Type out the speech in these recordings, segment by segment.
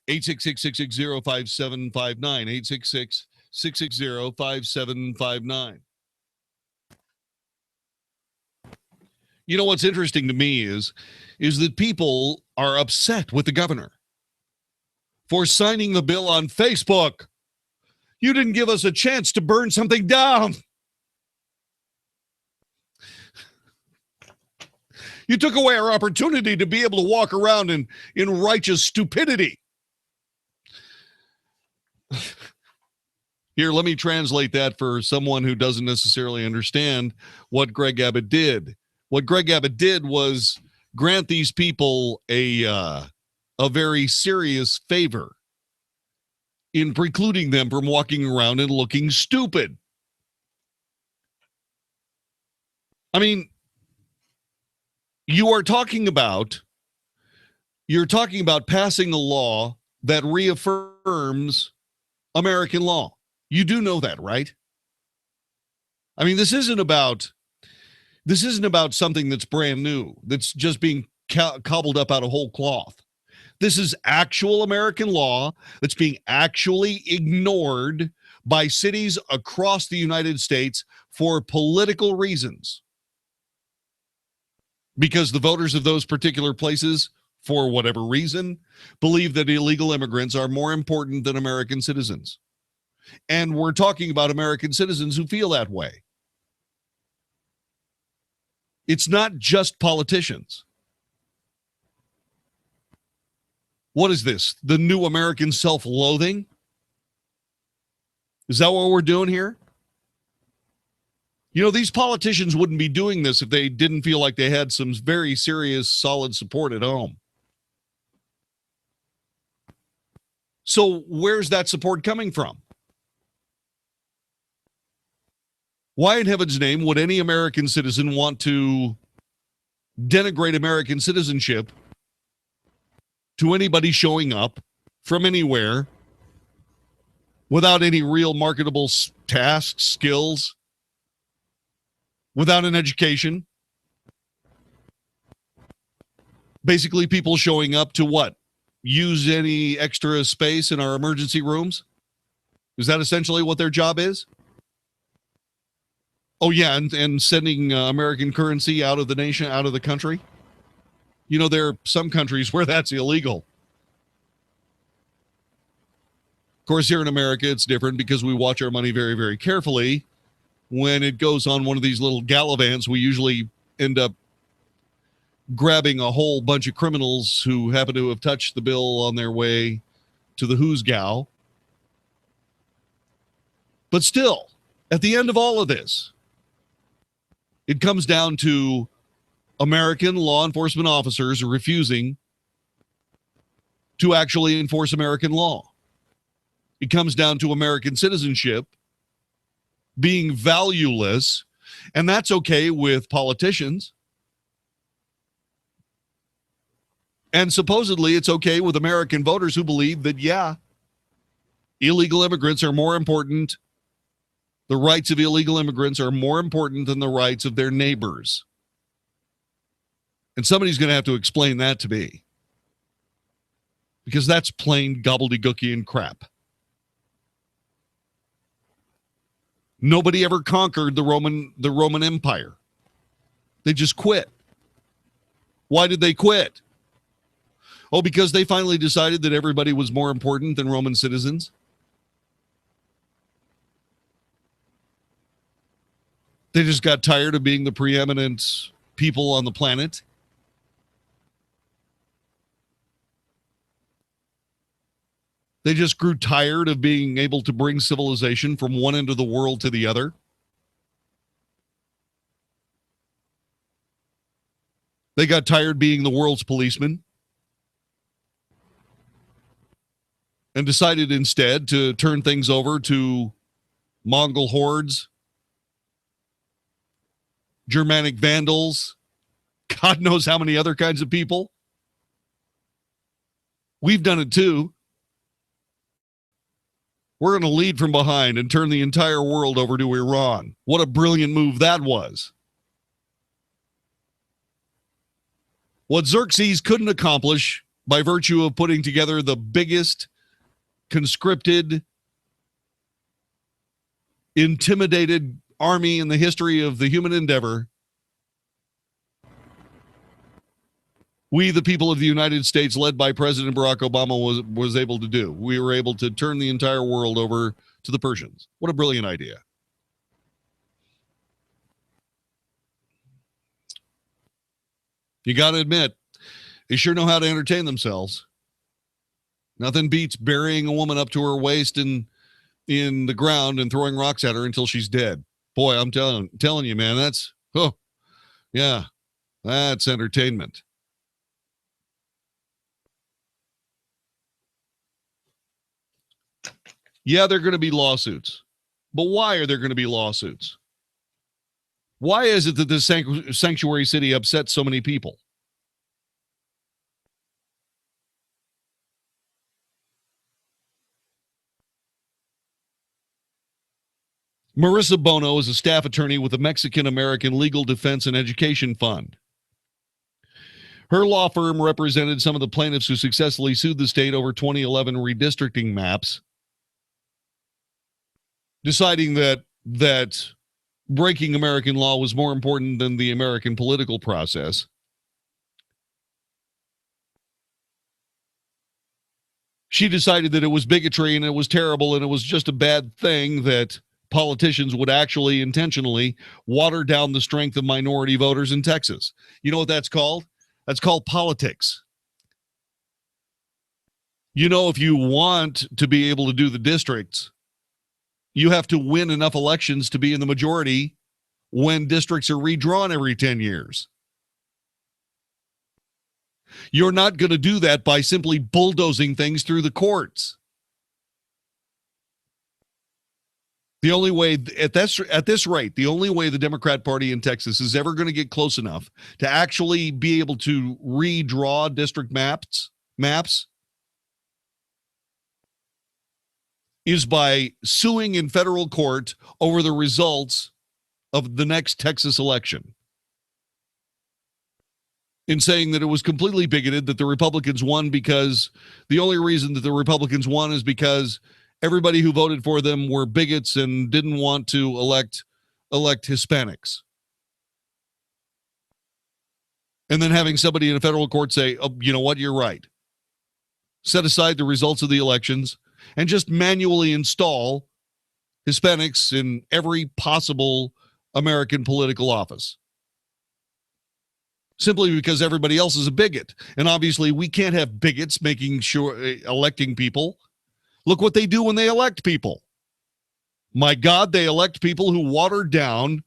866-660-5759. 866-660-5759. You know what's interesting to me is that people are upset with the governor for signing the bill on Facebook. You didn't give us a chance to burn something down. You took away our opportunity to be able to walk around in righteous stupidity. Here, let me translate that for someone who doesn't necessarily understand what Greg Abbott did. What Greg Abbott did was grant these people a very serious favor in precluding them from walking around and looking stupid. I mean, you're talking about passing a law that reaffirms American law. You do know that, right? I mean, this isn't about something that's brand new, that's just being cobbled up out of whole cloth. This is actual American law that's being actually ignored by cities across the United States for political reasons. Because the voters of those particular places, for whatever reason, believe that illegal immigrants are more important than American citizens. And we're talking about American citizens who feel that way. It's not just politicians. What is this? The new American self-loathing? Is that what we're doing here? You know, these politicians wouldn't be doing this if they didn't feel like they had some very serious, solid support at home. So where's that support coming from? Why in heaven's name would any American citizen want to denigrate American citizenship to anybody showing up from anywhere without any real marketable tasks, skills, without an education? Basically, people showing up to what? Use any extra space in our emergency rooms? Is that essentially what their job is? Oh, yeah, and sending American currency out of the nation, out of the country. You know, there are some countries where that's illegal. Of course, here in America, it's different because we watch our money very, very carefully. When it goes on one of these little gallivants, we usually end up grabbing a whole bunch of criminals who happen to have touched the bill on their way to the who's gal. But still, at the end of all of this, it comes down to American law enforcement officers refusing to actually enforce American law. It comes down to American citizenship being valueless, and that's okay with politicians. And supposedly it's okay with American voters who believe that, yeah, illegal immigrants are more important. The rights of illegal immigrants are more important than the rights of their neighbors. And somebody's going to have to explain that to me, because that's plain gobbledygookian crap. Nobody ever conquered the Roman Empire. They just quit. Why did they quit? Oh, because they finally decided that everybody was more important than Roman citizens. They just got tired of being the preeminent people on the planet. They just grew tired of being able to bring civilization from one end of the world to the other. They got tired being the world's policeman and decided instead to turn things over to Mongol hordes, Germanic vandals, God knows how many other kinds of people. We've done it too. We're going to lead from behind and turn the entire world over to Iran. What a brilliant move that was. What Xerxes couldn't accomplish by virtue of putting together the biggest conscripted, intimidated army in the history of the human endeavor. We, the people of the United States, led by President Barack Obama, was able to do. We were able to turn the entire world over to the Persians. What a brilliant idea. You got to admit, they sure know how to entertain themselves. Nothing beats burying a woman up to her waist in the ground and throwing rocks at her until she's dead. Boy, I'm telling you, man, that's entertainment. Yeah, there are going to be lawsuits. But why are there going to be lawsuits? Why is it that this sanctuary city upsets so many people? Marissa Bono is a staff attorney with the Mexican-American Legal Defense and Education Fund. Her law firm represented some of the plaintiffs who successfully sued the state over 2011 redistricting maps, deciding that breaking American law was more important than the American political process. She decided that it was bigotry and it was terrible and it was just a bad thing that politicians would actually intentionally water down the strength of minority voters in Texas. You know what that's called? That's called politics. You know, if you want to be able to do the districts, you have to win enough elections to be in the majority when districts are redrawn every 10 years. You're not going to do that by simply bulldozing things through the courts. The only way, at this rate, the only way the Democrat Party in Texas is ever going to get close enough to actually be able to redraw district maps is by suing in federal court over the results of the next Texas election. In saying that it was completely bigoted, that the Republicans won because the only reason that the Republicans won is because everybody who voted for them were bigots and didn't want to elect Hispanics. And then having somebody in a federal court say, oh, you know what, you're right. Set aside the results of the elections and just manually install Hispanics in every possible American political office. Simply because everybody else is a bigot. And obviously we can't have bigots electing people. Look what they do when they elect people. My God, they elect people who water down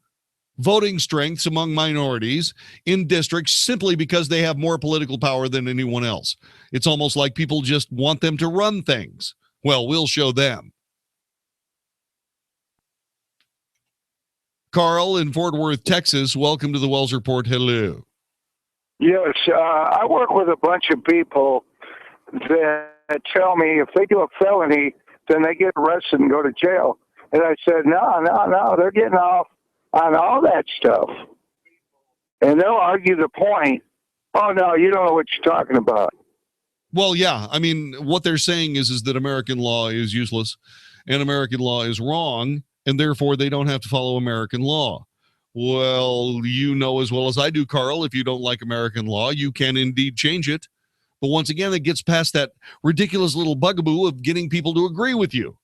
voting strengths among minorities in districts simply because they have more political power than anyone else. It's almost like people just want them to run things. Well, we'll show them. Carl in Fort Worth, Texas, welcome to the Wells Report. Hello. Yes, I work with a bunch of people that tell me if they do a felony, then they get arrested and go to jail. And I said, no, they're getting off on all that stuff. And they'll argue the point. Oh, no, you don't know what you're talking about. Well, yeah. I mean, what they're saying is that American law is useless and American law is wrong, and therefore they don't have to follow American law. Well, you know as well as I do, Carl, if you don't like American law, you can indeed change it. But once again, it gets past that ridiculous little bugaboo of getting people to agree with you.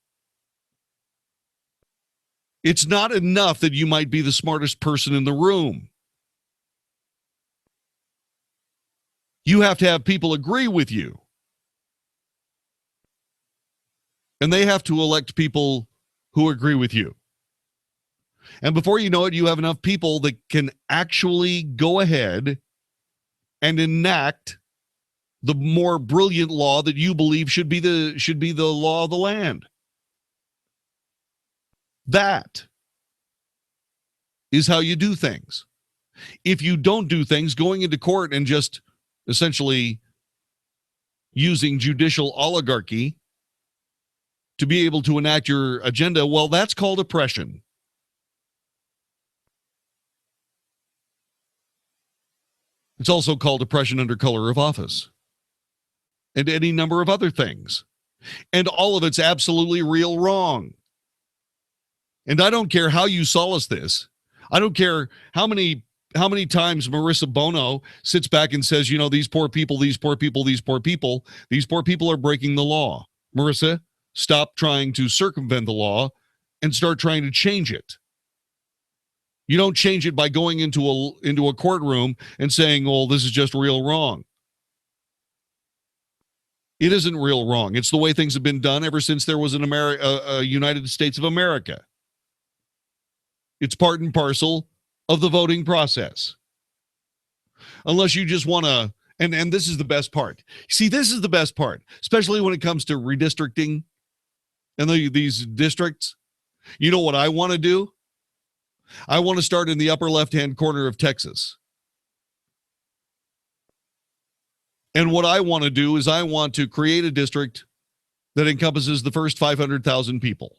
It's not enough that you might be the smartest person in the room. You have to have people agree with you. And they have to elect people who agree with you. And before you know it, you have enough people that can actually go ahead and enact the more brilliant law that you believe should be the law of the land. That is how you do things. If you don't do things, going into court and just essentially using judicial oligarchy to be able to enact your agenda, well, that's called oppression. It's also called oppression under color of office. and any number of other things. And all of it's absolutely real wrong. And I don't care how you solace this. I don't care how many times Marissa Bono sits back and says, these poor people are breaking the law. Marissa, stop trying to circumvent the law and start trying to change it. You don't change it by going into a courtroom and saying, well, this is just real wrong. It isn't real wrong. It's the way things have been done ever since there was a United States of America. It's part and parcel of the voting process. Unless you just want to, and this is the best part. See, this is the best part, especially when it comes to redistricting and these districts. You know what I want to do? I want to start in the upper left-hand corner of Texas. And what I want to do is I want to create a district that encompasses the first 500,000 people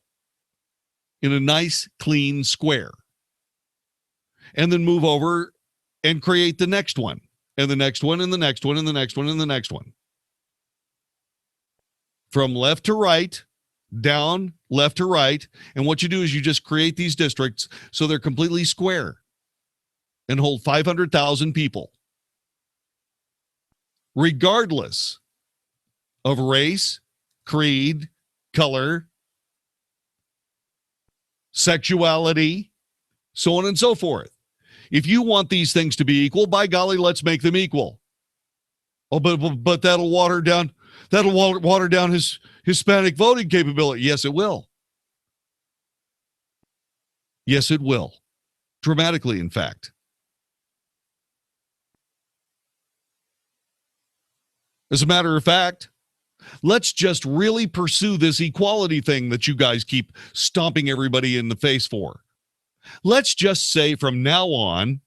in a nice, clean square. And then move over and create the next one, and the next one, and the next one, and the next one, and the next one. From left to right, down, left to right. And what you do is you just create these districts so they're completely square and hold 500,000 people, regardless of race, creed, color, sexuality, so on and so forth. If you want these things to be equal, by golly, let's make them equal. Oh, but that'll water down his Hispanic voting capability. Yes, it will. Yes, it will. Dramatically, in fact. As a matter of fact, let's just really pursue this equality thing that you guys keep stomping everybody in the face for. Let's just say from now on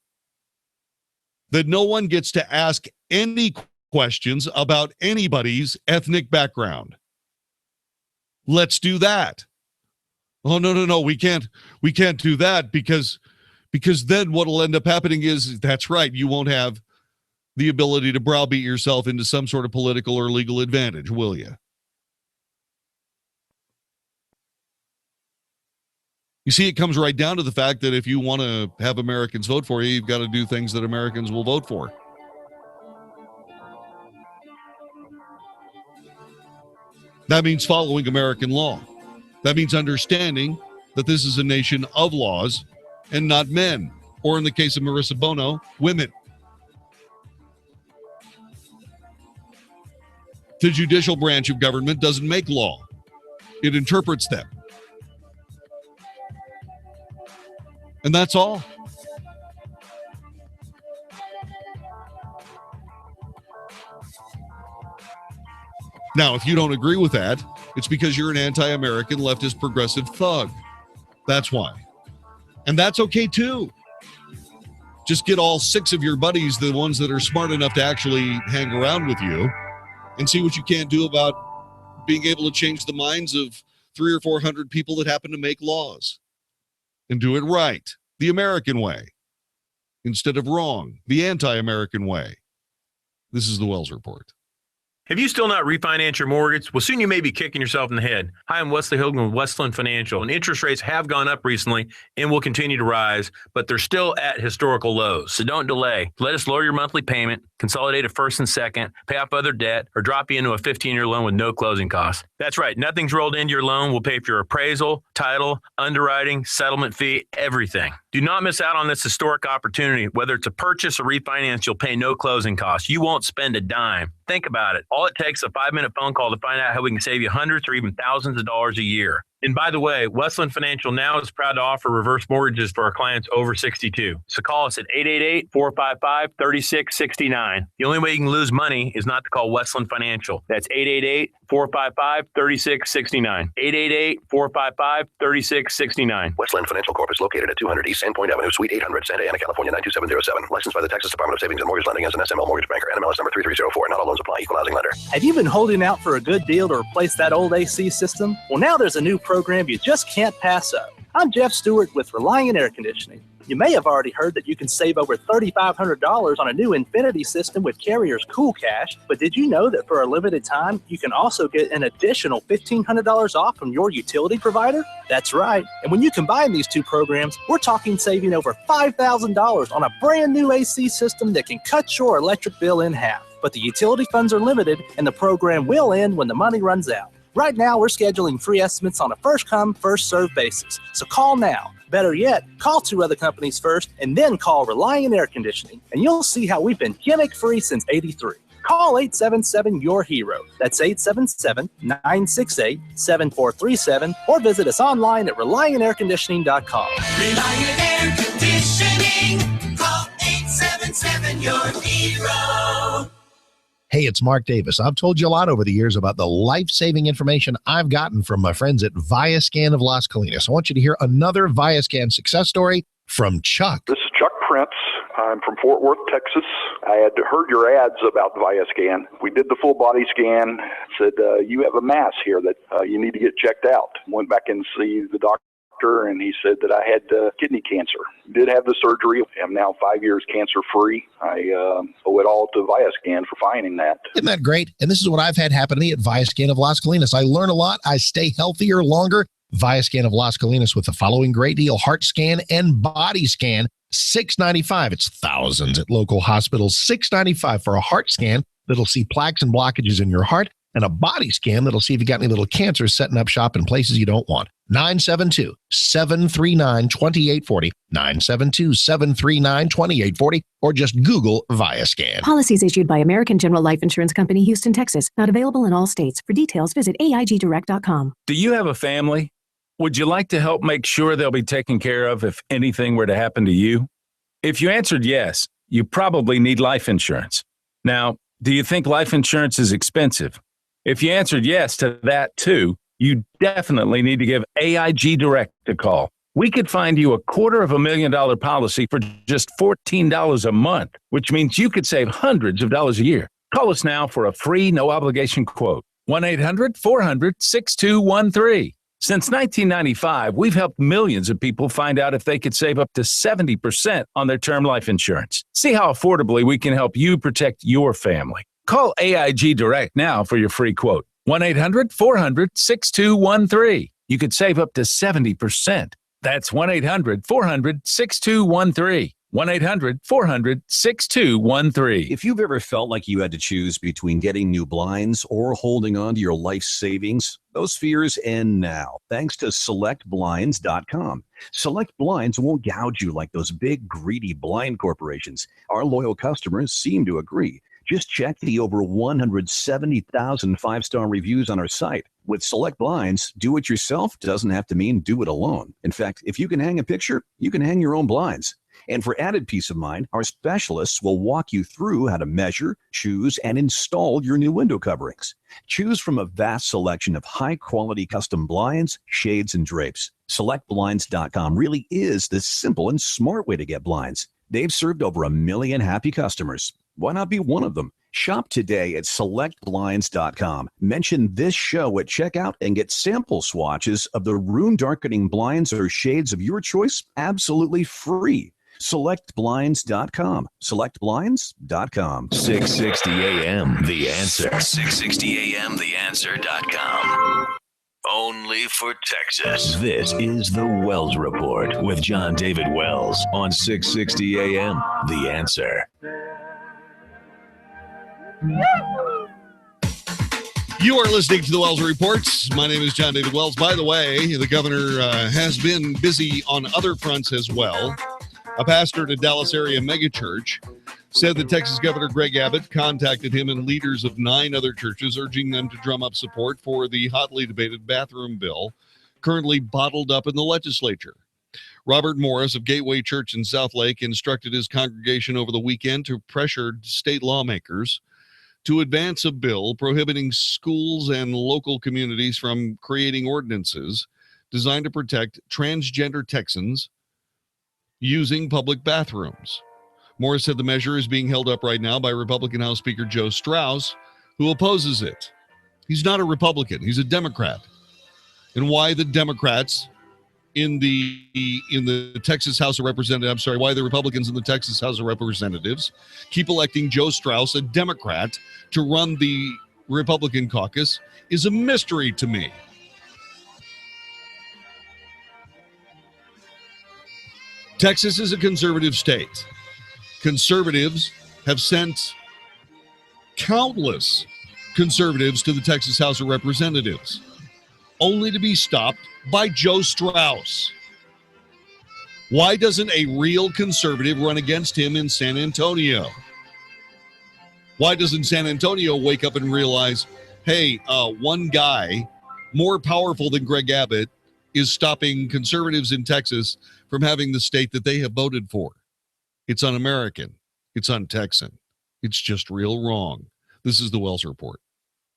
that no one gets to ask any questions about anybody's ethnic background. Let's do that. Oh, no, we can't do that because then what will end up happening is, that's right, you won't have the ability to browbeat yourself into some sort of political or legal advantage, will you? You see, it comes right down to the fact that if you want to have Americans vote for you, you've got to do things that Americans will vote for. That means following American law. That means understanding that this is a nation of laws and not men, or in the case of Marissa Bono, women. The judicial branch of government doesn't make law. It interprets them. And that's all. Now, if you don't agree with that, it's because you're an anti-American leftist progressive thug. That's why. And that's okay too. Just get all 6 of your buddies, the ones that are smart enough to actually hang around with you, and see what you can't do about being able to change the minds of 300 or 400 people that happen to make laws. And do it right, the American way, instead of wrong, the anti-American way. This is the Wells Report. Have you still not refinanced your mortgage? Well, soon you may be kicking yourself in the head. Hi, I'm Wesley Hogan with Westland Financial, and interest rates have gone up recently and will continue to rise, but they're still at historical lows. So don't delay. Let us lower your monthly payment, consolidate a first and second, pay off other debt, or drop you into a 15-year loan with no closing costs. That's right. Nothing's rolled into your loan. We'll pay for your appraisal, title, underwriting, settlement fee, everything. Do not miss out on this historic opportunity. Whether it's a purchase or refinance, you'll pay no closing costs. You won't spend a dime. Think about it. All it takes is a 5-minute phone call to find out how we can save you hundreds or even thousands of dollars a year. And by the way, Westland Financial now is proud to offer reverse mortgages for our clients over 62. So call us at 888-455-3669. The only way you can lose money is not to call Westland Financial. That's 888-455-3669. 888-455-3669. Westland Financial Corp is located at 200 East Sandpoint Avenue, Suite 800, Santa Ana, California, 92707. Licensed by the Texas Department of Savings and Mortgage Lending as an SML Mortgage Banker. NMLS number 3304. Not all loans apply. Equal housing lender. Have you been holding out for a good deal to replace that old AC system? Well, now there's a new program you just can't pass up. I'm Jeff Stewart with Reliant Air Conditioning. You may have already heard that you can save over $3,500 on a new Infinity system with Carrier's Cool Cash, but did you know that for a limited time, you can also get an additional $1,500 off from your utility provider? That's right. And when you combine these two programs, we're talking saving over $5,000 on a brand new AC system that can cut your electric bill in half. But the utility funds are limited, and the program will end when the money runs out. Right now, we're scheduling free estimates on a first-come, first-served basis. So call now. Better yet, call 2 other companies first, and then call Reliant Air Conditioning, and you'll see how we've been gimmick-free since '83. Call 877-YOUR-HERO. That's 877-968-7437, or visit us online at ReliantAirConditioning.com. Reliant Air Conditioning. Call 877-YOUR-HERO. Hey, it's Mark Davis. I've told you a lot over the years about the life-saving information I've gotten from my friends at Viascan of Las Colinas. I want you to hear another Viascan success story from Chuck. This is Chuck Prince. I'm from Fort Worth, Texas. I had heard your ads about Viascan. We did the full body scan, said, you have a mass here that you need to get checked out. Went back and see the doctor, and he said that I had kidney cancer. Did have the surgery. I'm now 5 years cancer-free. I owe it all to Viascan for finding that. Isn't that great? And this is what I've had happen to me at Viascan of Las Colinas. I learn a lot. I stay healthier longer. Viascan of Las Colinas with the following great deal: heart scan and body scan, $695. It's thousands at local hospitals. $695 for a heart scan that'll see plaques and blockages in your heart, and a body scan that'll see if you got any little cancer setting up shop in places you don't want. 972-739-2840, 972-739-2840, or just Google Viascan. Policies issued by American General Life Insurance Company, Houston, Texas. Not available in all states. For details, visit AIGdirect.com. Do you have a family? Would you like to help make sure they'll be taken care of if anything were to happen to you? If you answered yes, you probably need life insurance. Now, do you think life insurance is expensive? If you answered yes to that too, you definitely need to give AIG Direct a call. We could find you a $250,000 policy for just $14 a month, which means you could save hundreds of dollars a year. Call us now for a free, no-obligation quote. 1-800-400-6213. Since 1995, we've helped millions of people find out if they could save up to 70% on their term life insurance. See how affordably we can help you protect your family. Call AIG Direct now for your free quote. 1-800-400-6213. You could save up to 70%. That's 1-800-400-6213. 1-800-400-6213. If you've ever felt like you had to choose between getting new blinds or holding on to your life savings, those fears end now, thanks to SelectBlinds.com. Select Blinds won't gouge you like those big, greedy blind corporations. Our loyal customers seem to agree. Just check the over 170,000 five-star reviews on our site. With Select Blinds, do it yourself doesn't have to mean do it alone. In fact, if you can hang a picture, you can hang your own blinds. And for added peace of mind, our specialists will walk you through how to measure, choose, and install your new window coverings. Choose from a vast selection of high-quality custom blinds, shades, and drapes. SelectBlinds.com really is the simple and smart way to get blinds. They've served over 1 million happy customers. Why not be one of them? Shop today at SelectBlinds.com. Mention this show at checkout and get sample swatches of the room-darkening blinds or shades of your choice absolutely free. SelectBlinds.com. SelectBlinds.com. 660 AM, The Answer. 660 AM, TheAnswer.com. Only for Texas. This is the Wells Report with John David Wells on 660 AM, The Answer. You are listening to the Wells Reports. My name is John David Wells. By the way, the governor has been busy on other fronts as well. A pastor at a Dallas area megachurch said that Texas Governor Greg Abbott contacted him and leaders of 9 other churches, urging them to drum up support for the hotly debated bathroom bill currently bottled up in the legislature. Robert Morris of Gateway Church in Southlake instructed his congregation over the weekend to pressure state lawmakers to advance a bill prohibiting schools and local communities from creating ordinances designed to protect transgender Texans using public bathrooms. Morris said the measure is being held up right now by Republican House Speaker Joe Strauss, who opposes it. He's not a Republican. He's a Democrat. And why the Democrats in the Texas House of Representatives, I'm sorry, why the Republicans in the Texas House of Representatives keep electing Joe Straus, a Democrat, to run the Republican caucus is a mystery to me. Texas is a conservative state. Conservatives have sent countless conservatives to the Texas House of Representatives, only to be stopped by Joe Straus. Why doesn't a real conservative run against him in San Antonio? Why doesn't San Antonio wake up and realize, hey, one guy more powerful than Greg Abbott is stopping conservatives in Texas from having the state that they have voted for? It's un-American. It's un-Texan. It's just real wrong. This is the Wells Report.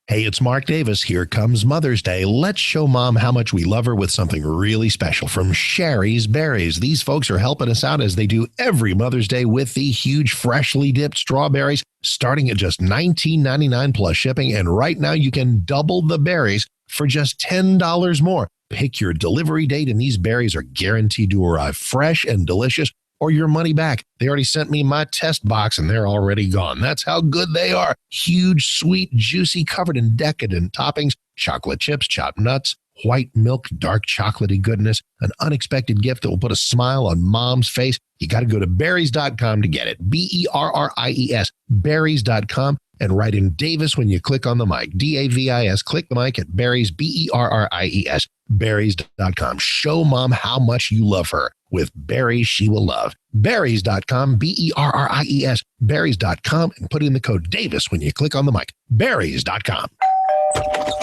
Hey, it's Mark Davis. Here comes Mother's Day. Let's show Mom how much we love her with something really special from Sherry's Berries. These folks are helping us out as they do every Mother's Day with the huge freshly dipped strawberries, starting at just $19.99 plus shipping. And right now you can double the berries for just $10 more. Pick your delivery date, and these berries are guaranteed to arrive fresh and delicious, or your money back. They already sent me my test box and they're already gone. That's how good they are. Huge, sweet, juicy, covered in decadent toppings, chocolate chips, chopped nuts, white milk, dark chocolatey goodness, an unexpected gift that will put a smile on Mom's face. You got to go to berries.com to get it. Berries, berries.com, and write in Davis when you click on the mic. Davis. Click the mic at berries, Berries, berries.com. Show Mom how much you love her with berries she will love. Berries.com, Berries, berries.com, and put in the code Davis when you click on the mic. Berries.com.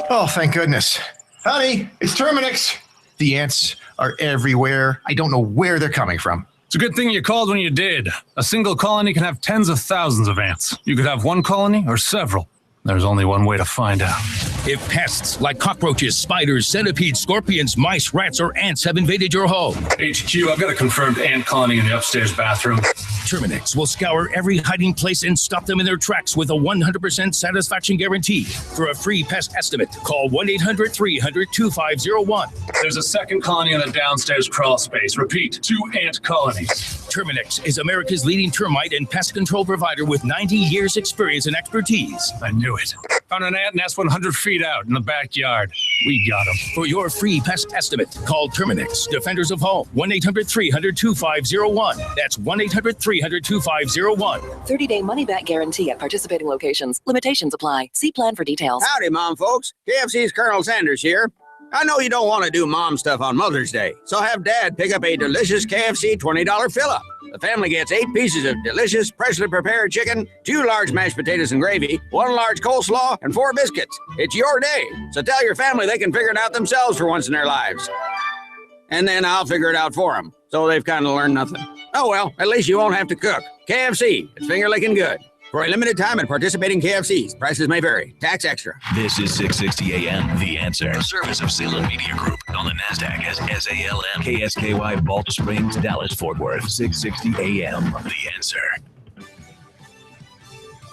Oh, thank goodness. Honey, it's Terminix. The ants are everywhere. I don't know where they're coming from. It's a good thing you called when you did. A single colony can have tens of thousands of ants. You could have one colony or several. There's only one way to find out. If pests like cockroaches, spiders, centipedes, scorpions, mice, rats, or ants have invaded your home. HQ, I've got a confirmed ant colony in the upstairs bathroom. Terminix will scour every hiding place and stop them in their tracks with a 100% satisfaction guarantee. For a free pest estimate, call 1-800-300-2501. There's a second colony in the downstairs crawl space. Repeat, 2 ant colonies. Terminix is America's leading termite and pest control provider with 90 years experience and expertise. I knew it. Found an ant nest 100 feet out in the backyard. We got him. For your free pest estimate, call Terminix, Defenders of Home, 1-800-300-2501. That's 1-800-300-2501. 30-day money-back guarantee at participating locations. Limitations apply. See plan for details. Howdy, Mom folks. KFC's Colonel Sanders here. I know you don't want to do Mom stuff on Mother's Day, so have Dad pick up a delicious KFC $20 fill-up. The family gets 8 pieces of delicious, freshly prepared chicken, 2 large mashed potatoes and gravy, 1 large coleslaw, and 4 biscuits. It's your day, so tell your family they can figure it out themselves for once in their lives. And then I'll figure it out for them, so they've kind of learned nothing. Oh well, at least you won't have to cook. KFC, it's finger-licking good. For a limited time at participating KFCs, prices may vary. Tax extra. This is 660 AM, The Answer. A service of Salem Media Group on the NASDAQ as SALM, KSKY, Baltimore Springs, Dallas, Fort Worth. 660 AM, The Answer.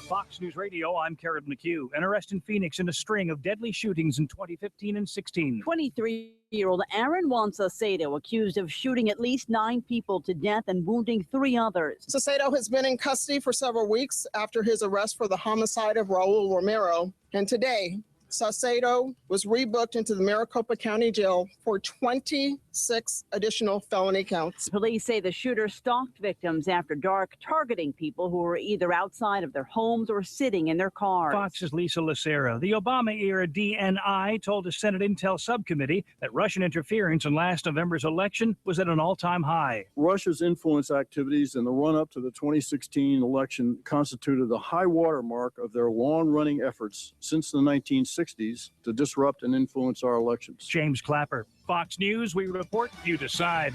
Fox News Radio, I'm Karen McHugh. An arrest in Phoenix in a string of deadly shootings in 2015 and 16. 23-year-old Aaron Wansasato accused of shooting at least 9 people to death and wounding 3 others. Sasato has been in custody for several weeks after his arrest for the homicide of Raul Romero. And today, Sasato was rebooked into the Maricopa County Jail for 26 additional felony counts. Police say the shooter stalked victims after dark, targeting people who were either outside of their homes or sitting in their cars. Fox's Lisa Lucera. The Obama-era DNI told the Senate Intel Subcommittee that Russian interference in last November's election was at an all-time high. Russia's influence activities in the run-up to the 2016 election constituted the high watermark of their long-running efforts since the 1960s to disrupt and influence our elections. James Clapper, Fox News, we report, you decide.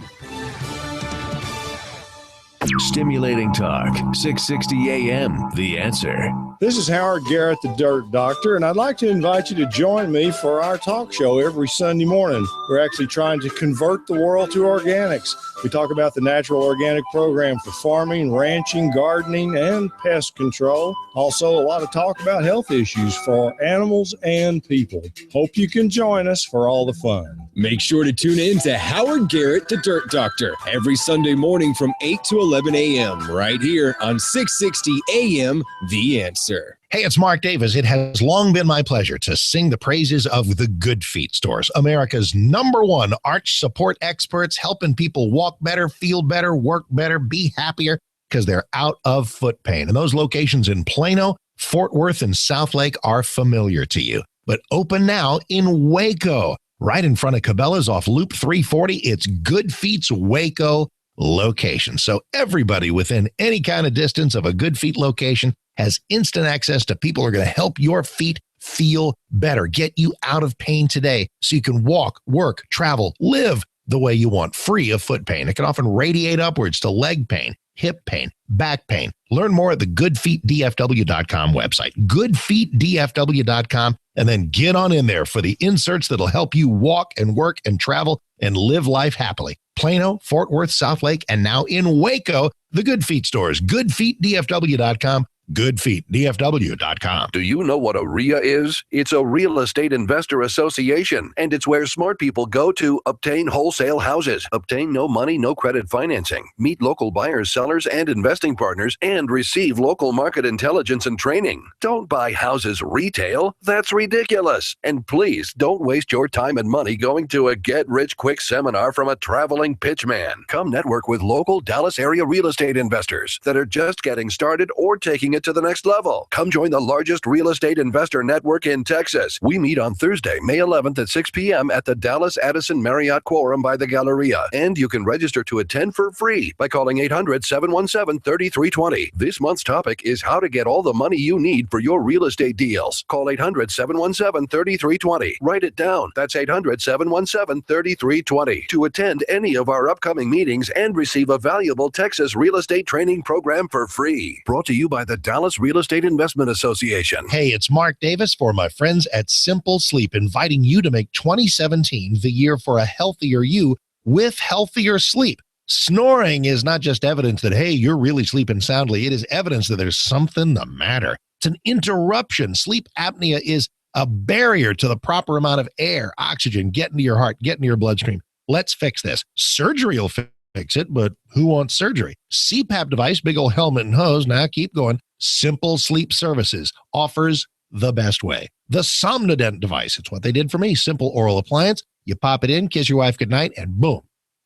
Stimulating talk, 660 AM, The Answer. This is Howard Garrett, the Dirt Doctor, and I'd like to invite you to join me for our talk show every Sunday morning. We're actually trying to convert the world to organics. We talk about the natural organic program for farming, ranching, gardening, and pest control. Also, a lot of talk about health issues for animals and people. Hope you can join us for all the fun. Make sure to tune in to Howard Garrett, the Dirt Doctor, every Sunday morning from 8 to 11 a.m. right here on 660 a.m. The Answer. Hey, it's Mark Davis. It has long been my pleasure to sing the praises of the Good Feet stores, America's #1 arch support experts, helping people walk better, feel better, work better, be happier, because they're out of foot pain. And those locations in Plano, Fort Worth, and Southlake are familiar to you. But open now in Waco, right in front of Cabela's off Loop 340. It's Good Feet's Waco location. So everybody within any kind of distance of a Good Feet location has instant access to people who are going to help your feet feel better, get you out of pain today so you can walk, work, travel, live the way you want, free of foot pain. It can often radiate upwards to leg pain, hip pain, back pain. Learn more at the goodfeetdfw.com website, goodfeetdfw.com, and then get on in there for the inserts that'll help you walk and work and travel and live life happily. Plano, Fort Worth, Southlake, and now in Waco, the Good Feet stores, goodfeetdfw.com, goodfeetdfw.com. Do you know what a RIA is? It's a Real Estate Investor Association, and it's where smart people go to obtain wholesale houses, obtain no money, no credit financing, meet local buyers, sellers, and investing partners, and receive local market intelligence and training. Don't buy houses retail. That's ridiculous. And please don't waste your time and money going to a get-rich-quick seminar from a traveling pitchman. Come network with local Dallas area real estate investors that are just getting started or taking it to the next level. Come join the largest real estate investor network in Texas. We meet on Thursday, May 11th at 6 p.m. at the Dallas Addison Marriott Quorum by the Galleria. And you can register to attend for free by calling 800-717-3320. This month's topic is how to get all the money you need for your real estate deals. Call 800-717-3320. Write it down. That's 800-717-3320 to attend any of our upcoming meetings and receive a valuable Texas real estate training program for free. Brought to you by the Dallas Real Estate Investment Association. Hey, it's Mark Davis for my friends at Simple Sleep, inviting you to make 2017 the year for a healthier you with healthier sleep. Snoring is not just evidence that, hey, you're really sleeping soundly. It is evidence that there's something the matter. It's an interruption. Sleep apnea is a barrier to the proper amount of air, oxygen, getting to your heart, getting to your bloodstream. Let's fix this. Surgery will fix it, but who wants surgery? CPAP device, big old helmet and hose. Now keep going. Simple Sleep Services offers the best way. The Somnodent device. It's what they did for me. Simple oral appliance. You pop it in, kiss your wife goodnight, and boom,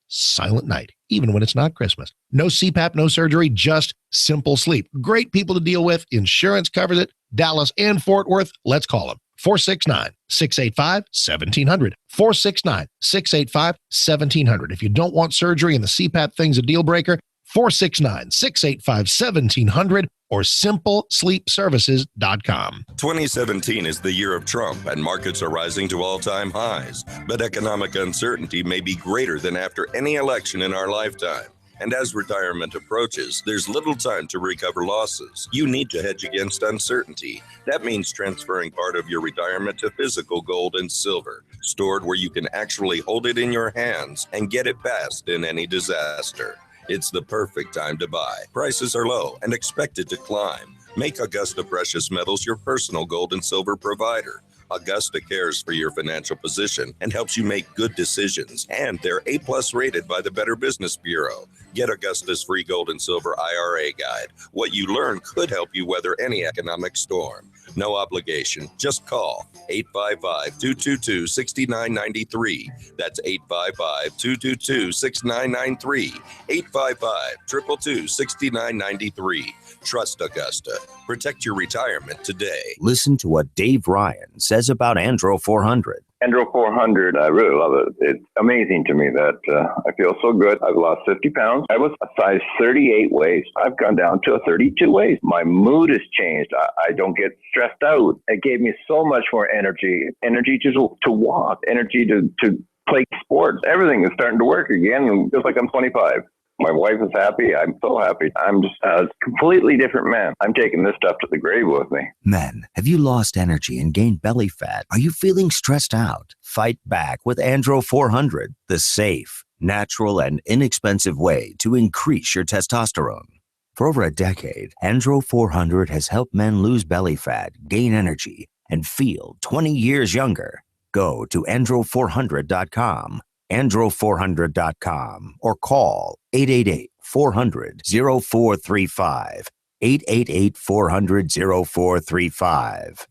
silent night, even when it's not Christmas. No CPAP, no surgery, just simple sleep. Great people to deal with. Insurance covers it. Dallas and Fort Worth. Let's call them. 469-685-1700. 469-685-1700. If you don't want surgery and the CPAP thing's a deal breaker, 469-685-1700 or simplesleepservices.com. 2017 is the year of Trump, and markets are rising to all-time highs. But economic uncertainty may be greater than after any election in our lifetime. And as retirement approaches, there's little time to recover losses. You need to hedge against uncertainty. That means transferring part of your retirement to physical gold and silver, stored where you can actually hold it in your hands and get it past in any disaster. It's the perfect time to buy. Prices are low and expected to climb. Make Augusta Precious Metals your personal gold and silver provider. Augusta cares for your financial position and helps you make good decisions. And they're A+ rated by the Better Business Bureau. Get Augusta's free gold and silver IRA guide. What you learn could help you weather any economic storm. No obligation. Just call 855-222-6993. That's 855-222-6993. 855-222-6993. Trust Augusta. Protect your retirement today. Listen to what Dave Ryan says about Andro 400. Andro 400, I really love it. It's amazing to me that I feel so good. I've lost 50 pounds. I was a size 38 waist. I've gone down to a 32 waist. My mood has changed. I don't get stressed out. It gave me so much more energy to walk, energy to play sports. Everything is starting to work again. And just like I'm 25. My wife is happy. I'm so happy. I'm just a completely different man. I'm taking this stuff to the grave with me. Men, have you lost energy and gained belly fat? Are you feeling stressed out? Fight back with Andro 400, the safe, natural, and inexpensive way to increase your testosterone. For over a decade, Andro 400 has helped men lose belly fat, gain energy, and feel 20 years younger. Go to andro400.com, andro400.com, or call 888-400-0435, 888-400-0435.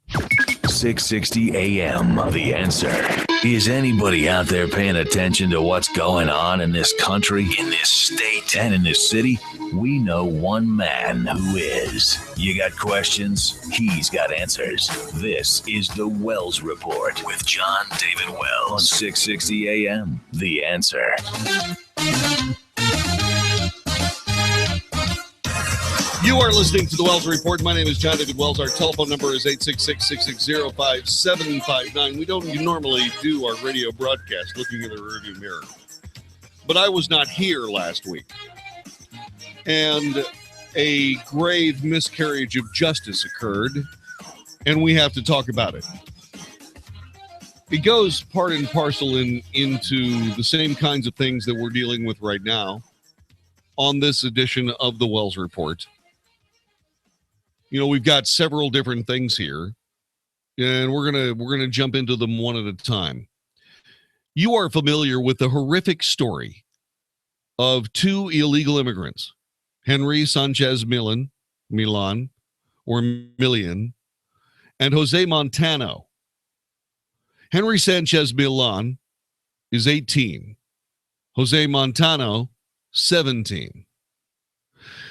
660 AM, The Answer. Is anybody out there paying attention to what's going on in this country, in this state, and in this city? We know one man who is. You got questions? He's got answers. This is The Wells Report with John David Wells on 660 AM, The Answer. You are listening to The Wells Report. My name is John David Wells. Our telephone number is 866-660-5759. We don't normally do our radio broadcast looking in the rearview mirror. But I was not here last week. And a grave miscarriage of justice occurred, and we have to talk about it. It goes part and parcel into the same kinds of things that we're dealing with right now on this edition of The Wells Report. You know, we've got several different things here, and we're gonna jump into them one at a time. You are familiar with the horrific story of two illegal immigrants, Henry Sanchez Millan, and Jose Montano. Henry Sanchez Millan is 18. Jose Montano, 17.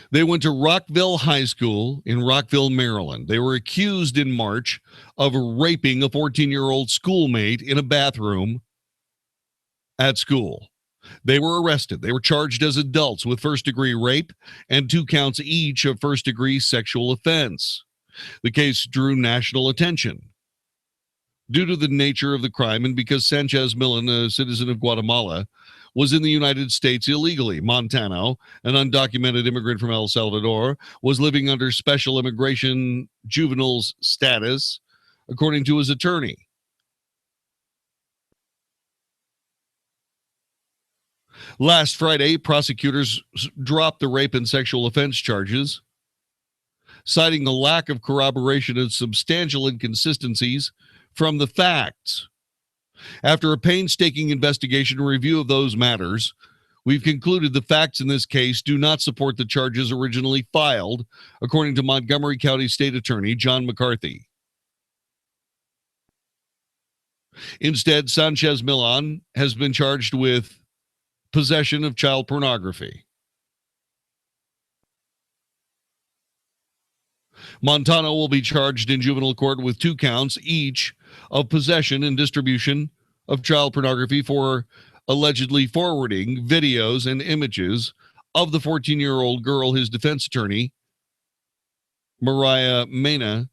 They went to Rockville High School in Rockville, Maryland. They were accused in March of raping a 14-year-old schoolmate in a bathroom at school. They were arrested. They were charged as adults with first-degree rape and 2 counts each of first-degree sexual offense. The case drew national attention due to the nature of the crime and because Sanchez Millan, a citizen of Guatemala, was in the United States illegally. Montano, an undocumented immigrant from El Salvador, was living under special immigration juveniles status, according to his attorney. Last Friday, prosecutors dropped the rape and sexual offense charges, citing the lack of corroboration and substantial inconsistencies from the facts. After a painstaking investigation and review of those matters, we've concluded the facts in this case do not support the charges originally filed, according to Montgomery County State Attorney John McCarthy. Instead, Sanchez Millan has been charged with possession of child pornography. Montano will be charged in juvenile court with 2 counts each of possession and distribution of child pornography for allegedly forwarding videos and images of the 14-year-old girl his defense attorney, Maria Mena,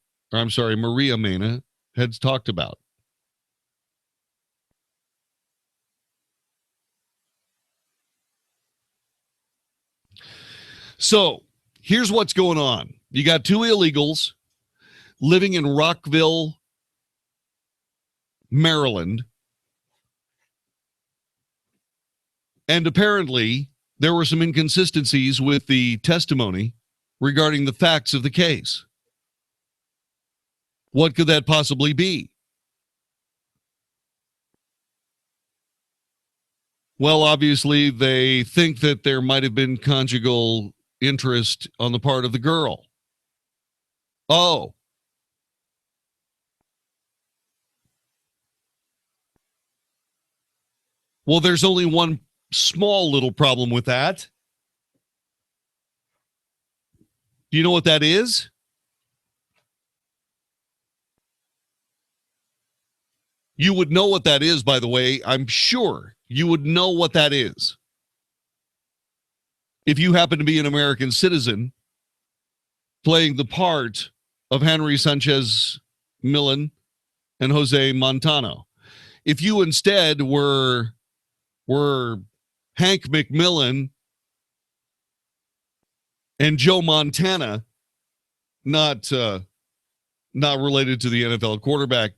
had talked about. So, here's what's going on. You got 2 illegals living in Rockville, Maryland. And apparently, there were some inconsistencies with the testimony regarding the facts of the case. What could that possibly be? Well, obviously, they think that there might have been conjugal interest on the part of the girl. Oh. Well, there's only one small little problem with that. Do you know what that is? You would know what that is, by the way. I'm sure you would know what that is. If you happen to be an American citizen playing the part of Henry Sanchez Millan and Jose Montano. If you instead were Hank McMillan and Joe Montana, not related to the NFL quarterback,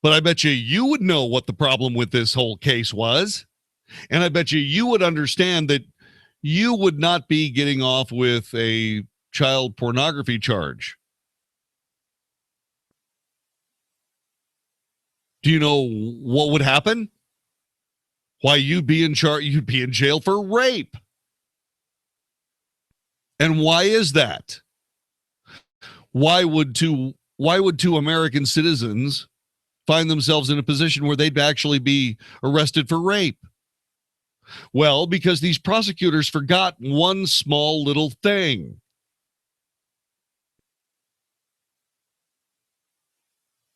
but I bet you would know what the problem with this whole case was. And I bet you would understand that you would not be getting off with a child pornography charge. Do you know what would happen? Why, you'd be in jail for rape. And why is that? Why would two American citizens find themselves in a position where they'd actually be arrested for rape? Well, because these prosecutors forgot one small little thing.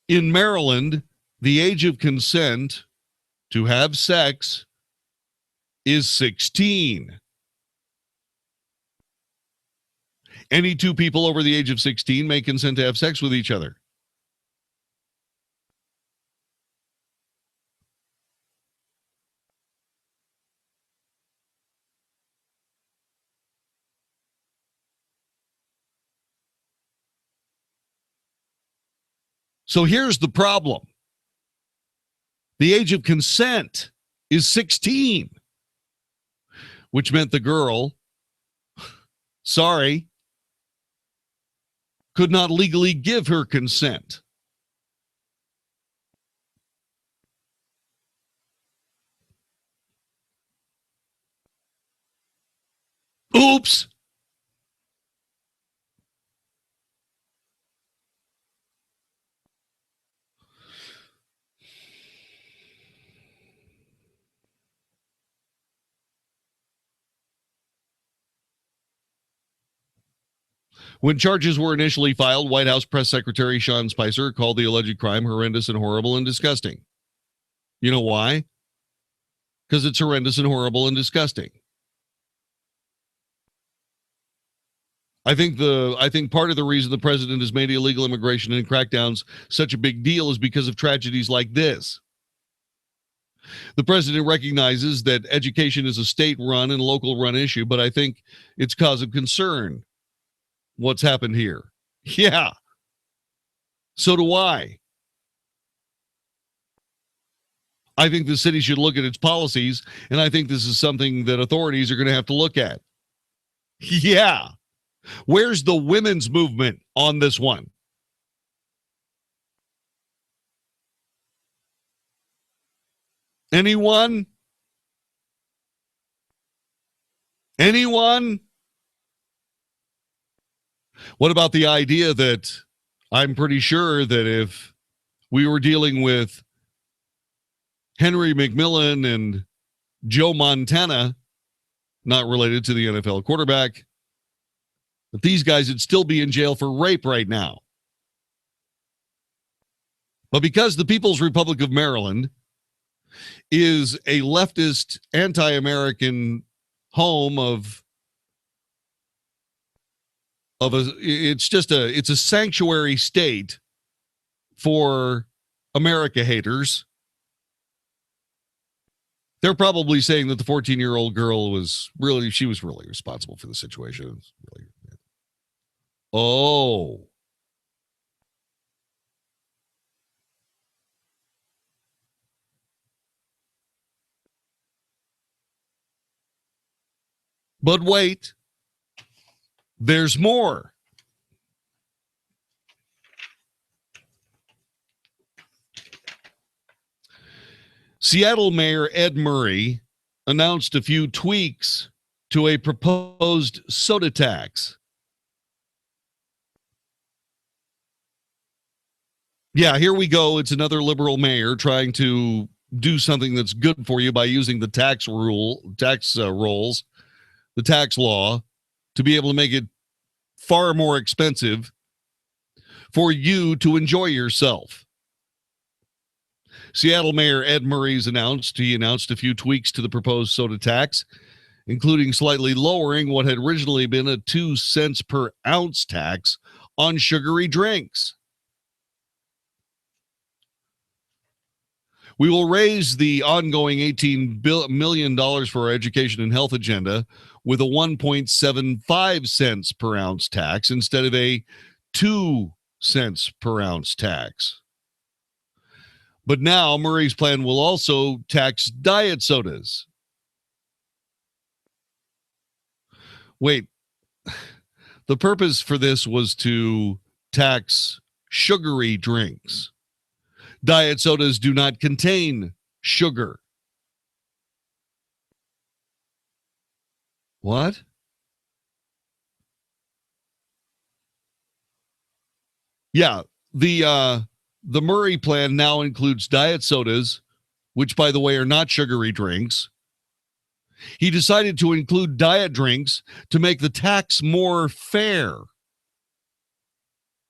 In Maryland, the age of consent to have sex is 16. Any two people over the age of 16 may consent to have sex with each other. So here's the problem. The age of consent is 16, which meant the girl, could not legally give her consent. Oops. When charges were initially filed, White House Press Secretary Sean Spicer called the alleged crime horrendous and horrible and disgusting. You know why? Because it's horrendous and horrible and disgusting. I think part of the reason the president has made illegal immigration and crackdowns such a big deal is because of tragedies like this. The president recognizes that education is a state-run and local-run issue, but I think it's cause of concern what's happened here. Yeah. So do I. I think the city should look at its policies, and I think this is something that authorities are going to have to look at. Yeah. Where's the women's movement on this one? Anyone? Anyone? What about the idea that I'm pretty sure that if we were dealing with Henry McMillan and Joe Montana, not related to the NFL quarterback, that these guys would still be in jail for rape right now. But because the People's Republic of Maryland is a leftist, anti-American home it's a sanctuary state for America haters. They're probably saying that the 14-year-old girl was really responsible for the situation. Oh. But wait, there's more. Seattle Mayor Ed Murray announced a few tweaks to a proposed soda tax. Yeah, here we go. It's another liberal mayor trying to do something that's good for you by using the tax rolls, the tax law, to be able to make it far more expensive for you to enjoy yourself. Seattle Mayor Ed Murray's announced a few tweaks to the proposed soda tax, including slightly lowering what had originally been a 2 cents per ounce tax on sugary drinks. We will raise the ongoing $18 million for our education and health agenda with a 1.75 cents per ounce tax instead of a 2 cents per ounce tax. But now Murray's plan will also tax diet sodas. Wait, the purpose for this was to tax sugary drinks. Diet sodas do not contain sugar. What? Yeah, the Murray plan now includes diet sodas, which, by the way, are not sugary drinks. He decided to include diet drinks to make the tax more fair.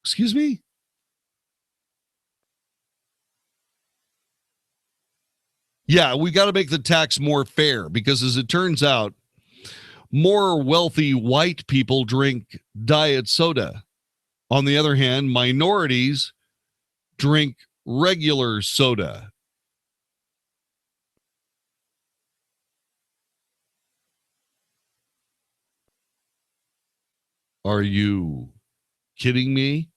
Excuse me? Yeah, we got to make the tax more fair because, as it turns out, more wealthy white people drink diet soda. On the other hand, minorities drink regular soda. Are you kidding me?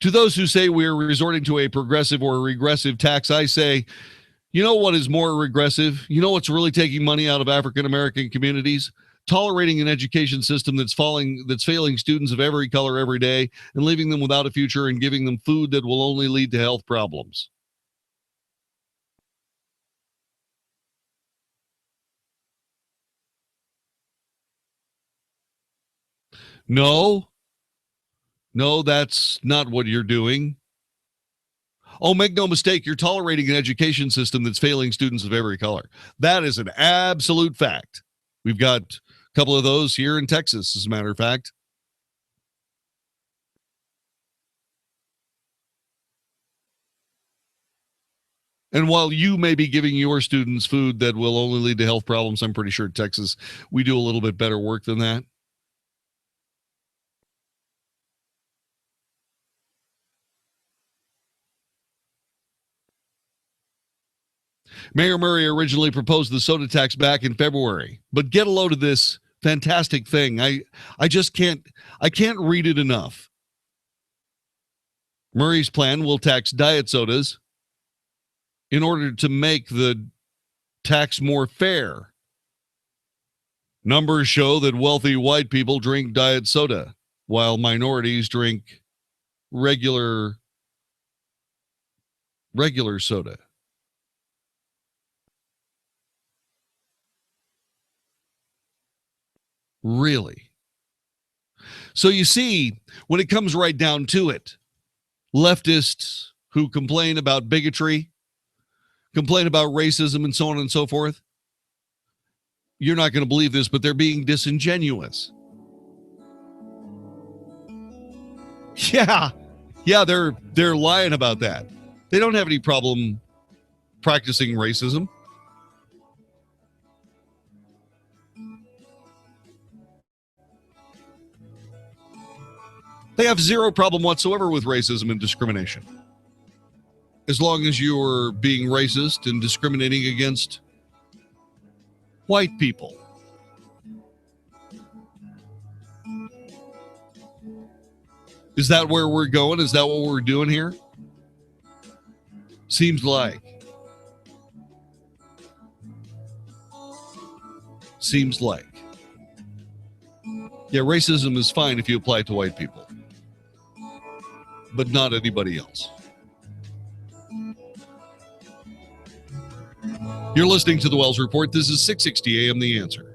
To those who say we are resorting to a progressive or regressive tax, I say, you know what is more regressive? You know what's really taking money out of African American communities? Tolerating an education system that's failing students of every color every day and leaving them without a future and giving them food that will only lead to health problems. No, that's not what you're doing. Oh, make no mistake, you're tolerating an education system that's failing students of every color. That is an absolute fact. We've got a couple of those here in Texas, as a matter of fact. And while you may be giving your students food that will only lead to health problems, I'm pretty sure in Texas we do a little bit better work than that. Mayor Murray originally proposed the soda tax back in February, but get a load of this fantastic thing. I can't read it enough. Murray's plan will tax diet sodas in order to make the tax more fair. Numbers show that wealthy white people drink diet soda, while minorities drink regular soda. Really? So you see, when it comes right down to it, leftists who complain about bigotry, complain about racism and so on and so forth, you're not going to believe this, but they're being disingenuous. Yeah, they're lying about that. They don't have any problem practicing racism. They have zero problem whatsoever with racism and discrimination. As long as you're being racist and discriminating against white people. Is that where we're going? Is that what we're doing here? Seems like. Yeah, racism is fine if you apply it to white people, but not anybody else. You're listening to the Wells Report. This is 660 AM The Answer.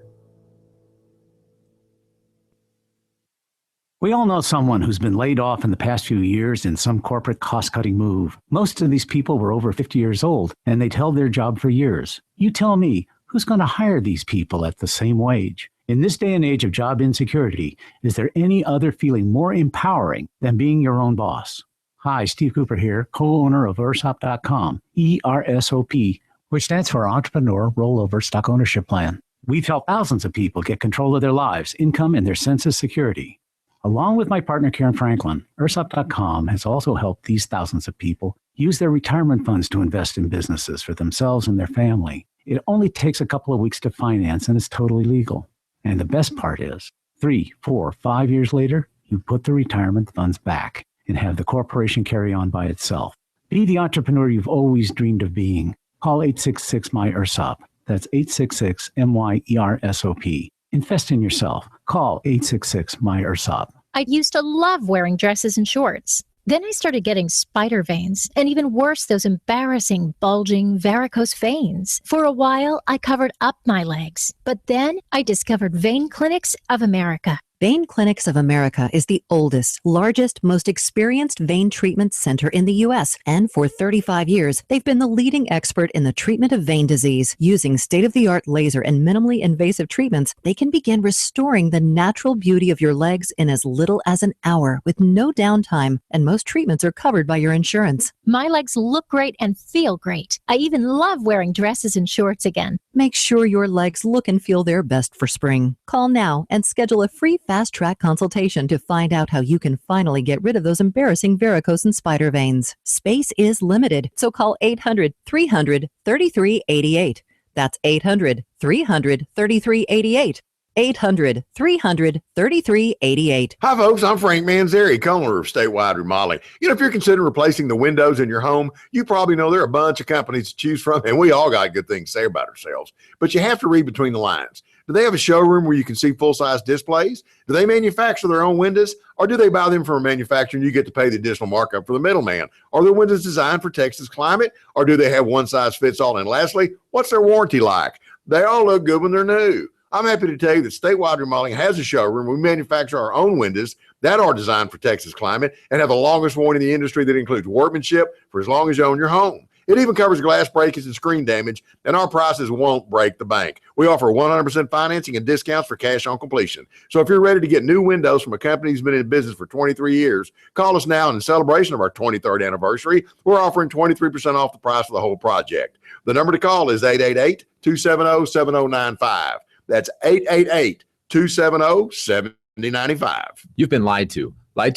We all know someone who's been laid off in the past few years in some corporate cost-cutting move. Most of these people were over 50 years old, and they'd held their job for years. You tell me, who's going to hire these people at the same wage? In this day and age of job insecurity, is there any other feeling more empowering than being your own boss? Hi, Steve Cooper here, co-owner of ERSOP.com, ERSOP, which stands for Entrepreneur Rollover Stock Ownership Plan. We've helped thousands of people get control of their lives, income, and their sense of security. Along with my partner, Karen Franklin, ERSOP.com has also helped these thousands of people use their retirement funds to invest in businesses for themselves and their family. It only takes a couple of weeks to finance, and it's totally legal. And the best part is, 3, 4, 5 years later, you put the retirement funds back and have the corporation carry on by itself. Be the entrepreneur you've always dreamed of being. Call 866-MY-ERSOP. That's 866-MYERSOP. Invest in yourself. Call 866-MY-ERSOP. I used to love wearing dresses and shorts. Then I started getting spider veins, and even worse, those embarrassing, bulging, varicose veins. For a while, I covered up my legs, but then I discovered Vein Clinics of America. Vein Clinics of America is the oldest, largest, most experienced vein treatment center in the U.S. And for 35 years, they've been the leading expert in the treatment of vein disease. Using state-of-the-art laser and minimally invasive treatments, they can begin restoring the natural beauty of your legs in as little as an hour with no downtime, and most treatments are covered by your insurance. My legs look great and feel great. I even love wearing dresses and shorts again. Make sure your legs look and feel their best for spring. Call now and schedule a free fast-track consultation to find out how you can finally get rid of those embarrassing varicose and spider veins. Space is limited, so call 800-300-3388. That's 800-300-3388. 800-300-3388. Hi, folks. I'm Frank Manzeri, owner of Statewide Remodeling. If you're considering replacing the windows in your home, you probably know there are a bunch of companies to choose from, and we all got good things to say about ourselves. But you have to read between the lines. Do they have a showroom where you can see full-size displays? Do they manufacture their own windows? Or do they buy them from a manufacturer and you get to pay the additional markup for the middleman? Are their windows designed for Texas climate, or do they have one-size-fits-all? And lastly, what's their warranty like? They all look good when they're new. I'm happy to tell you that Statewide Remodeling has a showroom. We manufacture our own windows that are designed for Texas climate and have the longest warranty in the industry that includes workmanship for as long as you own your home. It even covers glass breakage and screen damage, and our prices won't break the bank. We offer 100% financing and discounts for cash on completion. So if you're ready to get new windows from a company who's been in business for 23 years, call us now in celebration of our 23rd anniversary. We're offering 23% off the price of the whole project. The number to call is 888-270-7095. That's 888-270-7095. You've been lied to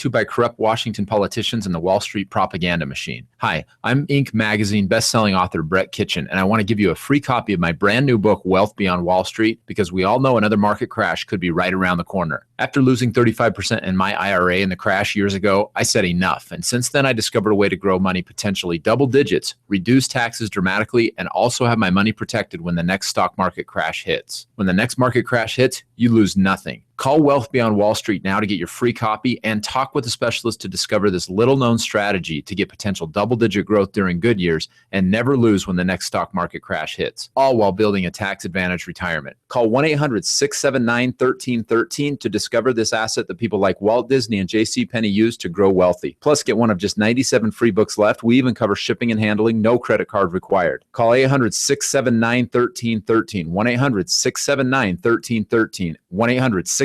by corrupt Washington politicians and the Wall Street propaganda machine. Hi, I'm Inc. magazine best-selling author Brett Kitchen, and I want to give you a free copy of my brand new book, Wealth Beyond Wall Street, because we all know another market crash could be right around the corner. After losing 35% in my IRA in the crash years ago, I said enough, and since then I discovered a way to grow money potentially double digits, reduce taxes dramatically, and also have my money protected when the next stock market crash hits. When the next market crash hits, you lose nothing. Call Wealth Beyond Wall Street now to get your free copy and talk with a specialist to discover this little-known strategy to get potential double-digit growth during good years and never lose when the next stock market crash hits, all while building a tax-advantaged retirement. Call 1-800-679-1313 to discover this asset that people like Walt Disney and JCPenney use to grow wealthy. Plus, get one of just 97 free books left. We even cover shipping and handling, no credit card required. Call 800-679-1313, 1-800-679-1313, 1-800-679-1313.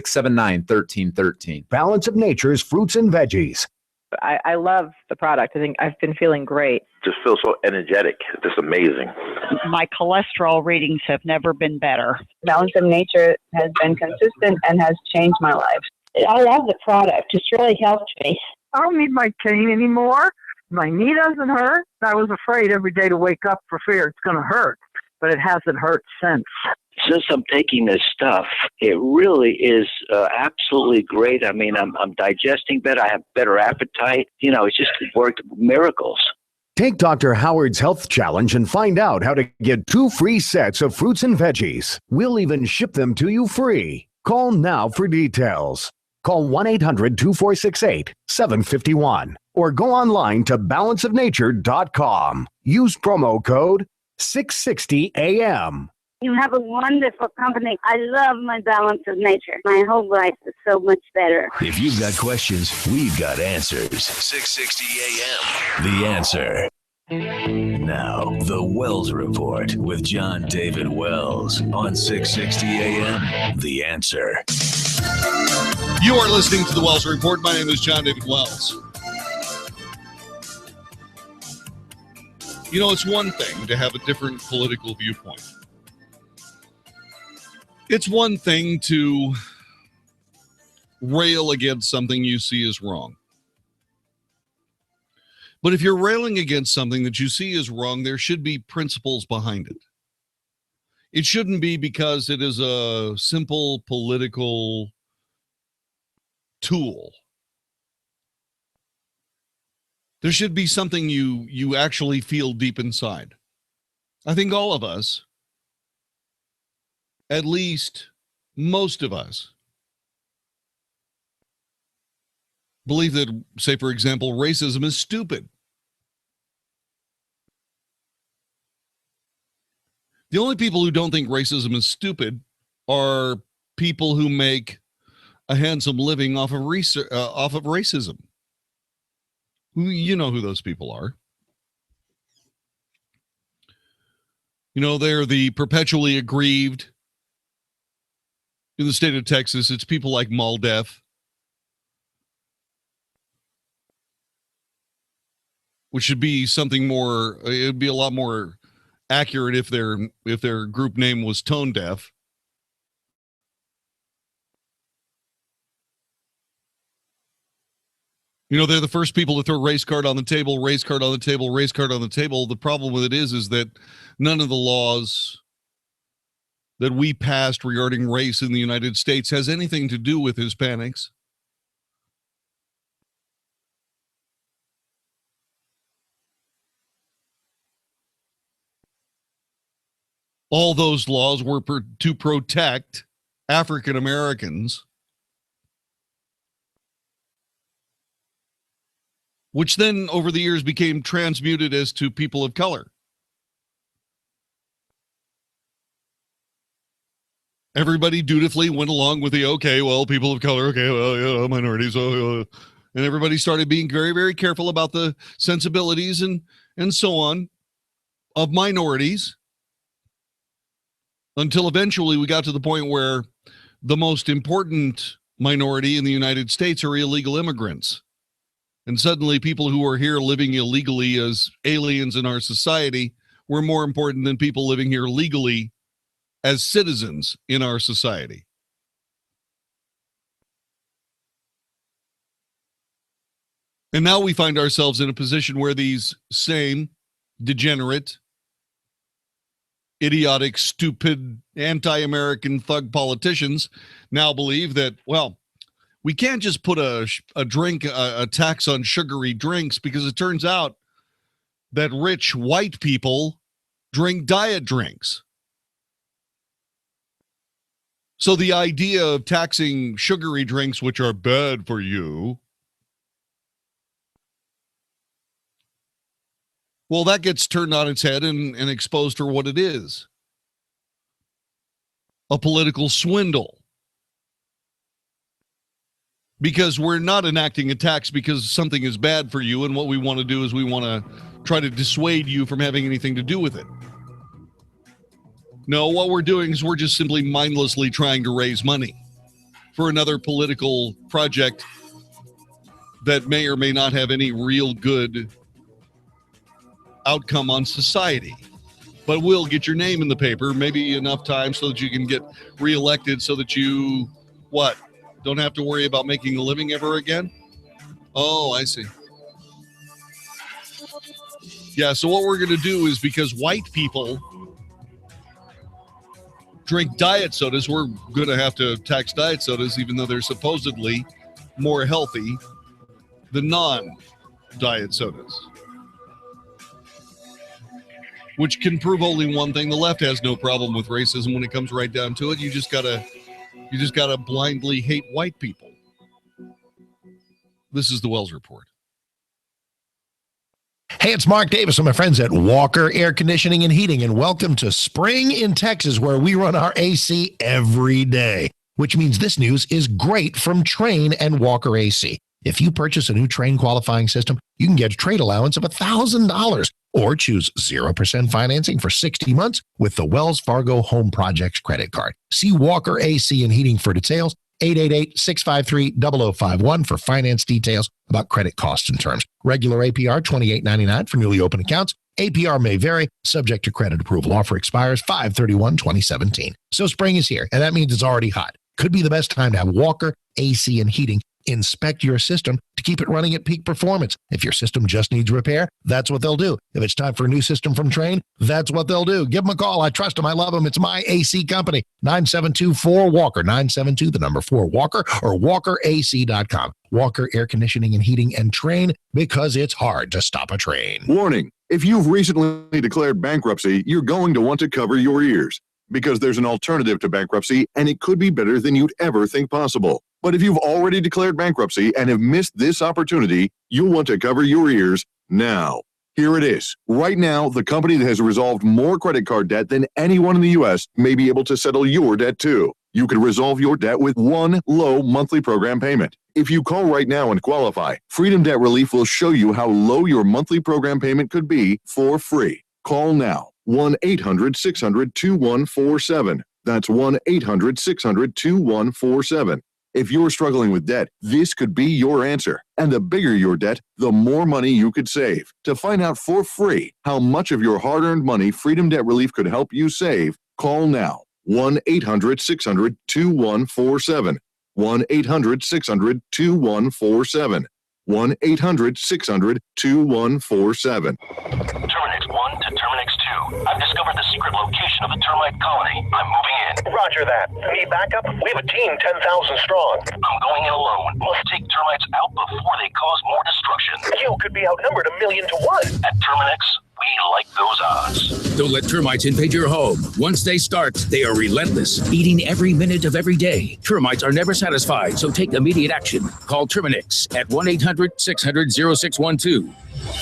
Balance of Nature's fruits and veggies. I love the product. I think I've been feeling great. Just feel so energetic. Just amazing. My cholesterol readings have never been better. Balance of Nature has been consistent and has changed my life. I love the product. It's really helped me. I don't need my cane anymore. My knee doesn't hurt. I was afraid every day to wake up for fear it's going to hurt, but it hasn't hurt since. Since I'm taking this stuff, it really is absolutely great. I mean, I'm digesting better. I have better appetite. It's just worked miracles. Take Dr. Howard's Health Challenge and find out how to get 2 free sets of fruits and veggies. We'll even ship them to you free. Call now for details. Call 1-800-2468-751 or go online to balanceofnature.com. Use promo code 660AM. You have a wonderful company. I love my Balance of Nature. My whole life is so much better. If you've got questions, we've got answers. 660 AM, The Answer. Now, The Wells Report with John David Wells on 660 AM, The Answer. You are listening to The Wells Report. My name is John David Wells. It's one thing to have a different political viewpoint. It's one thing to rail against something you see as wrong. But if you're railing against something that you see as wrong, there should be principles behind it. It shouldn't be because it is a simple political tool. There should be something you actually feel deep inside. I think all of us, at least most of us, believe that, say, for example, racism is stupid. The only people who don't think racism is stupid are people who make a handsome living off of racism. You know who those people are. You know, they're the perpetually aggrieved. In the state of Texas, it's people like MALDEF, which should be something more, it would be a lot more accurate if their group name was tone deaf. You know, they're the first people to throw race card on the table, race card on the table, race card on the table. The problem with it is that none of the laws that we passed regarding race in the United States has anything to do with Hispanics. All those laws were to protect African Americans, which then over the years became transmuted as to people of color. Everybody dutifully went along with the, okay, well, people of color, okay, well, yeah, minorities, and everybody started being very, very careful about the sensibilities and so on of minorities, until eventually we got to the point where the most important minority in the United States are illegal immigrants. And suddenly people who are here living illegally as aliens in our society were more important than people living here legally as citizens in our society. And now we find ourselves in a position where these same degenerate, idiotic, stupid, anti-American thug politicians now believe that, well, we can't just put a tax on sugary drinks, because it turns out that rich white people drink diet drinks. So the idea of taxing sugary drinks, which are bad for you, well, that gets turned on its head and exposed for what it is. A political swindle. Because we're not enacting a tax because something is bad for you, and what we want to do is we want to try to dissuade you from having anything to do with it. No, what we're doing is we're just simply mindlessly trying to raise money for another political project that may or may not have any real good outcome on society, but will get your name in the paper, maybe enough time so that you can get reelected, so that you, what, don't have to worry about making a living ever again? Oh, I see. Yeah, so what we're going to do is, because white people drink diet sodas, we're going to have to tax diet sodas, even though they're supposedly more healthy than non-diet sodas. Which can prove only one thing: the left has no problem with racism when it comes right down to it. You just gotta blindly hate white people. This is the Wells Report. Hey, it's Mark Davis and my friends at Walker Air Conditioning and Heating, and welcome to spring in Texas, where we run our AC every day, which means this news is great from Trane and Walker AC. If you purchase a new Trane qualifying system, you can get a trade allowance of $1,000, or choose 0% financing for 60 months with the Wells Fargo Home Projects credit card. See Walker AC and Heating for details. 888-653-0051 for finance details about credit costs and terms. Regular APR $28.99 for newly opened accounts. APR may vary, subject to credit approval. Offer expires 5/31/2017. So spring is here, and that means it's already hot. Could be the best time to have Walker AC and Heating inspect your system to keep it running at peak performance. If your system just needs repair, that's what they'll do. If it's time for a new system from Trane, that's what they'll do. Give them a call. I trust them. I love them. It's my AC company. 972-4-WALKER. 972, the number 4-WALKER, or WalkerAC.com. Walker Air Conditioning and Heating and Trane, because it's hard to stop a train. Warning: if you've recently declared bankruptcy, you're going to want to cover your ears, because there's an alternative to bankruptcy, and it could be better than you'd ever think possible. But if you've already declared bankruptcy and have missed this opportunity, you'll want to cover your ears now. Here it is. Right now, the company that has resolved more credit card debt than anyone in the U.S. may be able to settle your debt too. You could resolve your debt with one low monthly program payment. If you call right now and qualify, Freedom Debt Relief will show you how low your monthly program payment could be for free. Call now. 1-800-600-2147. That's 1-800-600-2147. If you're struggling with debt, this could be your answer. And the bigger your debt, the more money you could save. To find out for free how much of your hard-earned money Freedom Debt Relief could help you save, call now. 1-800-600-2147. 1-800-600-2147. 1-800-600-2147. Terminix 1 to Terminix 2. I've discovered the secret location of the termite colony. I'm moving in. Roger that. Need backup? We have a team 10,000 strong. I'm going in alone. Must take termites out before they cause more destruction. You could be outnumbered 1,000,000 to 1. At Terminix, we like those odds. Don't let termites invade your home. Once they start, they are relentless, eating every minute of every day. Termites are never satisfied, so take immediate action. Call Terminix at 1-800-600-0612.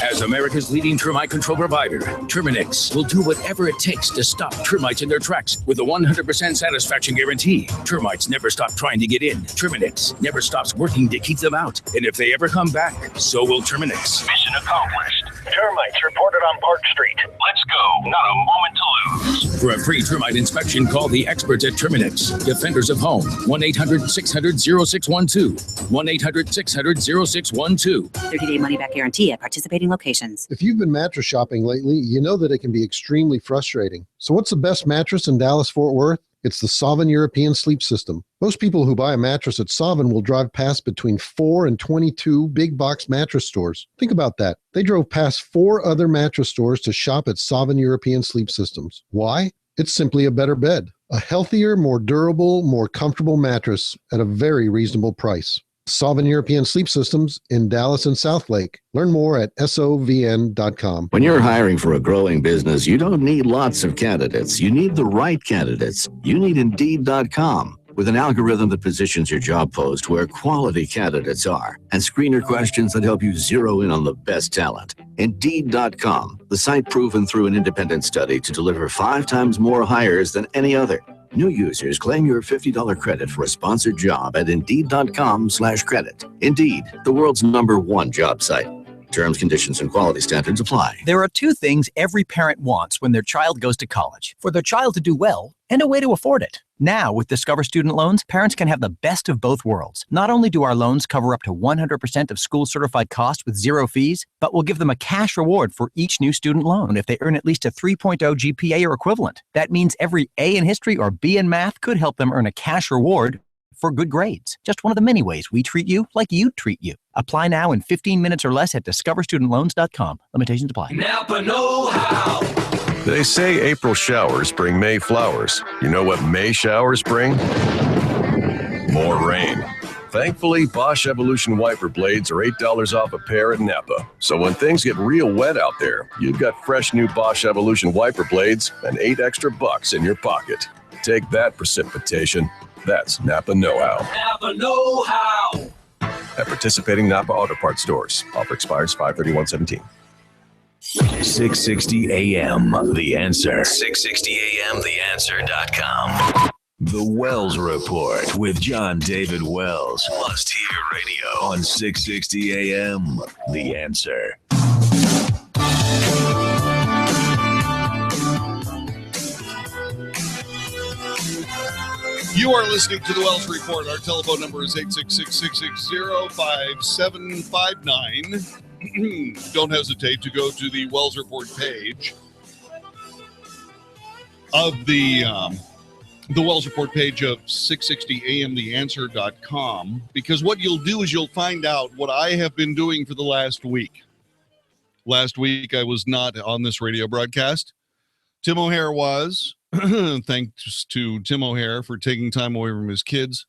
As America's leading termite control provider, Terminix will do whatever it takes to stop termites in their tracks with a 100% satisfaction guarantee. Termites never stop trying to get in. Terminix never stops working to keep them out. And if they ever come back, so will Terminix. Mission accomplished. Termites reported on Park Street. Let's go. Not a moment to lose. For a free termite inspection, call the experts at Terminix, Defenders of Home. 1-800-600-0612. 1-800-600-0612. 30-day money-back guarantee at participating locations. If you've been mattress shopping lately, you know that it can be extremely frustrating. So what's the best mattress in Dallas-Fort Worth? It's the Sovereign European Sleep System. Most people who buy a mattress at Sovereign will drive past between 4 and 22 big box mattress stores. Think about that. They drove past 4 other mattress stores to shop at Sovereign European Sleep Systems. Why? It's simply a better bed. A healthier, more durable, more comfortable mattress at a very reasonable price. Sovereign European Sleep Systems in Dallas and Southlake. Learn more at sovn.com. When you're hiring for a growing business, you don't need lots of candidates. You need the right candidates. You need Indeed.com. With an algorithm that positions your job post where quality candidates are and screener questions that help you zero in on the best talent. Indeed.com, the site proven through an independent study to deliver 5 times more hires than any other. New users claim your $50 credit for a sponsored job at Indeed.com/credit. Indeed, the world's #1 job site. Terms, conditions, and quality standards apply. There are 2 things every parent wants when their child goes to college: for their child to do well and a way to afford it. Now, with Discover Student Loans, parents can have the best of both worlds. Not only do our loans cover up to 100% of school-certified costs with 0 fees, but we'll give them a cash reward for each new student loan if they earn at least a 3.0 GPA or equivalent. That means every A in history or B in math could help them earn a cash reward for good grades. Just one of the many ways we treat you like you'd treat you. Apply now in 15 minutes or less at discoverstudentloans.com. Limitations apply. Napa know-how. They say April showers bring May flowers. You know what May showers bring? More rain. Thankfully, Bosch Evolution wiper blades are $8 off a pair at Napa. So when things get real wet out there, you've got fresh new Bosch Evolution wiper blades and $8 extra in your pocket. Take that, precipitation. That's Napa know-how. Napa know-how. At participating Napa Auto Parts stores. Offer expires 5/31/17. 660 AM, The Answer. 660 AM, TheAnswer.com. The Wells Report with John David Wells. Must hear radio on 660 AM, The Answer. You are listening to the Wells Report. Our telephone number is 866-660-5759. Don't hesitate to go to the Wells Report page of the Wells Report page of 660amtheanswer.com, because what you'll do is you'll find out what I have been doing for the last week. Last week, I was not on this radio broadcast. Tim O'Hare was. Thanks to Tim O'Hare for taking time away from his kids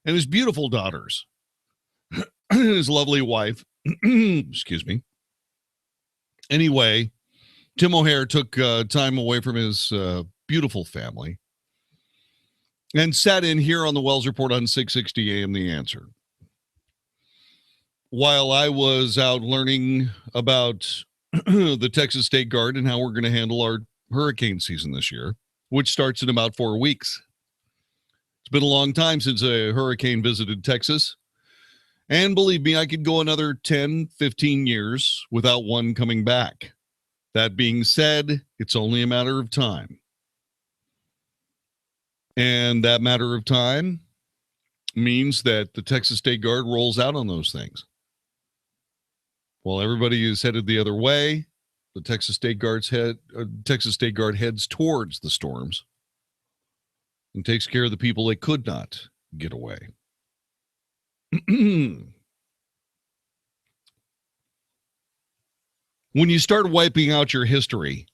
and his beautiful daughters. His lovely wife. Excuse me. Anyway, Tim O'Hare took time away from his beautiful family and sat in here on the Wells Report on 660 AM The Answer. While I was out learning about the Texas State Guard and how we're going to handle our hurricane season this year, which starts in about 4 weeks. It's been a long time since a hurricane visited Texas. And believe me, I could go another 10, 15 years without one coming back. That being said, it's only a matter of time. And that matter of time means that the Texas State Guard rolls out on those things. While everybody is headed the other way, the Texas State Guard heads towards the storms and takes care of the people that could not get away. When you start wiping out your history,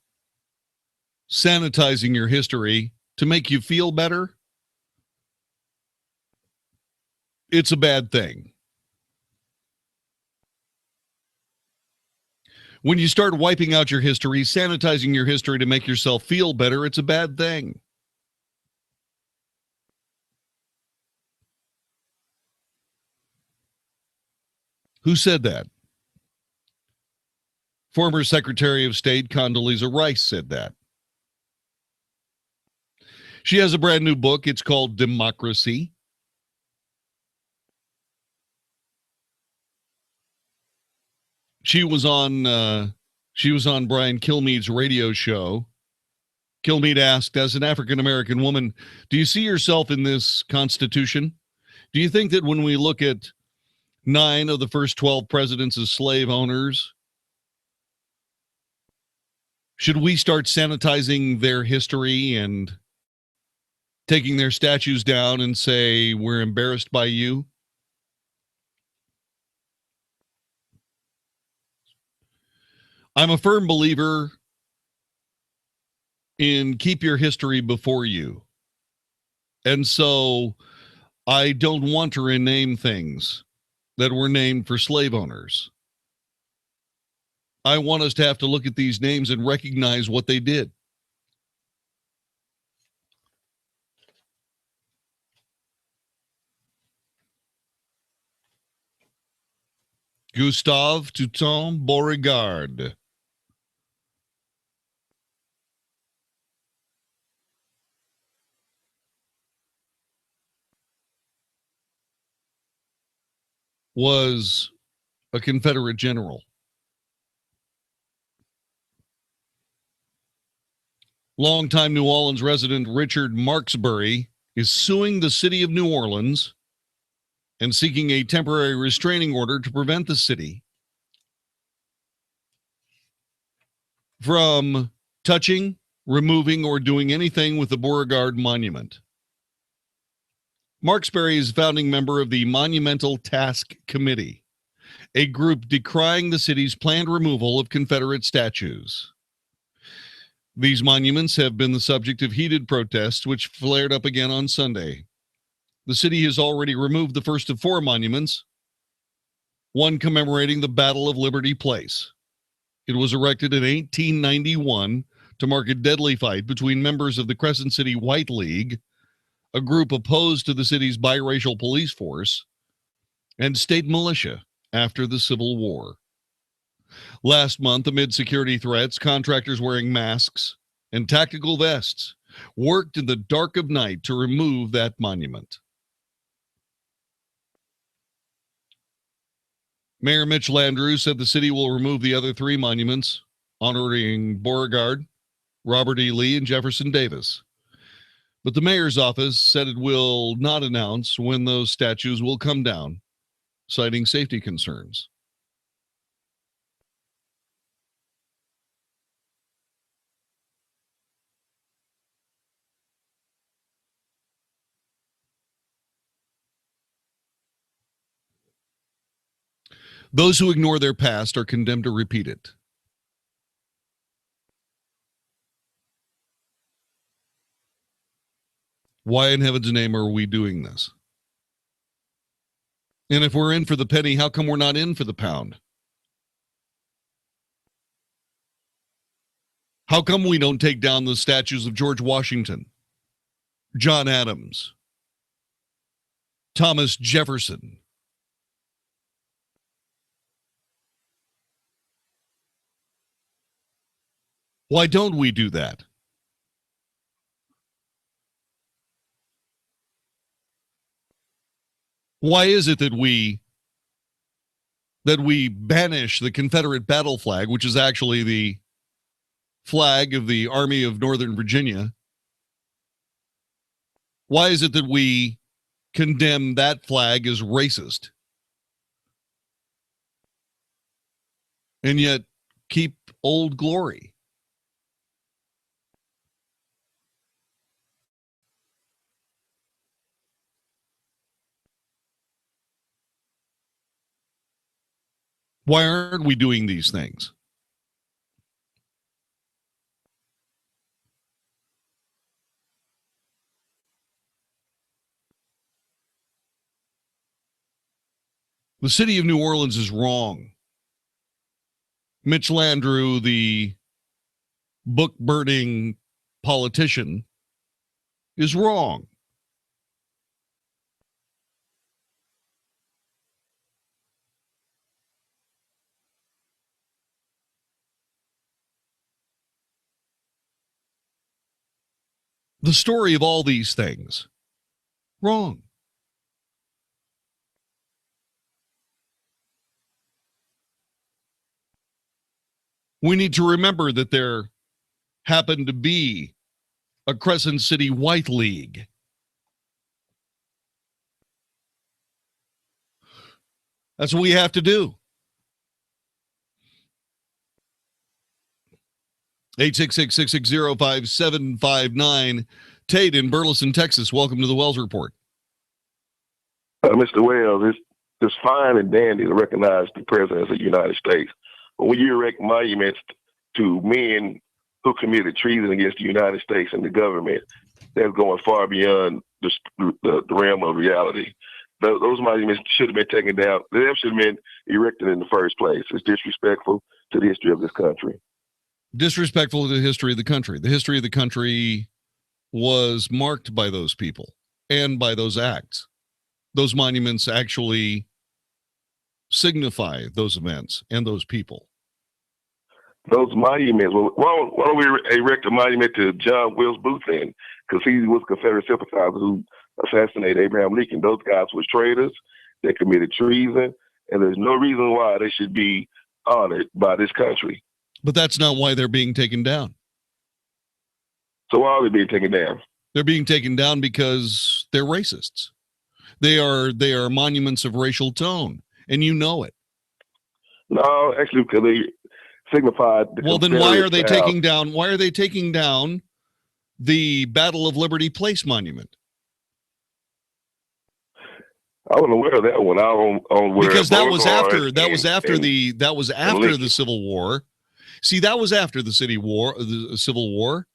sanitizing your history to make you feel better, it's a bad thing. When you start wiping out your history, sanitizing your history to make yourself feel better, it's a bad thing. Who said that? Former Secretary of State Condoleezza Rice said that. She has a brand new book. It's called Democracy. She was on Brian Kilmeade's radio show. Kilmeade asked, as an African-American woman, do you see yourself in this Constitution? Do you think that when we look at 9 of the first 12 presidents as slave owners, should we start sanitizing their history and taking their statues down and say, we're embarrassed by you? I'm a firm believer in keep your history before you. And so I don't want to rename things that were named for slave owners. I want us to have to look at these names and recognize what they did. Gustave Touton Beauregard. Was a Confederate general. Longtime New Orleans resident Richard Marksbury is suing the city of New Orleans and seeking a temporary restraining order to prevent the city from touching, removing, or doing anything with the Beauregard Monument. Marksbury is a founding member of the Monumental Task Committee, a group decrying the city's planned removal of Confederate statues. These monuments have been the subject of heated protests, which flared up again on Sunday. The city has already removed the first of 4 monuments, one commemorating the Battle of Liberty Place. It was erected in 1891 to mark a deadly fight between members of the Crescent City White League, a group opposed to the city's biracial police force, and state militia after the Civil War. Last month, amid security threats, contractors wearing masks and tactical vests worked in the dark of night to remove that monument. Mayor Mitch Landrieu said the city will remove the other 3 monuments honoring Beauregard, Robert E. Lee, and Jefferson Davis. But the mayor's office said it will not announce when those statues will come down, citing safety concerns. Those who ignore their past are condemned to repeat it. Why in heaven's name are we doing this? And if we're in for the penny, how come we're not in for the pound? How come we don't take down the statues of George Washington, John Adams, Thomas Jefferson. Why don't we do that? Why is it that we banish the Confederate battle flag, which is actually the flag of the Army of Northern Virginia? Why is it that we condemn that flag as racist and yet keep Old Glory? Why aren't we doing these things? The city of New Orleans is wrong. Mitch Landrieu, the book-burning politician, is wrong. The story of all these things, wrong. We need to remember that there happened to be a Crescent City White League. That's what we have to do. 866-660-5759. Tate in Burleson, Texas. Welcome to the Wells Report. Mr. Wells, it's fine and dandy to recognize the President of the United States. But when you erect monuments to men who committed treason against the United States and the government, that's going far beyond the realm of reality. Those monuments should have been taken down. They should have been erected in the first place. It's disrespectful to the history of this country. Disrespectful to the history of the country. The history of the country was marked by those people and by those acts. Those monuments actually signify those events and those people. Those monuments, well, why don't we erect a monument to John Wilkes Booth then? Because he was a Confederate sympathizer who assassinated Abraham Lincoln. Those guys were traitors. They committed treason, and there's no reason why they should be honored by this country. But that's not why they're being taken down. So why are they being taken down? They're being taken down because they're racists. They are monuments of racial tone, and you know it. No, actually, because they signified. Well, then why are they taking down? Why are they taking down the Battle of Liberty Place monument? I wasn't aware of that one. I don't aware because that was after the Civil War. See, that was after the Civil War.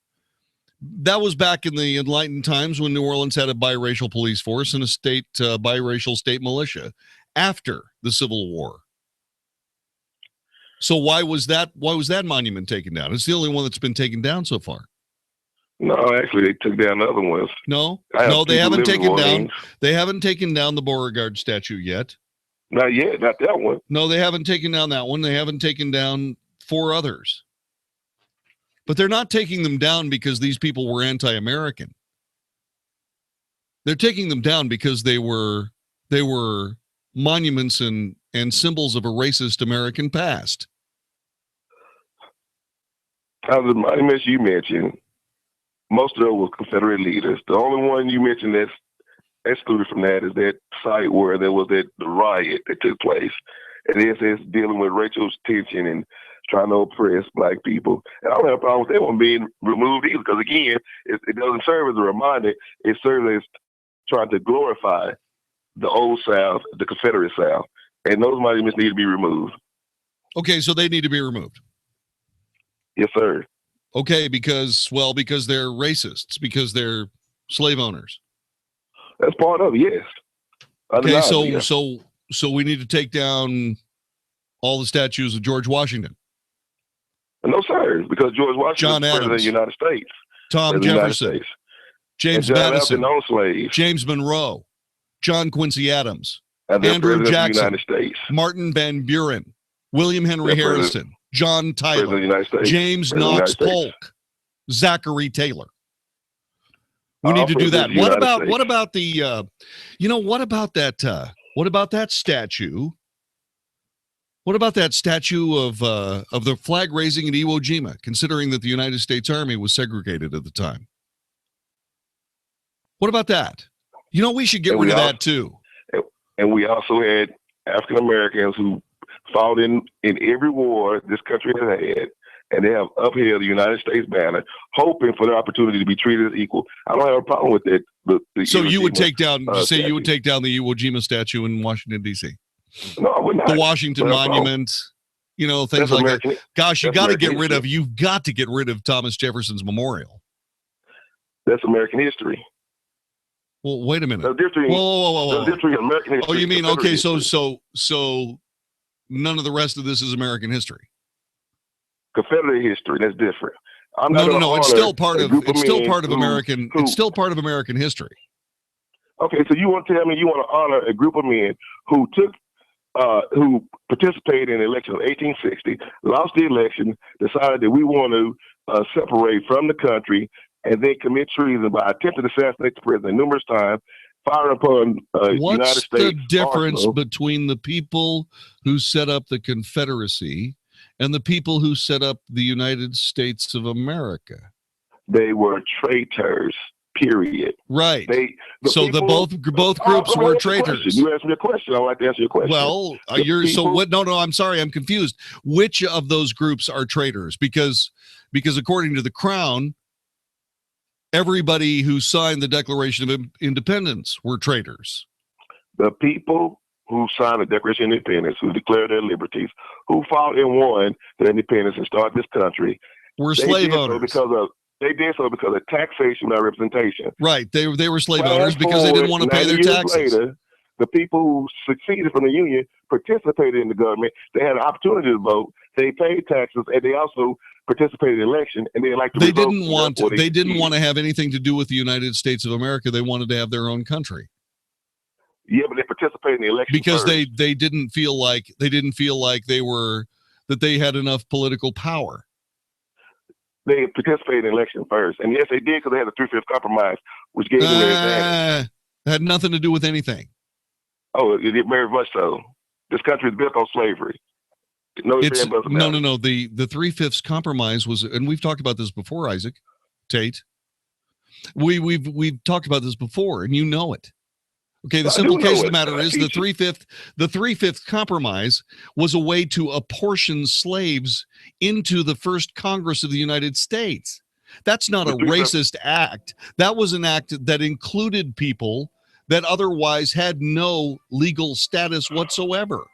That was back in the Enlightened times when New Orleans had a biracial police force and a biracial state militia after the Civil War. So why was that monument taken down? It's the only one that's been taken down so far. No, actually, they took down other ones. No, they haven't taken down. They haven't taken down the Beauregard statue yet. Not yet, not that one. No, they haven't taken down that one. They haven't taken down 4 others. But they're not taking them down because these people were anti-American. They're taking them down because they were monuments and symbols of a racist American past. Out of the monuments you mentioned, most of them were Confederate leaders. The only one you mentioned that's excluded from that is that site where there was the riot that took place. And it's dealing with racial tension and trying to oppress black people. And I don't have a problem with that one being removed either, because again, it doesn't serve as a reminder. It serves as trying to glorify the old South, the Confederate South. And those monuments need to be removed. Okay, so they need to be removed. Yes, sir. Okay, because they're racists, because they're slave owners. That's part of it, yes. Okay, so we need to take down all the statues of George Washington. No, sir, because George Washington John was president of Adams, the United States. Tom Jefferson, James and John Madison, Adams owned slaves. James Monroe, John Quincy Adams, And they're Andrew president Jackson, of the United States. Martin Van Buren, William Henry They're Harrison, John Tyler, President of the United States. James President of the Knox United States. Polk, Zachary Taylor. We All need to do that. presidents of the United States. What about the what about that statue? What about that statue of the flag raising at Iwo Jima, considering that the United States Army was segregated at the time? What about that? We should get rid of that too. And we also had African Americans who fought in every war this country has had, and they have upheld the United States banner, hoping for the opportunity to be treated as equal. I don't have a problem with that. So you would take down, statue. you would take down the Iwo Jima statue in Washington, D.C.? No, I would not. The Washington Monument, things That's like American, that. Gosh, you've got to get rid of Thomas Jefferson's memorial. That's American history. Well, wait a minute. Whoa. American history. Oh, you mean, okay, so none of the rest of this is American history. Confederate history, that's different. No, it's still part of American history. Okay, so you want to tell me you want to honor a group of men who who participated in the election of 1860, lost the election, decided that we want to separate from the country, and then commit treason by attempting to assassinate the president numerous times, fire upon United States. What's the difference between the people who set up the Confederacy and the people who set up the United States of America? They were traitors. Period. Right. Both groups were traitors. You asked me a question. I'd like to answer your question. Well, No, I'm sorry. I'm confused. Which of those groups are traitors? Because according to the Crown, everybody who signed the Declaration of Independence were traitors. The people who signed the Declaration of Independence, who declared their liberties, who fought and won their independence and started this country, were slave owners. They did so because of taxation, not representation. Right. They were slave owners because they didn't want to pay their taxes. Later, the people who succeeded from the Union participated in the government. They had an opportunity to vote. They paid taxes, and they also participated in election. And they didn't want to have anything to do with the United States of America. They wanted to have their own country. Yeah, but they participated in the election because first. they didn't feel like that they had enough political power. They participated in the election first. And yes, they did because they had a 3/5 compromise, which gave them their advantage. Had nothing to do with anything. Oh, it did very much so. This country is built on slavery. No. The 3/5 compromise was, and we've talked about this before, Isaac Tate. We've talked about this before, and you know it. Okay, the simple case of the matter is the 3/5 compromise was a way to apportion slaves into the first Congress of the United States. That's not a racist act. That was an act that included people that otherwise had no legal status whatsoever.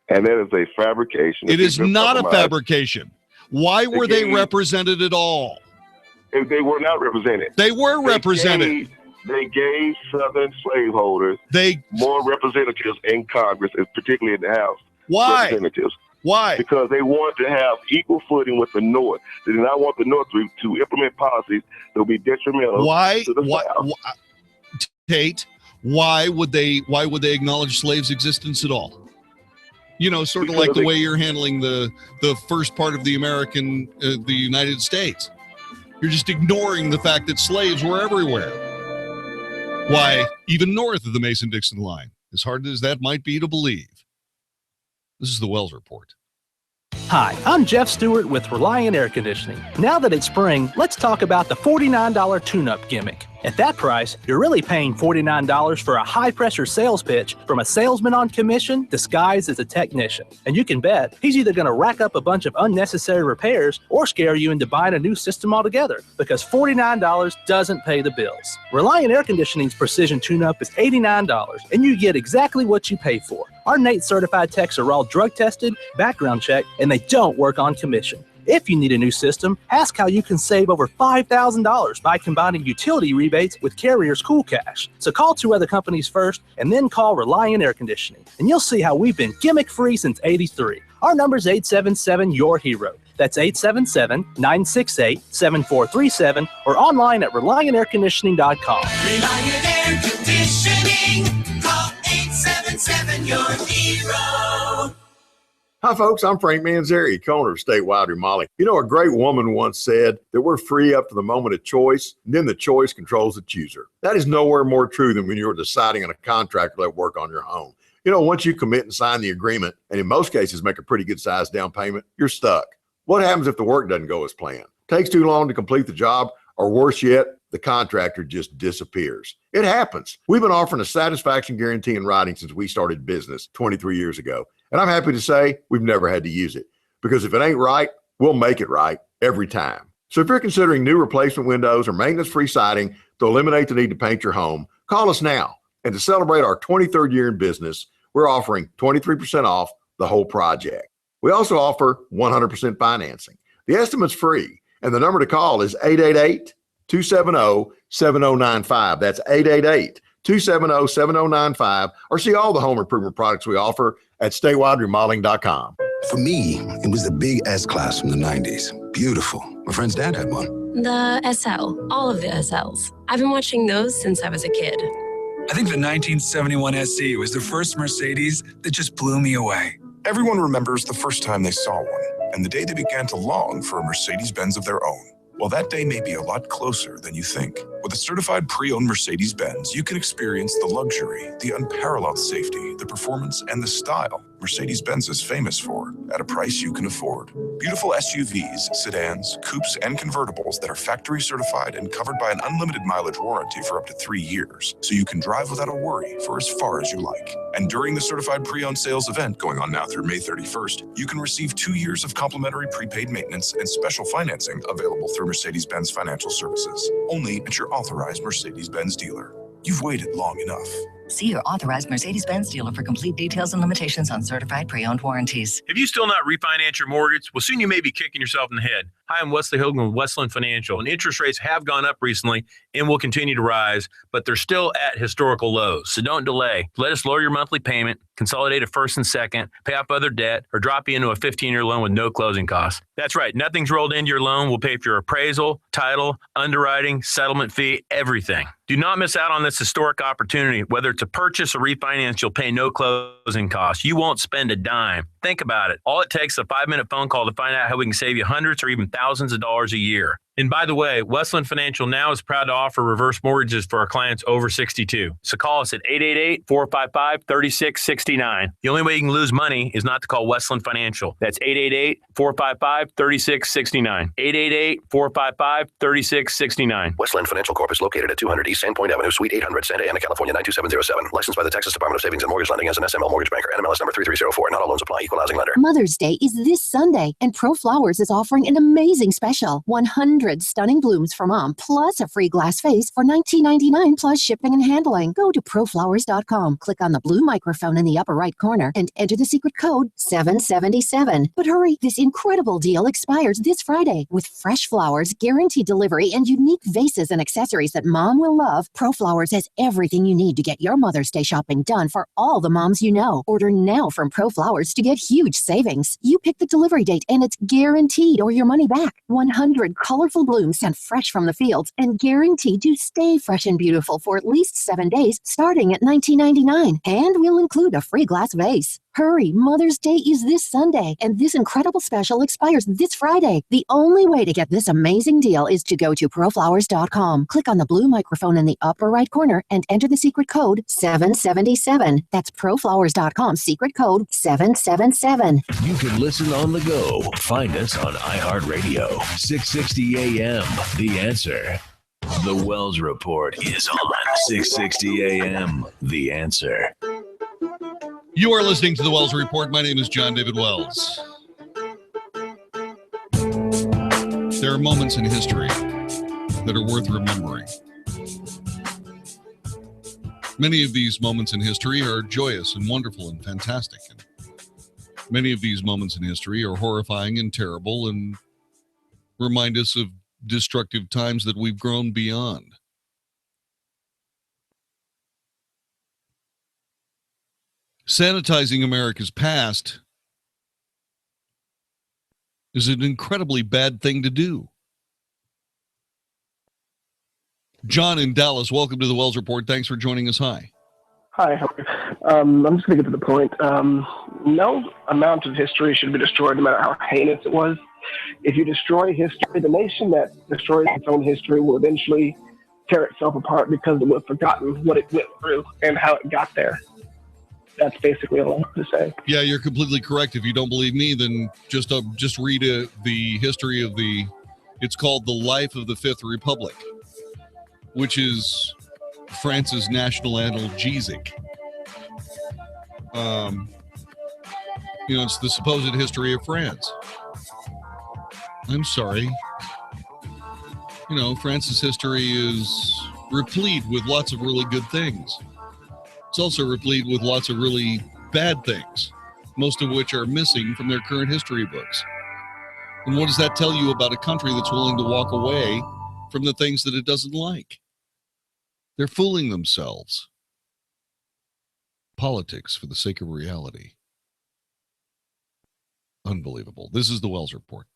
And that is a fabrication. It is not a fabrication. Why were they represented at all? If they were not represented. They were represented. They gave Southern slaveholders more representatives in Congress, and particularly in the House. Why? Representatives. Why? Because they wanted to have equal footing with the North. They did not want the North to implement policies that would be detrimental to the South. Tate, why would they acknowledge slaves' existence at all? Sort of like the way you're handling the first part of the United States. You're just ignoring the fact that slaves were everywhere. Why, even north of the Mason-Dixon line, as hard as that might be to believe. This is the Wells Report. Hi, I'm Jeff Stewart with Reliant Air Conditioning. Now that it's spring, let's talk about the $49 tune-up gimmick. At that price, you're really paying $49 for a high-pressure sales pitch from a salesman on commission disguised as a technician. And you can bet he's either going to rack up a bunch of unnecessary repairs or scare you into buying a new system altogether, because $49 doesn't pay the bills. Reliant Air Conditioning's precision tune-up is $89, and you get exactly what you pay for. Our NATE certified techs are all drug tested, background checked, and they don't work on commission. If you need a new system, ask how you can save over $5,000 by combining utility rebates with Carrier's Cool Cash. So call 2 other companies first, and then call Reliant Air Conditioning, and you'll see how we've been gimmick-free since '83. Our number's 877-YOUR-HERO. That's 877-968-7437 or online at ReliantAirConditioning.com. Reliant Air Conditioning. Call 877-YOUR-HERO. Hi, folks. I'm Frank Manzeri, owner of Statewide Remodeling. You know, a great woman once said that we're free up to the moment of choice, and then the choice controls the chooser. That is nowhere more true than when you're deciding on a contractor that work on your home. You know, once you commit and sign the agreement, and in most cases make a pretty good sized down payment, you're stuck. What happens if the work doesn't go as planned? Takes too long to complete the job, or worse yet, the contractor just disappears. It happens. We've been offering a satisfaction guarantee in writing since we started business 23 years ago. And I'm happy to say we've never had to use it, because if it ain't right, we'll make it right every time. So if you're considering new replacement windows or maintenance-free siding to eliminate the need to paint your home, call us now. And to celebrate our 23rd year in business, we're offering 23% off the whole project. We also offer 100% financing. The estimate's free, and the number to call is 888-270-7095. That's 888-270-7095, or see all the home improvement products we offer at statewideremodeling.com. For me, it was the big S-Class from the 90s. Beautiful. My friend's dad had one. The SL. All of the SLs. I've been watching those since I was a kid. I think the 1971 SE was the first Mercedes that just blew me away. Everyone remembers the first time they saw one, and the day they began to long for a Mercedes-Benz of their own. Well, that day may be a lot closer than you think. With a certified pre-owned Mercedes-Benz, you can experience the luxury, the unparalleled safety, the performance, and the style Mercedes-Benz is famous for at a price you can afford. Beautiful SUVs, sedans, coupes, and convertibles that are factory certified and covered by an unlimited mileage warranty for up to 3 years, so you can drive without a worry for as far as you like. And during the certified pre-owned sales event going on now through May 31st, you can receive 2 years of complimentary prepaid maintenance and special financing available through Mercedes-Benz Financial Services, only at your authorized Mercedes-Benz dealer. You've waited long enough. See your authorized Mercedes-Benz dealer for complete details and limitations on certified pre-owned warranties. Have you still not refinanced your mortgage? Well, soon you may be kicking yourself in the head. Hi, I'm Wesley Hogan with Westland Financial, and interest rates have gone up recently and will continue to rise, but they're still at historical lows. So don't delay. Let us lower your monthly payment, consolidate a first and second, pay off other debt, or drop you into a 15-year loan with no closing costs. That's right. Nothing's rolled into your loan. We'll pay for your appraisal, title, underwriting, settlement fee, everything. Do not miss out on this historic opportunity. Whether it's a purchase or refinance, you'll pay no closing costs. You won't spend a dime. Think about it. All it takes is a 5-minute phone call to find out how we can save you hundreds or even thousands of dollars a year. And by the way, Westland Financial now is proud to offer reverse mortgages for our clients over 62. So call us at 888-455-3669. The only way you can lose money is not to call Westland Financial. That's 888-455-3669. 888-455-3669. Westland Financial Corp is located at 200 East Sandpoint Avenue, Suite 800, Santa Ana, California, 92707. Licensed by the Texas Department of Savings and Mortgage Lending as an SML mortgage banker. NMLS number 3304. Not all loans apply. Equalizing lender. Mother's Day is this Sunday, and Pro Flowers is offering an amazing special. 100 stunning blooms for mom, plus a free glass vase for $19.99 plus shipping and handling. Go to proflowers.com, click on the blue microphone in the upper right corner, and enter the secret code 777. But hurry, this incredible deal expires this Friday. With fresh flowers, guaranteed delivery, and unique vases and accessories that mom will love, Pro Flowers has everything you need to get your Mother's Day shopping done for all the moms you know. Order now from Pro Flowers to get huge savings. You pick the delivery date, and it's guaranteed or your money back. 100 colorful blooms sent fresh from the fields and guaranteed to stay fresh and beautiful for at least 7 days, starting at $19.99. And we'll include a free glass vase. Hurry, Mother's Day is this Sunday, and this incredible special expires this Friday. The only way to get this amazing deal is to go to proflowers.com, click on the blue microphone in the upper right corner, and enter the secret code 777. That's proflowers.com, secret code 777. You can listen on the go. Find us on iHeartRadio, 660 AM. The Answer. The Wells Report is on 660 AM. The Answer. You are listening to the Wells Report. My name is John David Wells. There are moments in history that are worth remembering. Many of these moments in history are joyous and wonderful and fantastic. And many of these moments in history are horrifying and terrible and remind us of destructive times that we've grown beyond. Sanitizing America's past is an incredibly bad thing to do. John in Dallas, welcome to the Wells Report. Thanks for joining us. Hi. Hi. I'm just going to get to the point. No amount of history should be destroyed, no matter how heinous it was. If you destroy history, the nation that destroys its own history will eventually tear itself apart because it will have forgotten what it went through and how it got there. That's basically all I have to say. Yeah, you're completely correct. If you don't believe me, then just read the history of it's called The Life of the Fifth Republic, which is France's national analgesic. It's the supposed history of France. I'm sorry. France's history is replete with lots of really good things. It's also replete with lots of really bad things, most of which are missing from their current history books. And what does that tell you about a country that's willing to walk away from the things that it doesn't like? They're fooling themselves. Politics for the sake of reality. Unbelievable. This is the Wells Report.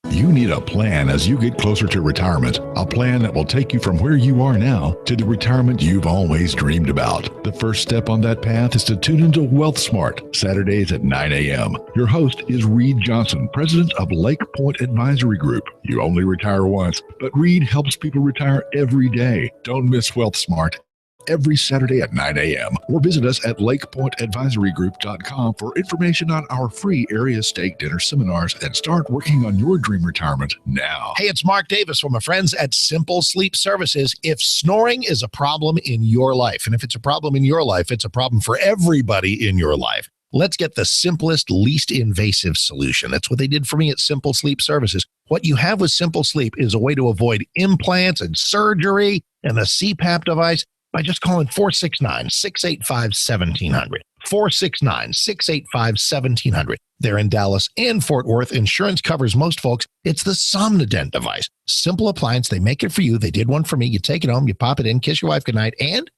You need a plan as you get closer to retirement, a plan that will take you from where you are now to the retirement you've always dreamed about. The first step on that path is to tune into Wealth Smart, Saturdays at 9 a.m. Your host is Reed Johnson, president of Lake Point Advisory Group. You only retire once, but Reed helps people retire every day. Don't miss Wealth Smart every Saturday at 9 a.m. or visit us at lakepointadvisorygroup.com for information on our free area steak dinner seminars and start working on your dream retirement now. Hey, it's Mark Davis from my friends at Simple Sleep Services. If snoring is a problem in your life, and if it's a problem in your life, it's a problem for everybody in your life. Let's get the simplest, least invasive solution. That's what they did for me at Simple Sleep Services. What you have with Simple Sleep is a way to avoid implants and surgery and the CPAP device by just calling 469-685-1700. 469-685-1700. They're in Dallas and Fort Worth. Insurance covers most folks. It's the Somnodent device. Simple appliance. They make it for you. They did one for me. You take it home, you pop it in, kiss your wife goodnight, and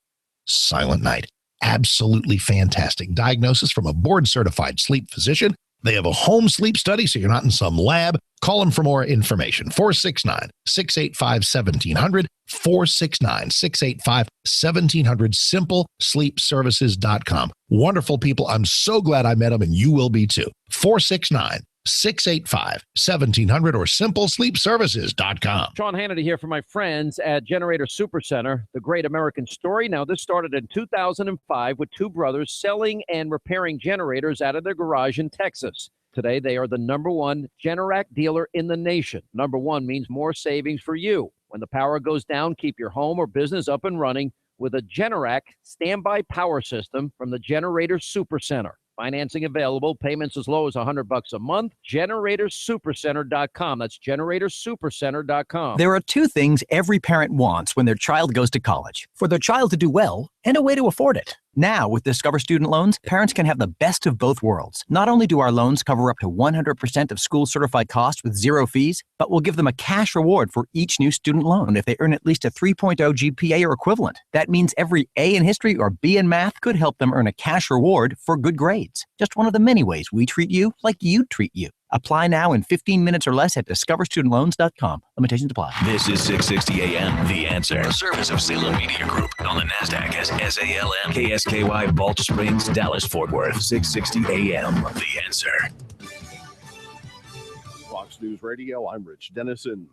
silent night. Absolutely fantastic. Diagnosis from a board-certified sleep physician. They have a home sleep study, so you're not in some lab. Call them for more information. 469-685-1700. 469-685-1700. SimpleSleepServices.com. Wonderful people. I'm so glad I met them, and you will be too. 469-685-1700 or SimpleSleepServices.com. Sean Hannity here for my friends at Generator Supercenter, the great American story. Now, this started in 2005 with two brothers selling and repairing generators out of their garage in Texas. Today, they are the #1 Generac dealer in the nation. #1 means more savings for you. When the power goes down, keep your home or business up and running with a Generac standby power system from the Generator Supercenter. Financing available, payments as low as $100 a month. GeneratorSupercenter.com. That's GeneratorSupercenter.com. There are two things every parent wants when their child goes to college: for their child to do well and a way to afford it. Now, with Discover Student Loans, parents can have the best of both worlds. Not only do our loans cover up to 100% of school-certified costs with zero fees, but we'll give them a cash reward for each new student loan if they earn at least a 3.0 GPA or equivalent. That means every A in history or B in math could help them earn a cash reward for good grades. Just one of the many ways we treat you like you'd treat you. Apply now in 15 minutes or less at discoverstudentloans.com. Limitations apply. This is 660 AM, The Answer. A service of Salem Media Group on the NASDAQ as SALM, KSKY, Balch Springs, Dallas, Fort Worth. 660 AM, The Answer. Fox News Radio, I'm Rich Dennison.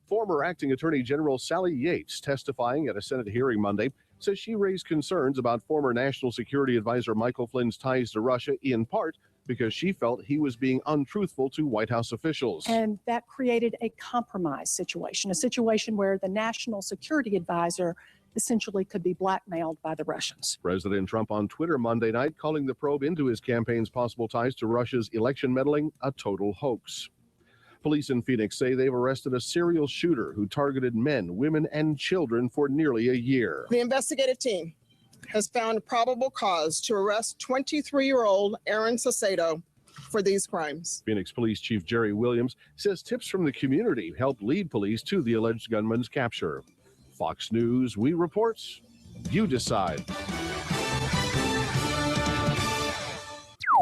Former Acting Attorney General Sally Yates, testifying at a Senate hearing Monday, says she raised concerns about former National Security Advisor Michael Flynn's ties to Russia, in part because she felt he was being untruthful to White House officials. And that created a compromise situation, a situation where the National Security Advisor essentially could be blackmailed by the Russians. President Trump on Twitter Monday night calling the probe into his campaign's possible ties to Russia's election meddling a total hoax. Police in Phoenix say they've arrested a serial shooter who targeted men, women, and children for nearly a year. The investigative team has found probable cause to arrest 23-year-old Aaron Saucedo for these crimes. Phoenix Police Chief Jerry Williams says tips from the community helped lead police to the alleged gunman's capture. Fox News, we report, you decide.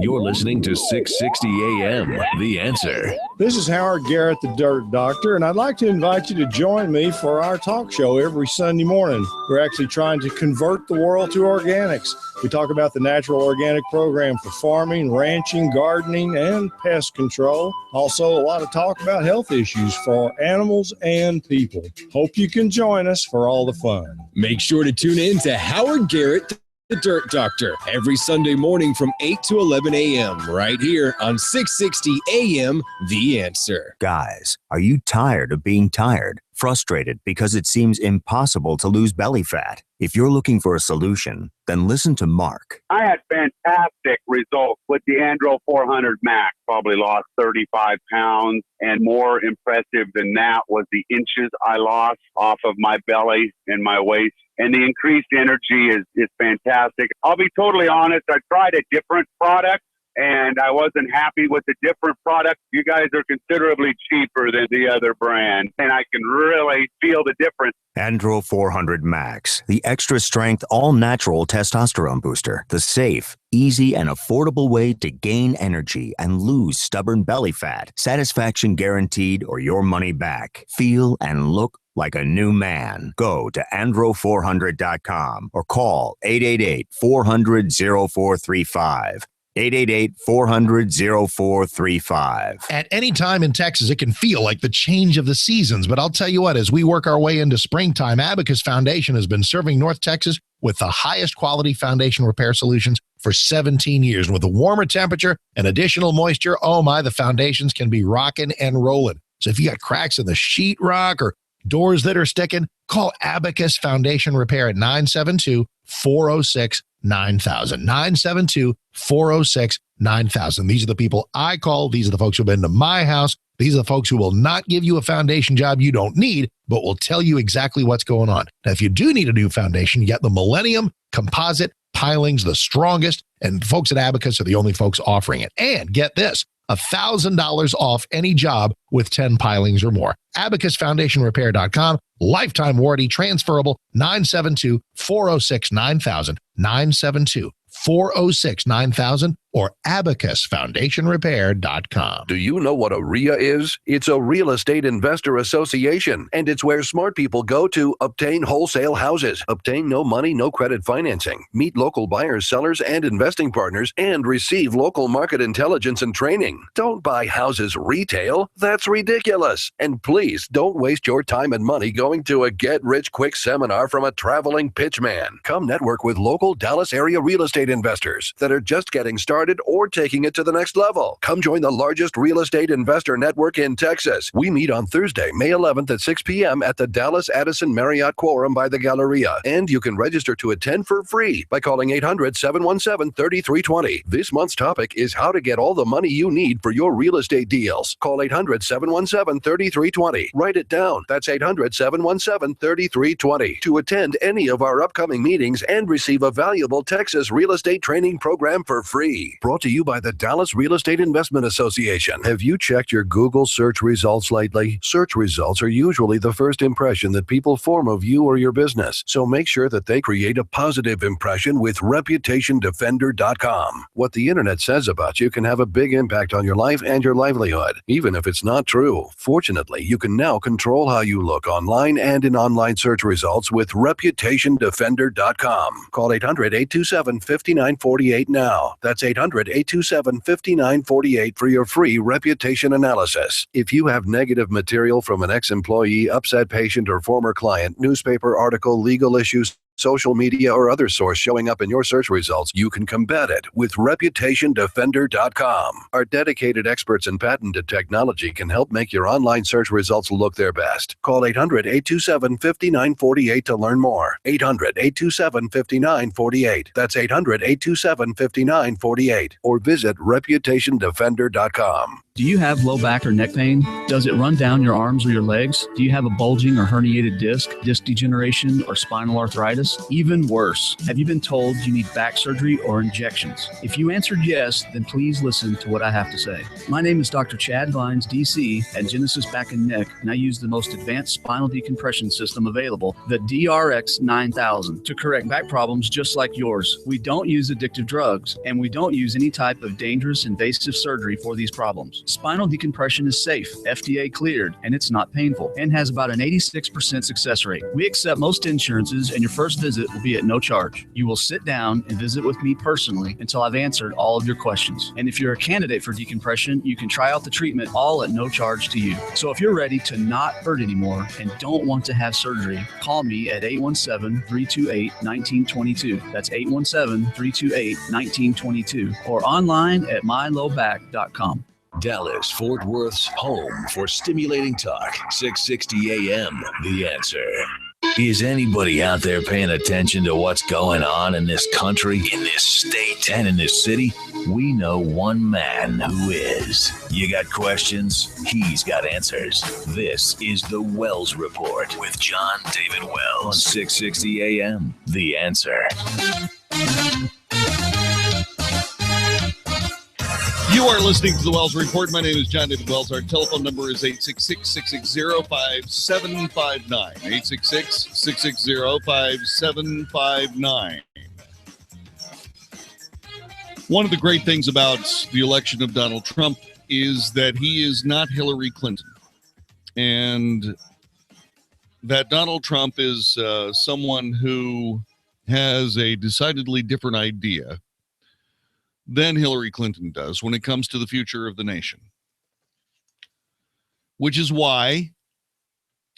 You're listening to 660 AM, The Answer. This is Howard Garrett, the Dirt Doctor, and I'd like to invite you to join me for our talk show every Sunday morning. We're actually trying to convert the world to organics. We talk about the natural organic program for farming, ranching, gardening, and pest control. Also, a lot of talk about health issues for animals and people. Hope you can join us for all the fun. Make sure to tune in to Howard Garrett, the Dirt Doctor, every Sunday morning from 8 to 11 a.m. right here on 660 AM, The Answer. Guys, are you tired of being tired? Frustrated because it seems impossible to lose belly fat? If you're looking for a solution, then listen to Mark. I had fantastic results with the Andro 400 Max. Probably lost 35 pounds, and more impressive than that was the inches I lost off of my belly and my waist. And the increased energy is fantastic. I'll be totally honest, I tried a different product, and I wasn't happy with the different product. You guys are considerably cheaper than the other brand, and I can really feel the difference. Andro 400 Max, the extra strength, all natural testosterone booster. The safe, easy, and affordable way to gain energy and lose stubborn belly fat. Satisfaction guaranteed or your money back. Feel and look like a new man. Go to andro400.com or call 888-400-0435. 888-400-0435. At any time in Texas, it can feel like the change of the seasons. But I'll tell you what, as we work our way into springtime, Abacus Foundation has been serving North Texas with the highest quality foundation repair solutions for 17 years. And with a warmer temperature and additional moisture, oh my, the foundations can be rocking and rolling. So if you got cracks in the sheetrock or doors that are sticking, call Abacus Foundation Repair at 972-406-9000. 972-406-9000. These are the people I call. These are the folks who have been to my house. These are the folks who will not give you a foundation job you don't need, but will tell you exactly what's going on. Now, if you do need a new foundation, you got the Millennium Composite Pilings, the strongest, and folks at Abacus are the only folks offering it. And get this, $1,000 off any job with 10 pilings or more. AbacusFoundationRepair.com. Lifetime warranty, transferable, 972-406-9000, 972-406-9000, or AbacusFoundationRepair.com. Do you know what a RIA is? It's a Real Estate Investor Association, and it's where smart people go to obtain wholesale houses, obtain no money, no credit financing, meet local buyers, sellers, and investing partners, and receive local market intelligence and training. Don't buy houses retail. That's ridiculous. And please don't waste your time and money going to a get-rich-quick seminar from a traveling pitchman. Come network with local Dallas area real estate investors that are just getting started or taking it to the next level. Come join the largest real estate investor network in Texas. We meet on Thursday, May 11th at 6 p.m. at the Dallas Addison Marriott Quorum by the Galleria. And you can register to attend for free by calling 800-717-3320. This month's topic is how to get all the money you need for your real estate deals. Call 800-717-3320. Write it down. That's 800-717-3320 to attend any of our upcoming meetings and receive a valuable Texas real estate training program for free. Brought to you by the Dallas Real Estate Investment Association. Have you checked your Google search results lately? Search results are usually the first impression that people form of you or your business. So make sure that they create a positive impression with ReputationDefender.com. What the internet says about you can have a big impact on your life and your livelihood, even if it's not true. Fortunately, you can now control how you look online and in online search results with ReputationDefender.com. Call 800-827-5948 now. That's 800-827-5948 for your free reputation analysis. If you have negative material from an ex-employee, upset patient, or former client, newspaper article, legal issues, social media, or other source showing up in your search results, you can combat it with ReputationDefender.com. Our dedicated experts in patented technology can help make your online search results look their best. Call 800-827-5948 to learn more. 800-827-5948. That's 800-827-5948. Or visit ReputationDefender.com. Do you have low back or neck pain? Does it run down your arms or your legs? Do you have a bulging or herniated disc degeneration, or spinal arthritis? this even worse? Have you been told you need back surgery or injections? If you answered yes, then please listen to what I have to say. My name is Dr. Chad Vines, DC, at Genesis Back and Neck, and I use the most advanced spinal decompression system available, the DRX 9000, to correct back problems just like yours. We don't use addictive drugs, and we don't use any type of dangerous invasive surgery for these problems. Spinal decompression is safe, FDA cleared, and it's not painful, and has about an 86% success rate. We accept most insurances, and your first visit will be at no charge. You will sit down and visit with me personally until I've answered all of your questions. And if you're a candidate for decompression, you can try out the treatment all at no charge to you. So if you're ready to not hurt anymore and don't want to have surgery, call me at 817-328-1922. That's 817-328-1922, or online at mylowback.com. Dallas, Fort Worth's home for stimulating talk. 660 AM, The Answer. Is anybody out there paying attention to what's going on in this country, in this state, and in this city? We know one man who is. You got questions? He's got answers. This is the Wells Report with John David Wells on 660 AM, The Answer. You are listening to the Wells Report. My name is John David Wells. Our telephone number is 866-660-5759. 866-660-5759. One of the great things about the election of Donald Trump is that he is not Hillary Clinton. And that Donald Trump is someone who has a decidedly different idea than Hillary Clinton does when it comes to the future of the nation. Which is why,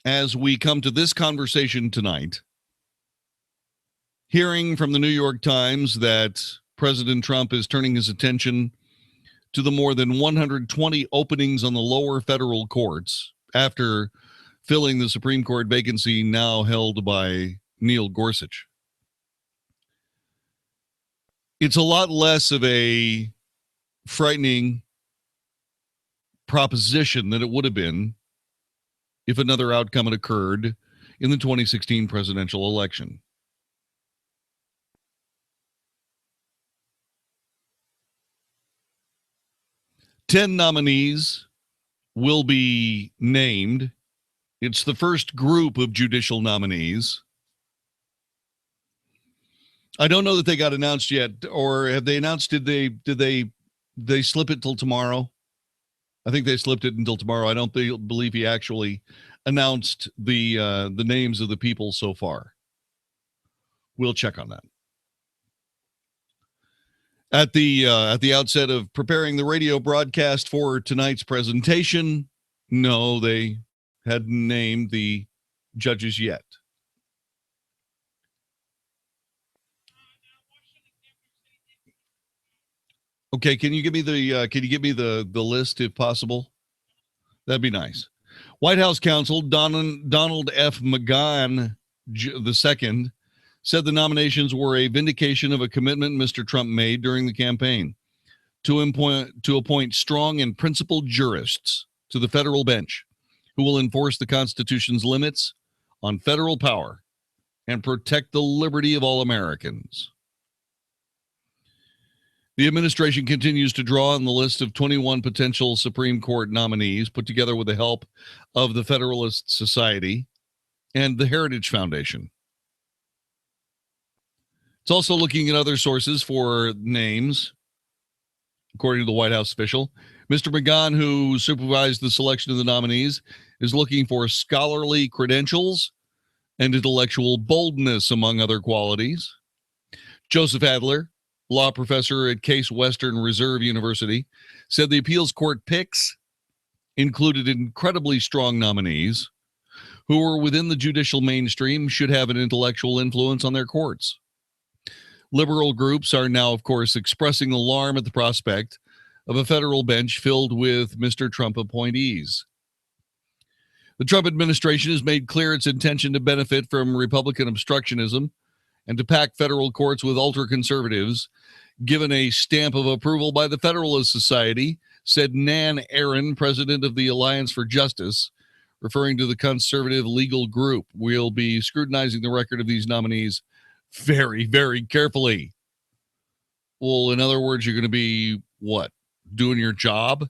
as we come to this conversation tonight, hearing from the New York Times that President Trump is turning his attention to the more than 120 openings on the lower federal courts after filling the Supreme Court vacancy now held by Neil Gorsuch. It's a lot less of a frightening proposition than it would have been if another outcome had occurred in the 2016 presidential election. Ten nominees will be named. It's the first group of judicial nominees. I don't know that they got announced yet, or have they announced? Did they slip it till tomorrow? I think they slipped it until tomorrow. I don't believe he actually announced the names of the people so far. We'll check on that. At the outset of preparing the radio broadcast for tonight's presentation, no, they hadn't named the judges yet. Okay, can you give me the list if possible? That'd be nice. White House counsel Donald F. McGahn II said the nominations were a vindication of a commitment Mr. Trump made during the campaign to appoint strong and principled jurists to the federal bench who will enforce the Constitution's limits on federal power and protect the liberty of all Americans. The administration continues to draw on the list of 21 potential Supreme Court nominees put together with the help of the Federalist Society and the Heritage Foundation. It's also looking at other sources for names, according to the White House official. Mr. McGahn, who supervised the selection of the nominees, is looking for scholarly credentials and intellectual boldness, among other qualities. Joseph Adler, law professor at Case Western Reserve University, said the appeals court picks included incredibly strong nominees who were within the judicial mainstream, should have an intellectual influence on their courts. Liberal groups are now, of course, expressing alarm at the prospect of a federal bench filled with Mr. Trump appointees. The Trump administration has made clear its intention to benefit from Republican obstructionism and to pack federal courts with ultra-conservatives, given a stamp of approval by the Federalist Society, said Nan Aaron, president of the Alliance for Justice, referring to the conservative legal group. We'll be scrutinizing the record of these nominees very, very carefully. Well, in other words, you're going to be what? Doing your job?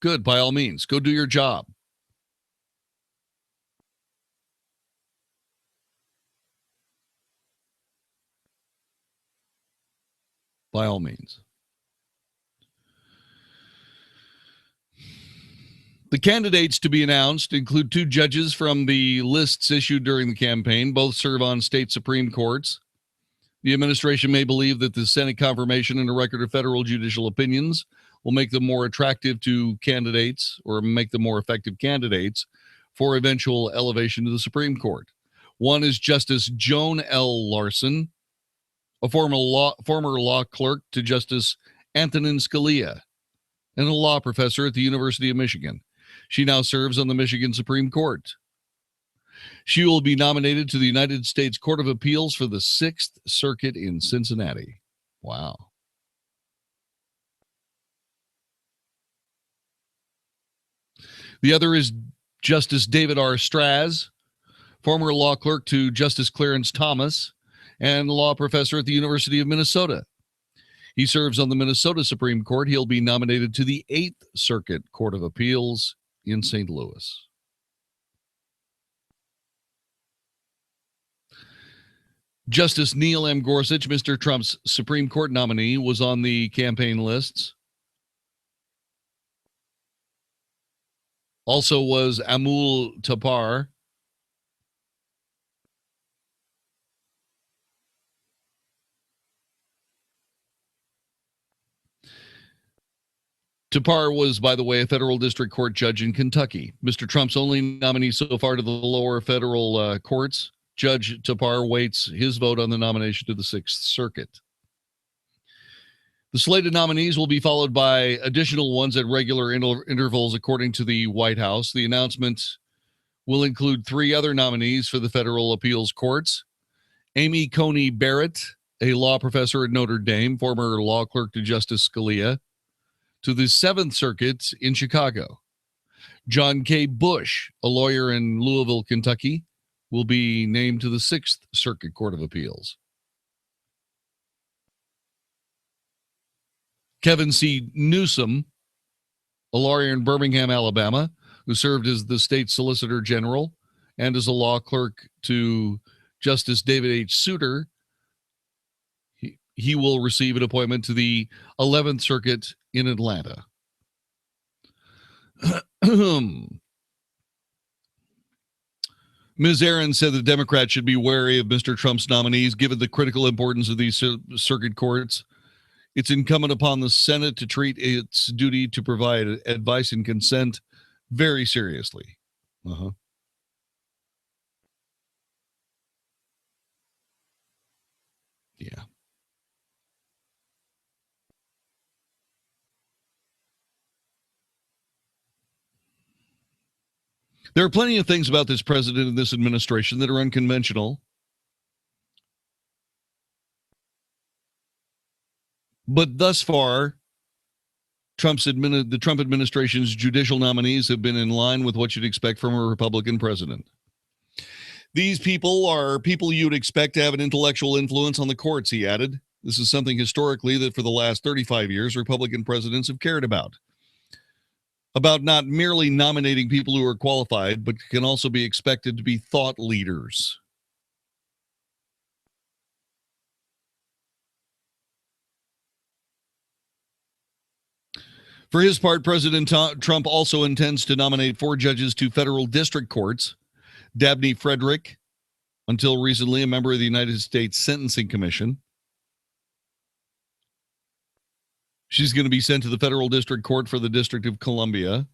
Good, by all means, go do your job. By all means. The candidates to be announced include 2 judges from the lists issued during the campaign. Both serve on state Supreme Courts. The administration may believe that the Senate confirmation and a record of federal judicial opinions will make them more attractive to candidates or make them more effective candidates for eventual elevation to the Supreme Court. One is Justice Joan L. Larson, a former law clerk to Justice Antonin Scalia, and a law professor at the University of Michigan. She now serves on the Michigan Supreme Court. She will be nominated to the United States Court of Appeals for the 6th Circuit in Cincinnati. Wow. The other is Justice David R. Straz, former law clerk to Justice Clarence Thomas, and law professor at the University of Minnesota. He serves on the Minnesota Supreme Court. He'll be nominated to the 8th Circuit Court of Appeals in St. Louis. Justice Neil M. Gorsuch, Mr. Trump's Supreme Court nominee, was on the campaign lists. Also was Amul Tapar. Tapar was, by the way, a federal district court judge in Kentucky. Mr. Trump's only nominee so far to the lower federal courts. Judge Tapar waits his vote on the nomination to the 6th Circuit. The slated nominees will be followed by additional ones at regular intervals, according to the White House. The announcement will include 3 other nominees for the federal appeals courts. Amy Coney Barrett, a law professor at Notre Dame, former law clerk to Justice Scalia, to the 7th Circuit in Chicago. John K. Bush, a lawyer in Louisville, Kentucky, will be named to the 6th Circuit Court of Appeals. Kevin C. Newsom, a lawyer in Birmingham, Alabama, who served as the state solicitor general and as a law clerk to Justice David H. Souter, he will receive an appointment to the 11th Circuit in Atlanta. Ms. Aaron said the Democrats should be wary of Mr. Trump's nominees, given the critical importance of these circuit courts. It's incumbent upon the Senate to treat its duty to provide advice and consent very seriously. Yeah. There are plenty of things about this president and this administration that are unconventional. But thus far, the Trump administration's judicial nominees have been in line with what you'd expect from a Republican president. These people are people you'd expect to have an intellectual influence on the courts, he added. This is something historically that for the last 35 years, Republican presidents have cared about not merely nominating people who are qualified, but can also be expected to be thought leaders. For his part, President Trump also intends to nominate 4 judges to federal district courts. Dabney Frederick, until recently a member of the United States Sentencing Commission. She's going to be sent to the federal district court for the District of Columbia.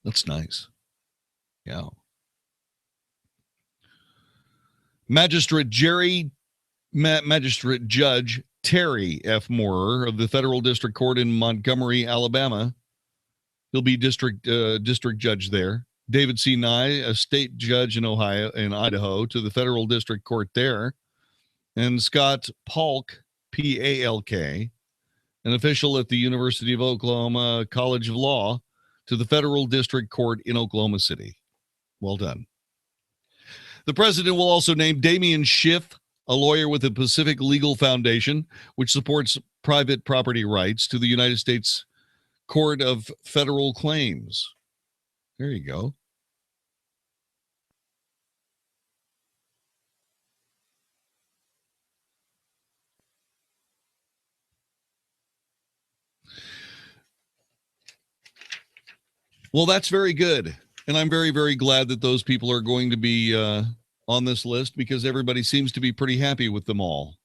That's nice. Yeah. Magistrate Judge Terry F. Moorer of the Federal District Court in Montgomery, Alabama. He'll be district judge there. David C. Nye, a state judge in Idaho, to the Federal District Court there. And Scott Palk, P-A-L-K, an official at the University of Oklahoma College of Law, to the federal district court in Oklahoma City. Well done. The president will also name Damian Schiff, a lawyer with the Pacific Legal Foundation, which supports private property rights, to the United States Court of Federal Claims. There you go. Well, that's very good. And I'm very, very glad that those people are going to be on this list, because everybody seems to be pretty happy with them all.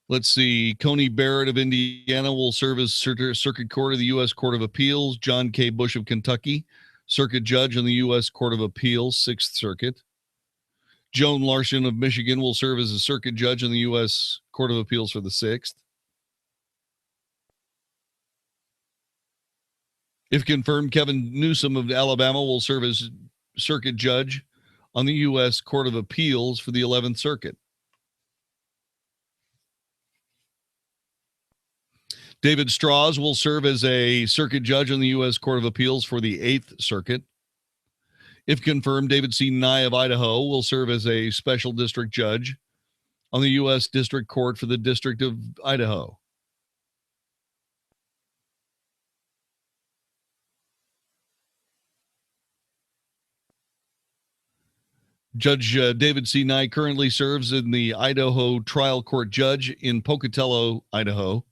Let's see. Coney Barrett of Indiana will serve as Circuit Court of the U.S. Court of Appeals. John K. Bush of Kentucky, Circuit Judge on the U.S. Court of Appeals, 6th Circuit. Joan Larson of Michigan will serve as a Circuit Judge on the U.S. Court of Appeals for the 6th. If confirmed, Kevin Newsom of Alabama will serve as Circuit Judge on the U.S. Court of Appeals for the 11th Circuit. David Strauss will serve as a Circuit Judge on the U.S. Court of Appeals for the 8th Circuit. If confirmed, David C. Nye of Idaho will serve as a Special District Judge on the U.S. District Court for the District of Idaho. Judge David C. Nye currently serves in the Idaho Trial Court Judge in Pocatello, Idaho.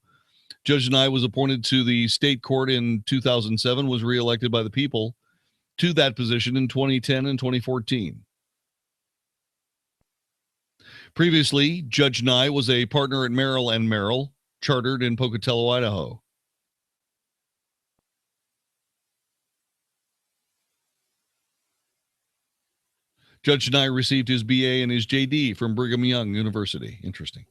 Judge Nye was appointed to the state court in 2007, was reelected by the people to that position in 2010 and 2014. Previously, Judge Nye was a partner at Merrill & Merrill, chartered in Pocatello, Idaho. Judge Nye received his BA and his JD from Brigham Young University. Interesting.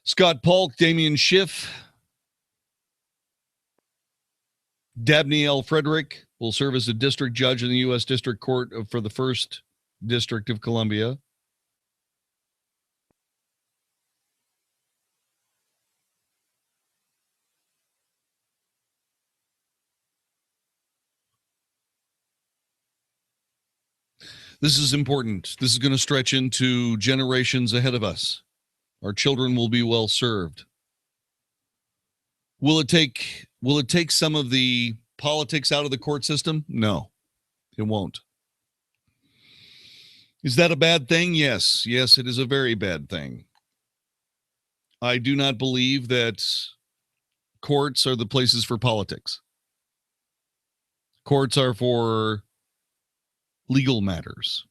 Scott Polk, Damian Schiff, Dabney L. Frederick will serve as a district judge in the U.S. District Court for the 1st District of Columbia. This is important. This is going to stretch into generations ahead of us. Our children will be well served. Will it take some of the politics out of the court system? No, it won't. Is that a bad thing? Yes. Yes, it is a very bad thing. I do not believe that courts are the places for politics. Courts are for legal matters.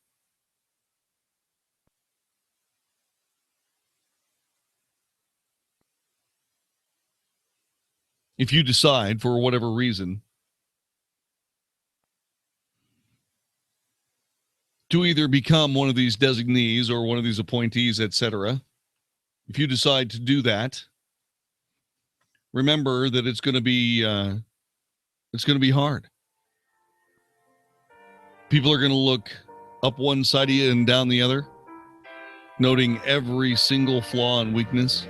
If you decide, for whatever reason, to either become one of these designees or one of these appointees, etc., if you decide to do that, remember that it's going to be hard. People are going to look up one side of you and down the other, noting every single flaw and weakness.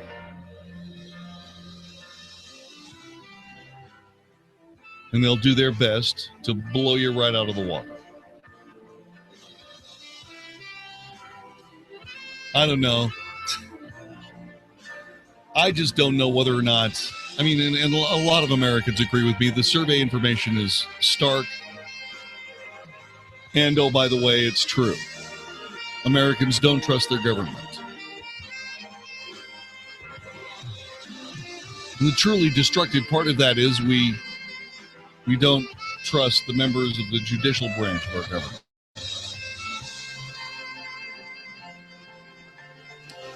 And they'll do their best to blow you right out of the water. I don't know. I just don't know whether or not, I mean, and a lot of Americans agree with me, the survey information is stark. And oh, by the way, it's true. Americans don't trust their government. And the truly destructive part of that is we don't trust the members of the judicial branch of our government.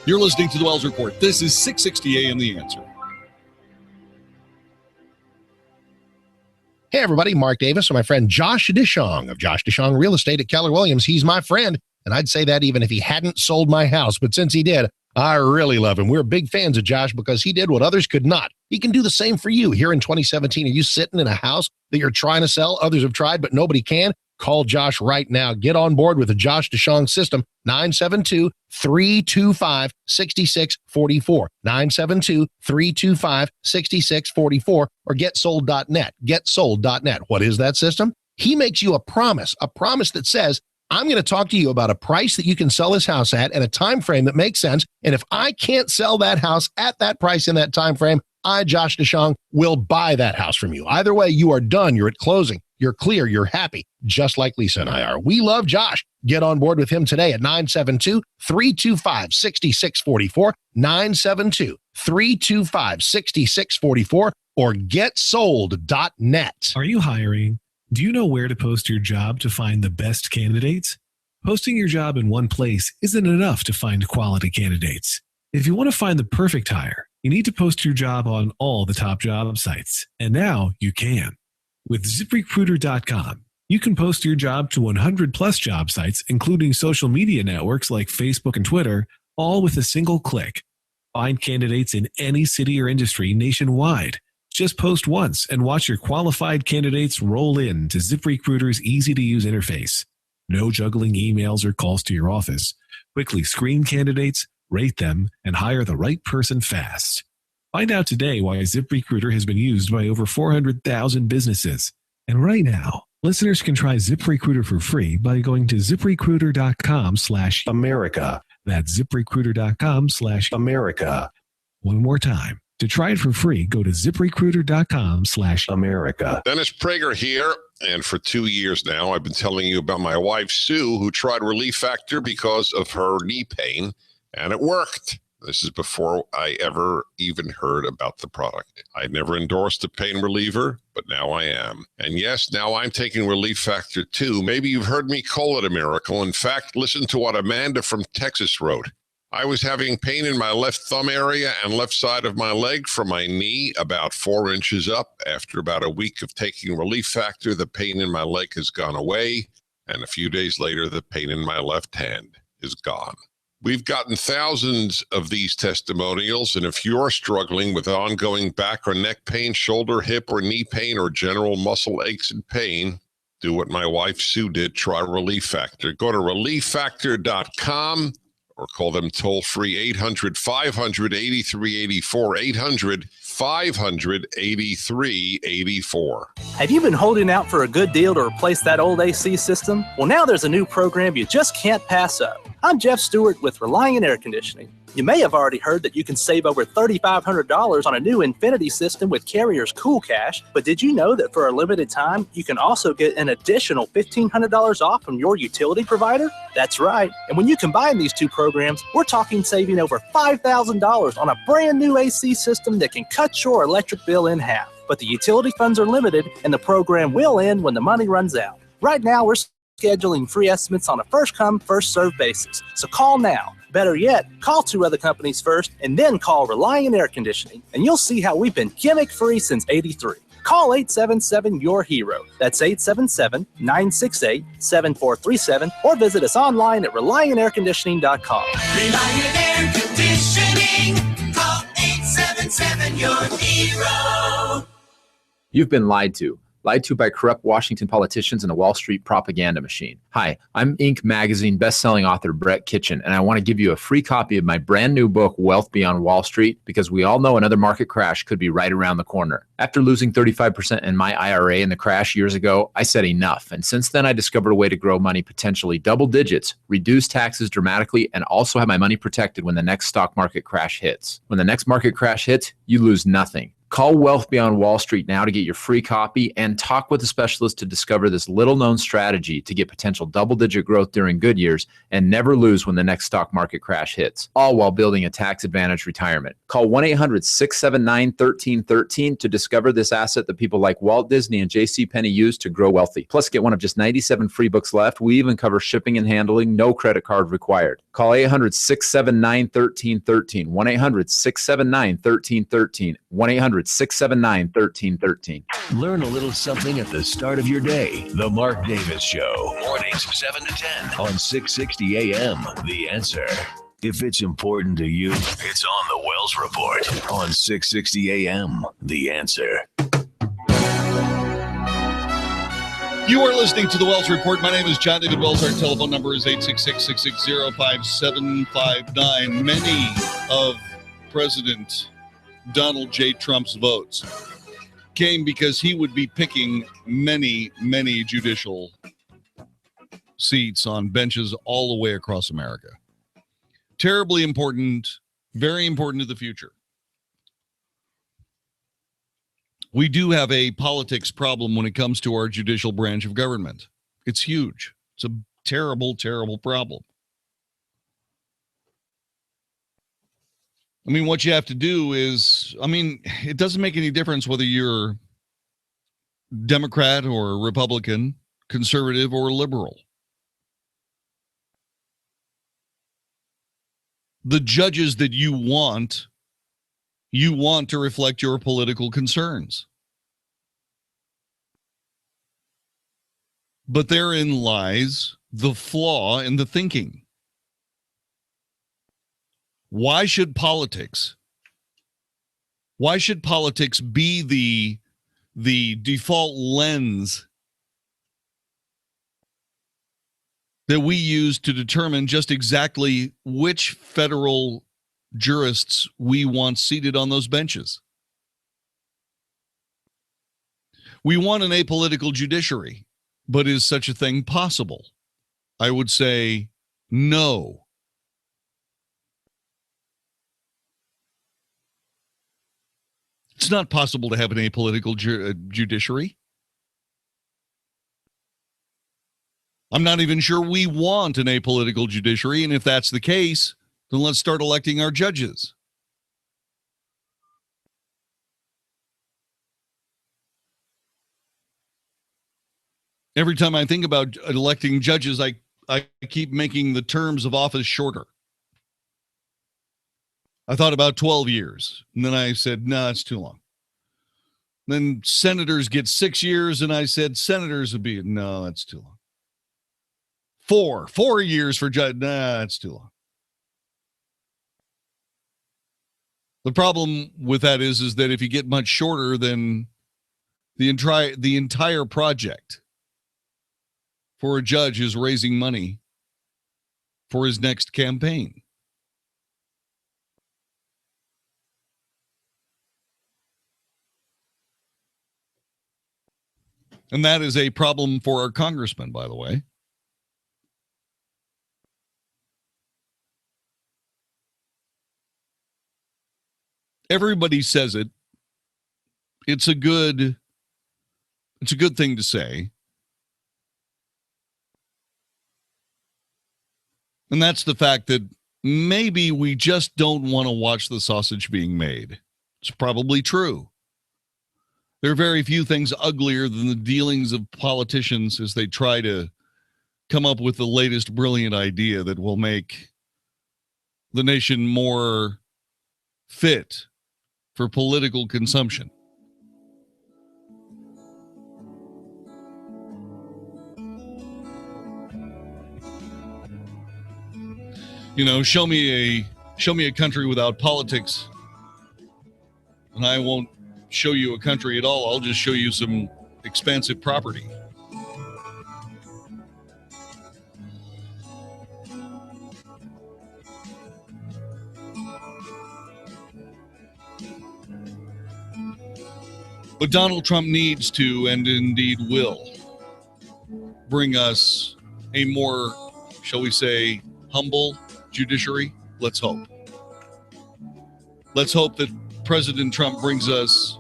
You're listening to the Wells Report. This is 660 AM The Answer. Hey, everybody. Mark Davis and my friend Josh Dishong of Josh Dishong Real Estate at Keller Williams. He's my friend, and I'd say that even if he hadn't sold my house. But since he did, I really love him. We're big fans of Josh because he did what others could not. He can do the same for you. Here in 2017, are you sitting in a house that you're trying to sell? Others have tried, but nobody can. Call Josh right now. Get on board with the Josh DeShong system, 972-325-6644, 972-325-6644, or getsold.net, getsold.net. What is that system? He makes you a promise that says, I'm going to talk to you about a price that you can sell this house at and a time frame that makes sense. And if I can't sell that house at that price in that time frame, I, Josh DeShong, will buy that house from you. Either way, you are done. You're at closing. You're clear. You're happy, just like Lisa and I are. We love Josh. Get on board with him today at 972-325-6644, 972-325-6644, or getsold.net. Are you hiring? Do you know where to post your job to find the best candidates? Posting your job in one place isn't enough to find quality candidates. If you want to find the perfect hire, you need to post your job on all the top job sites. And now you can. With ZipRecruiter.com, you can post your job to 100 plus job sites, including social media networks like Facebook and Twitter, all with a single click. Find candidates in any city or industry nationwide. Just post once and watch your qualified candidates roll in to ZipRecruiter's easy-to-use interface. No juggling emails or calls to your office. Quickly screen candidates, rate them, and hire the right person fast. Find out today why ZipRecruiter has been used by over 400,000 businesses. And right now, listeners can try ZipRecruiter for free by going to ZipRecruiter.com/America. That's ZipRecruiter.com/America. One more time. To try it for free, go to ZipRecruiter.com/America. Dennis Prager here, and for 2 years now, I've been telling you about my wife, Sue, who tried Relief Factor because of her knee pain, and it worked. This is before I ever even heard about the product. I never endorsed a pain reliever, but now I am. And yes, now I'm taking Relief Factor too. Maybe you've heard me call it a miracle. In fact, listen to what Amanda from Texas wrote. I was having pain in my left thumb area and left side of my leg from my knee about 4 inches up. After about a week of taking Relief Factor, the pain in my leg has gone away. And a few days later, the pain in my left hand is gone. We've gotten thousands of these testimonials, and if you're struggling with ongoing back or neck pain, shoulder, hip, or knee pain, or general muscle aches and pain, do what my wife Sue did. Try Relief Factor. Go to ReliefFactor.com or call them toll-free 800-500-8384, 800-500-8384. Have you been holding out for a good deal to replace that old AC system? Well, now there's a new program you just can't pass up. I'm Jeff Stewart with Reliant Air Conditioning. You may have already heard that you can save over $3,500 on a new Infinity system with Carrier's Cool Cash, but did you know that for a limited time, you can also get an additional $1,500 off from your utility provider? That's right. And when you combine these two programs, we're talking saving over $5,000 on a brand new AC system that can cut your electric bill in half. But the utility funds are limited, and the program will end when the money runs out. Right now, we're scheduling free estimates on a first-come, first-served basis. So call now. Better yet, call 2 other companies first and then call Reliant Air Conditioning, and you'll see how we've been gimmick-free since '83. Call 877-YOUR-HERO. That's 877-968-7437, or visit us online at ReliantAirConditioning.com. Reliant Air Conditioning. Call 877-YOUR-HERO. You've been lied to. Lied to by corrupt Washington politicians and a Wall Street propaganda machine. Hi, I'm Inc. magazine bestselling author Brett Kitchen, and I want to give you a free copy of my brand new book, Wealth Beyond Wall Street, because we all know another market crash could be right around the corner. After losing 35% in my IRA in the crash years ago, I said enough, and since then I discovered a way to grow money potentially double digits, reduce taxes dramatically, and also have my money protected when the next stock market crash hits. When the next market crash hits, you lose nothing. Call Wealth Beyond Wall Street now to get your free copy and talk with a specialist to discover this little-known strategy to get potential double-digit growth during good years and never lose when the next stock market crash hits, all while building a tax-advantaged retirement. Call 1-800-679-1313 to discover this asset that people like Walt Disney and JCPenney use to grow wealthy. Plus, get one of just 97 free books left. We even cover shipping and handling, no credit card required. Call 800-679-1313, 1-800-679-1313, 1-800-679-1313. Learn a little something at the start of your day. The Mark Davis Show. Mornings 7 to 10 on 660 AM. The Answer. If it's important to you, it's on the Wells Report on 660 AM. The Answer. You are listening to the Wells Report. My name is John David Wells. Our telephone number is 866-660-5759. Many of President Donald J. Trump's votes came because he would be picking many, many judicial seats on benches all the way across America. Terribly important, very important to the future. We do have a politics problem when it comes to our judicial branch of government. It's huge. It's a terrible, terrible problem. I mean, what you have to do is, it doesn't make any difference whether you're Democrat or Republican, conservative or liberal. The judges that you want to reflect your political concerns. But therein lies the flaw in the thinking. Why should politics be the default lens that we use to determine just exactly which federal jurists we want seated on those benches? We want an apolitical judiciary, but is such a thing possible? I would say no. It's not possible to have an apolitical judiciary. I'm not even sure we want an apolitical judiciary, and if that's the case, then let's start electing our judges. Every time I think about electing judges, I keep making the terms of office shorter. I thought about 12 years, and then I said, no, it's too long. Then senators get 6 years, and I said, senators would be, no, that's too long. 4 years for judge, nah, that's too long. The problem with that is that if you get much shorter, then the entire project for a judge is raising money for his next campaign. And that is a problem for our congressmen, by the way. Everybody says it. It's a good thing to say. And that's the fact that maybe we just don't want to watch the sausage being made. It's probably true. There are very few things uglier than the dealings of politicians as they try to come up with the latest brilliant idea that will make the nation more fit for political consumption. You know, show me a country without politics, and I won't show you a country at all. I'll just show you some expansive property. But Donald Trump needs to, and indeed will, bring us a more, shall we say, humble judiciary. Let's hope. Let's hope that President Trump brings us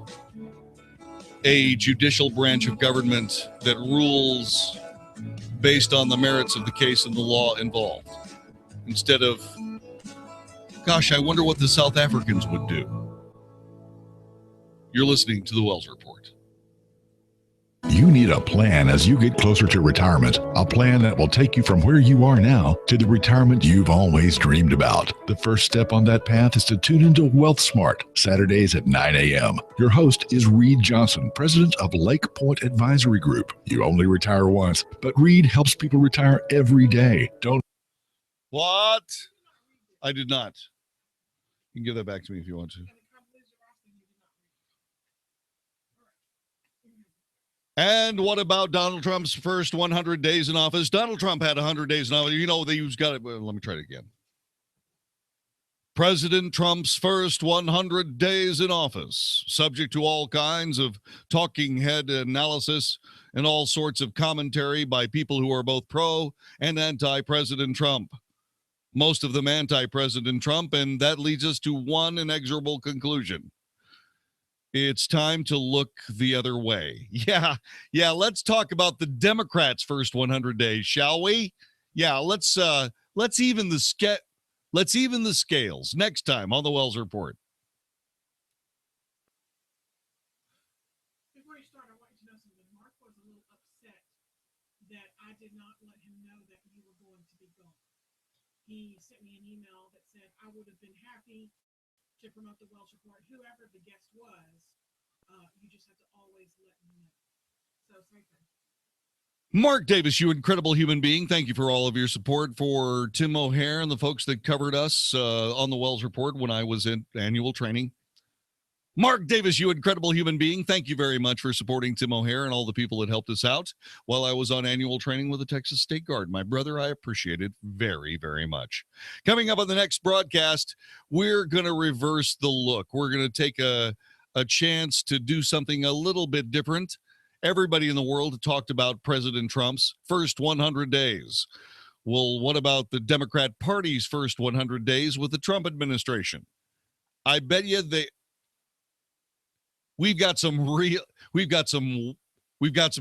a judicial branch of government that rules based on the merits of the case and the law involved, instead of, gosh, I wonder what the South Africans would do. You're listening to the Wells Report. You need a plan as you get closer to retirement, a plan that will take you from where you are now to the retirement you've always dreamed about. The first step on that path is to tune into Wealth Smart, Saturdays at 9 a.m. Your host is Reed Johnson, president of Lake Point Advisory Group. You only retire once, but Reed helps people retire every day. Don't. What? I did not. You can give that back to me if you want to. And what about Donald Trump's first 100 days in office? Donald Trump had 100 days in office. You know, he's got it. Well, let me try it again. President Trump's first 100 days in office, subject to all kinds of talking head analysis and all sorts of commentary by people who are both pro and anti-President Trump. Most of them anti-President Trump, and that leads us to one inexorable conclusion. It's time to look the other way. Yeah, let's talk about the Democrats' first 100 days, shall we? Yeah, let's even the scales next time on the Wells Report. Before you start, I want you to know something. Mark was a little upset that I did not let him know that you were going to be gone. He sent me an email that said I would have been happy to promote the Wells Report, whoever the guest was. You just have to always let me know. So say thank you. Mark Davis, you incredible human being. Thank you for all of your support for Tim O'Hare and the folks that covered us on the Wells Report when I was in annual training. Mark Davis, you incredible human being. Thank you very much for supporting Tim O'Hare and all the people that helped us out while I was on annual training with the Texas State Guard. My brother, I appreciate it very, very much. Coming up on the next broadcast, we're going to reverse the look. We're going to take a chance to do something a little bit different. Everybody in the world talked about President Trump's first 100 days. Well, what about the Democrat Party's first 100 days with the Trump administration? I bet you we've got some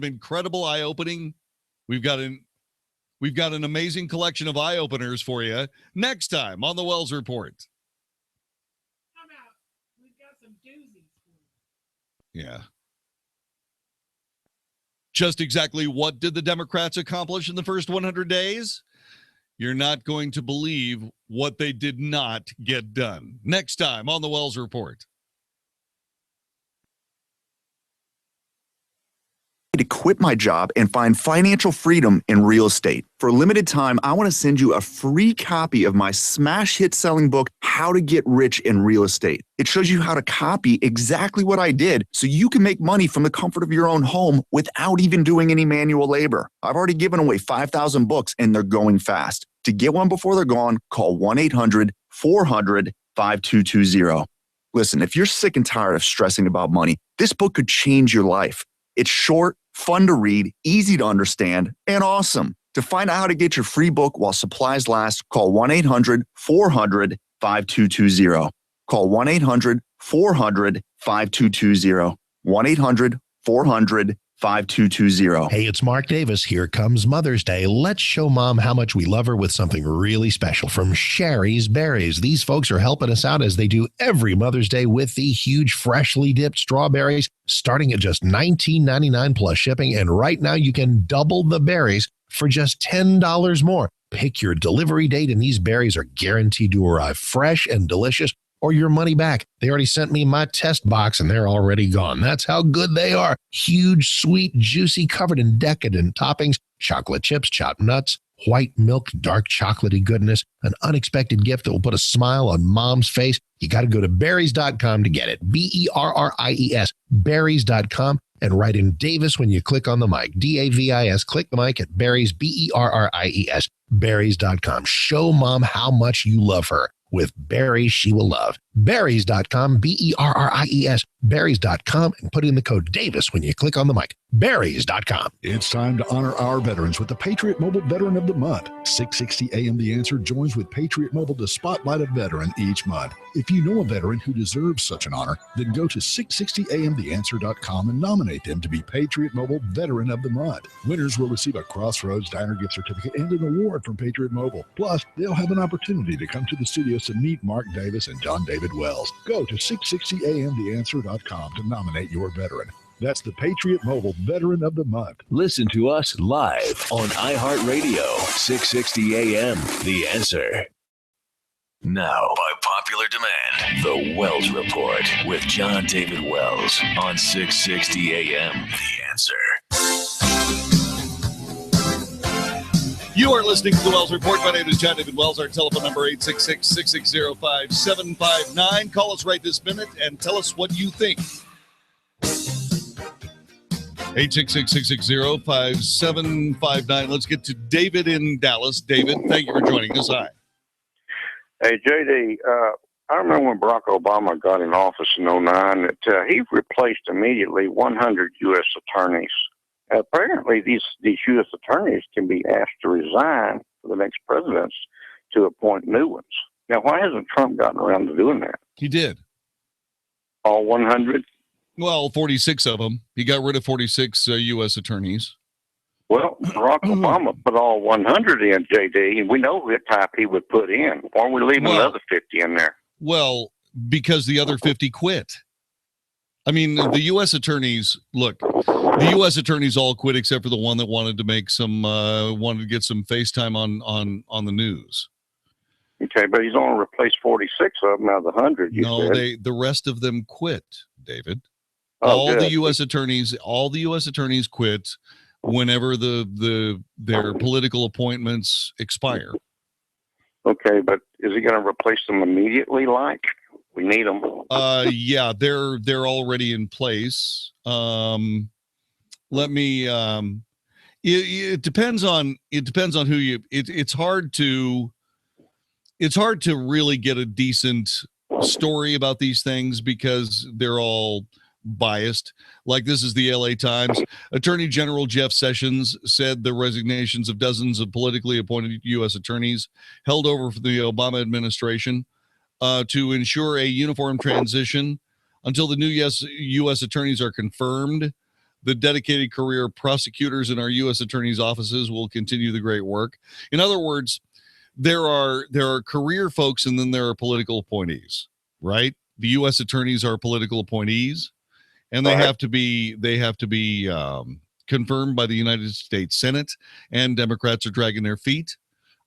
incredible eye-opening. We've got an amazing collection of eye-openers for you next time on the Wells Report. How about we've got some doozies for you? Yeah. Just exactly what did the Democrats accomplish in the first 100 days? You're not going to believe what they did not get done. Next time on the Wells Report. To quit my job and find financial freedom in real estate. For a limited time, I want to send you a free copy of my smash hit selling book, How to Get Rich in Real Estate. It shows you how to copy exactly what I did so you can make money from the comfort of your own home without even doing any manual labor. I've already given away 5,000 books and they're going fast. To get one before they're gone, call 1-800-400-5220. Listen, if you're sick and tired of stressing about money, this book could change your life. It's short, fun to read, easy to understand, and awesome. To find out how to get your free book while supplies last, call 1-800-400-5220. Call 1-800-400-5220. 1-800-400-5220. Hey, it's Mark Davis. Here comes Mother's Day. Let's show Mom how much we love her with something really special from Sherry's Berries. These folks are helping us out as they do every Mother's Day with the huge freshly dipped strawberries, starting at just $19.99 plus shipping. And right now you can double the berries for just $10 more. Pick your delivery date and these berries are guaranteed to arrive fresh and delicious, or your money back. They already sent me my test box and they're already gone. That's how good they are. Huge, sweet, juicy, covered in decadent toppings, chocolate chips, chopped nuts, white milk, dark chocolatey goodness, an unexpected gift that will put a smile on Mom's face. You got to go to berries.com to get it. Berries, berries.com, and write in Davis when you click on the mic. Davis, click the mic at berries, Berries, berries.com. Show Mom how much you love her with berries she will love. Berries.com, Berries, berries.com, and put in the code Davis when you click on the mic. Berries.com. It's time to honor our veterans with the Patriot Mobile Veteran of the Month. 660 AM The Answer joins with Patriot Mobile to spotlight a veteran each month. If you know a veteran who deserves such an honor, then go to 660amtheanswer.com and nominate them to be Patriot Mobile Veteran of the Month. Winners will receive a Crossroads Diner gift certificate and an award from Patriot Mobile. Plus, they'll have an opportunity to come to the studios to meet Mark Davis and John David Wells. Go to 660amtheanswer.com to nominate your veteran. That's the Patriot Mobile Veteran of the Month. Listen to us live on iHeartRadio, 660 AM, The Answer. Now, by popular demand, The Wells Report with John David Wells on 660 AM, The Answer. You are listening to The Wells Report. My name is John David Wells. Our telephone number 866-660-5759. Call us right this minute and tell us what you think. 866-660-5759. Let's get to David in Dallas. David, thank you for joining us. Hi. Hey, JD, I remember when Barack Obama got in office in 2009 that he replaced immediately 100 U.S. attorneys. Apparently, these U.S. attorneys can be asked to resign for the next presidents to appoint new ones. Now, why hasn't Trump gotten around to doing that? He did. All 100? Well, 46 of them. He got rid of 46 U.S. attorneys. Well, Barack Obama put all 100 in, JD, and we know what type he would put in. Why are we leaving another 50 in there? Well, because the other 50 quit. I mean, the U.S. attorneys, look, the U.S. attorneys all quit except for the one that wanted to make wanted to get some FaceTime on the news. Okay, but he's only replaced 46 of them out of the 100. No, the rest of them quit, David. Oh, all good. the U.S. attorneys quit whenever their political appointments expire. Okay, but is he going to replace them immediately? Like we need them. Yeah, they're already in place. Let me. It depends on who you. It's hard to really get a decent story about these things because they're all biased. Like, this is the LA Times. Attorney General Jeff Sessions said the resignations of dozens of politically appointed U.S. attorneys held over for the Obama administration to ensure a uniform transition until the new U.S. attorneys are confirmed. The dedicated career prosecutors in our U.S. attorneys' offices will continue the great work. In other words, there are career folks and then there are political appointees, right? The U.S. attorneys are political appointees, and they have to be confirmed by the United States Senate, and Democrats are dragging their feet,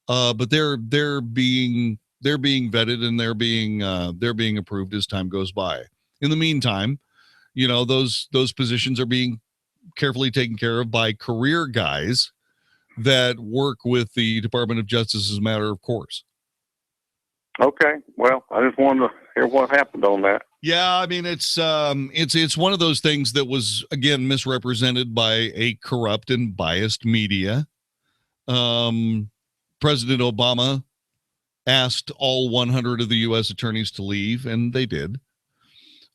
but they're being vetted and they're being approved as time goes by. In the meantime, those positions are being carefully taken care of by career guys that work with the Department of Justice as a matter of course. Okay, well, I just wanted to hear what happened on that. Yeah, I mean, it's one of those things that was, again, misrepresented by a corrupt and biased media. President Obama asked all 100 of the U.S. attorneys to leave, and they did.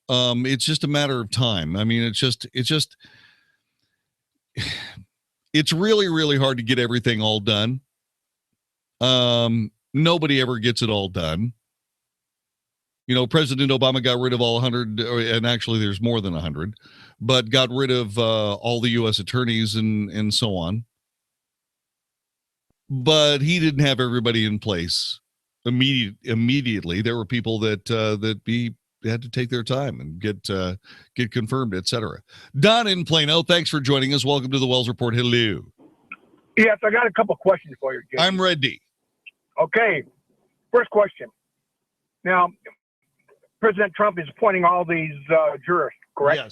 It's just a matter of time. I mean, it's really, really hard to get everything all done. Nobody ever gets it all done. President Obama got rid of all 100, and actually there's more than 100, but got rid of all the U.S. attorneys and so on. But he didn't have everybody in place immediately. There were people that had to take their time and get confirmed, etc. Don in Plano, thanks for joining us. Welcome to the Wells Report. Hello. Yes, I got a couple questions for you, Jay. I'm ready. Okay. First question. Now, President Trump is appointing all these jurists, correct?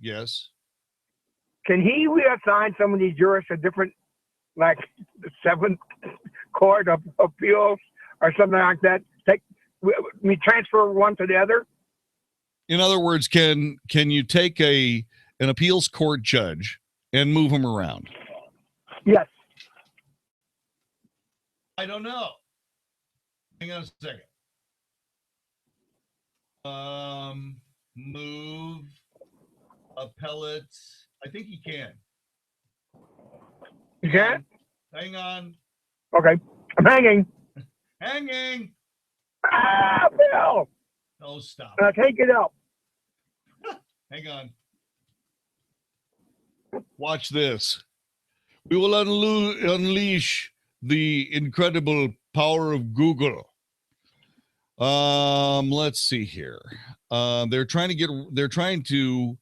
Yes. Can he reassign some of these jurists to different, like the Seventh Court of Appeals or something like that? We transfer one to the other? In other words, can you take an appeals court judge and move him around? Yes. I don't know. Hang on a second. Move appellate. I think he can. You can? Hang on. Okay. I'm hanging. Hanging. Ah, Bill. Oh, stop. Take it up. Hang on. Watch this. We will unleash the incredible power of Google. Let's see here. They're trying to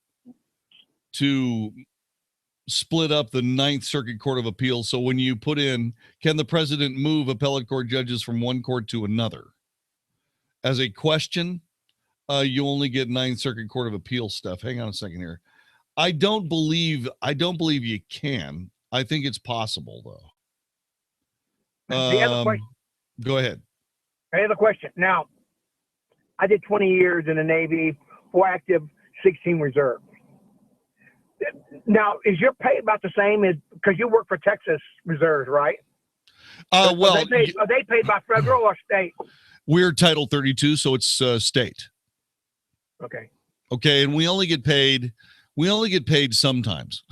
split up the Ninth Circuit Court of Appeals. So when you put in, can the president move appellate court judges from one court to another? As a question, you only get Ninth Circuit Court of Appeals stuff. Hang on a second here. I don't believe you can. I think it's possible though. The other question. Go ahead. I have a question. Now, I did 20 years in the Navy, 4 active, 16 reserve. Now, is your pay about the same as, because you work for Texas Reserves, right? Well, are they paid by federal or state? we're Title 32, so it's state. Okay. Okay, and we only get paid sometimes.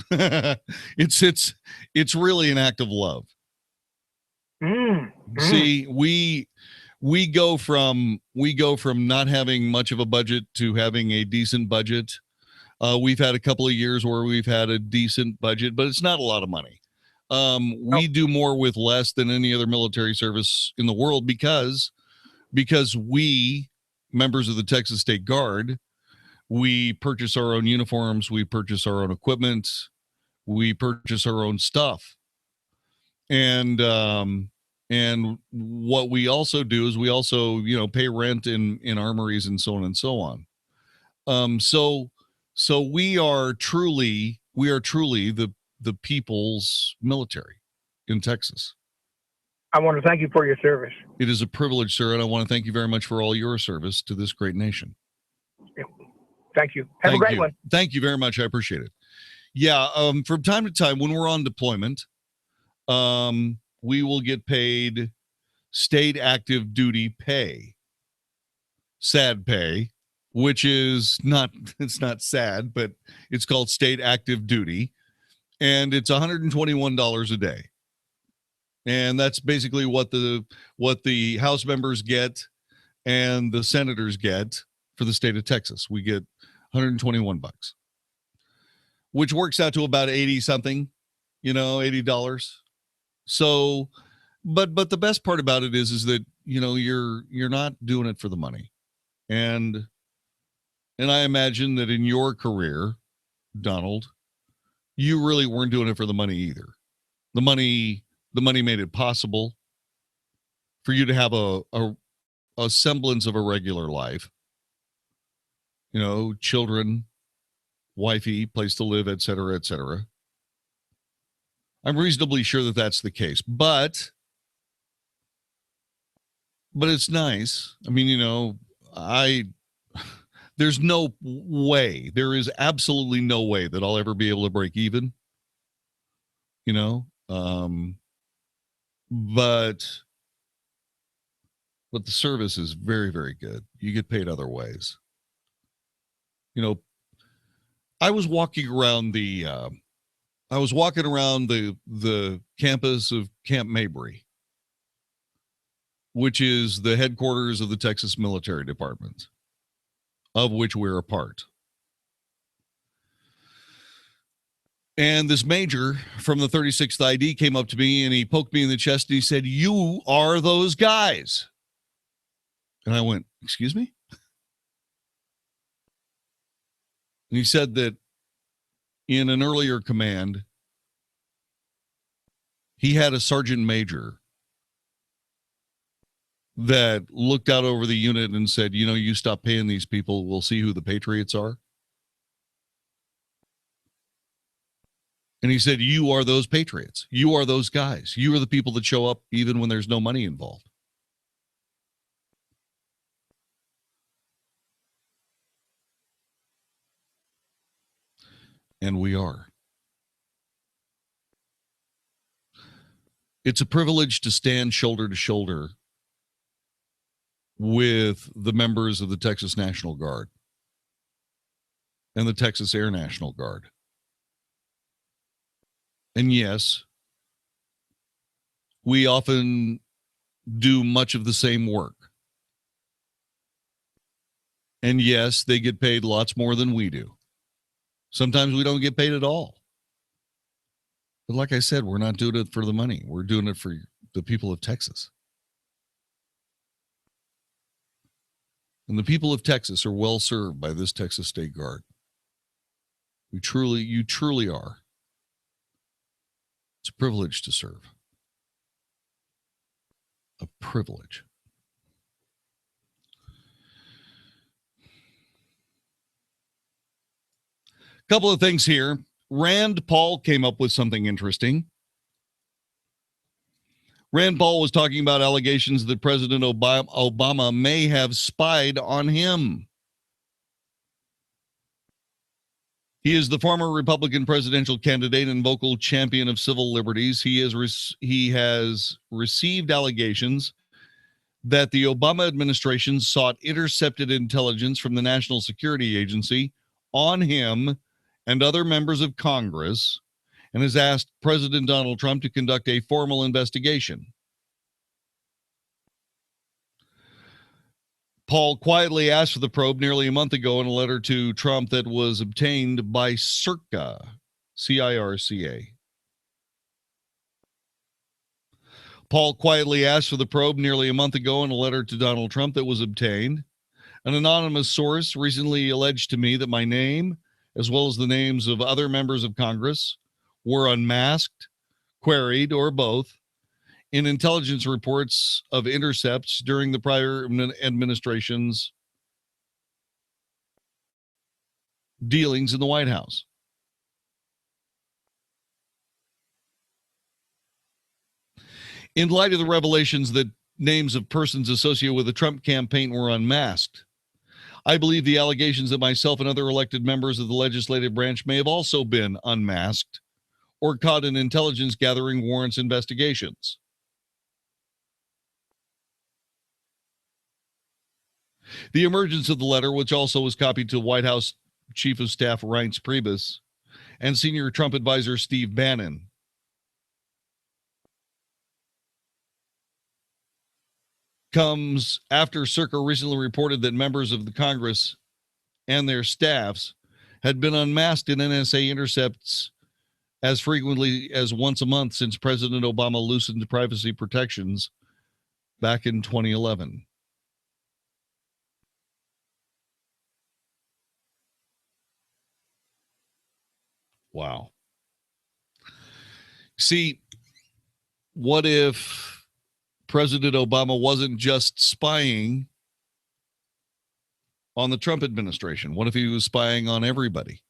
It's really an act of love. See, we go from not having much of a budget to having a decent budget. We've had a couple of years where we've had a decent budget, but it's not a lot of money. We do more with less than any other military service in the world because we, members of the Texas State Guard, we purchase our own uniforms, we purchase our own equipment, we purchase our own stuff. And what we also do is we also, pay rent in armories and so on and so on. So we are truly the people's military in Texas. I want to thank you for your service. It is a privilege, sir, and I want to thank you very much for all your service to this great nation. Thank you. Have a great one. Thank you very much. I appreciate it. Yeah, from time to time when we're on deployment, we will get paid state active duty pay, SAD pay, which is it's not sad, but it's called state active duty, and it's $121 a day. And that's basically what the House members get and the senators get for the state of Texas. We get $121, which works out to about 80 something, $80. So, but the best part about it is that, you're not doing it for the money. And I imagine that in your career, Donald, you really weren't doing it for the money either. The money made it possible for you to have a semblance of a regular life. Children, wifey, place to live, et cetera, et cetera. I'm reasonably sure that that's the case, but it's nice. I mean, there's no way, there is absolutely no way that I'll ever be able to break even, but the service is very, very good. You get paid other ways. I was walking around the campus of Camp Mabry, which is the headquarters of the Texas Military Department, of which we're a part. And this major from the 36th ID came up to me and he poked me in the chest and he said, "You are those guys." And I went, "Excuse me?" And he said that in an earlier command, he had a sergeant major that looked out over the unit and said, "You stop paying these people, we'll see who the patriots are." And he said, "You are those patriots. You are those guys. You are the people that show up even when there's no money involved." And we are. It's a privilege to stand shoulder to shoulder with the members of the Texas National Guard and the Texas Air National Guard. And yes, we often do much of the same work. And yes, they get paid lots more than we do. Sometimes we don't get paid at all. But like I said, we're not doing it for the money. We're doing it for the people of Texas. And the people of Texas are well served by this Texas State Guard. You truly are. It's a privilege to serve. A privilege. Couple of things here. Rand Paul came up with something interesting. Rand Paul was talking about allegations that President Obama may have spied on him. He is the former Republican presidential candidate and vocal champion of civil liberties. He has received allegations that the Obama administration sought intercepted intelligence from the National Security Agency on him and other members of Congress, and has asked President Donald Trump to conduct a formal investigation. Paul quietly asked for the probe nearly a month ago in a letter to Trump that was obtained by CIRCA, C-I-R-C-A. Paul quietly asked for the probe nearly a month ago in a letter to Donald Trump that was obtained. An anonymous source recently alleged to me that my name, as well as the names of other members of Congress, were unmasked, queried, or both in intelligence reports of intercepts during the prior administration's dealings in the White House. In light of the revelations that names of persons associated with the Trump campaign were unmasked, I believe the allegations that myself and other elected members of the legislative branch may have also been unmasked or caught in intelligence gathering warrants investigations. The emergence of the letter, which also was copied to White House Chief of Staff Reince Priebus and senior Trump advisor Steve Bannon, comes after CIRCA recently reported that members of the Congress and their staffs had been unmasked in NSA intercepts as frequently as once a month since President Obama loosened privacy protections back in 2011. Wow. See, what if President Obama wasn't just spying on the Trump administration? What if he was spying on everybody?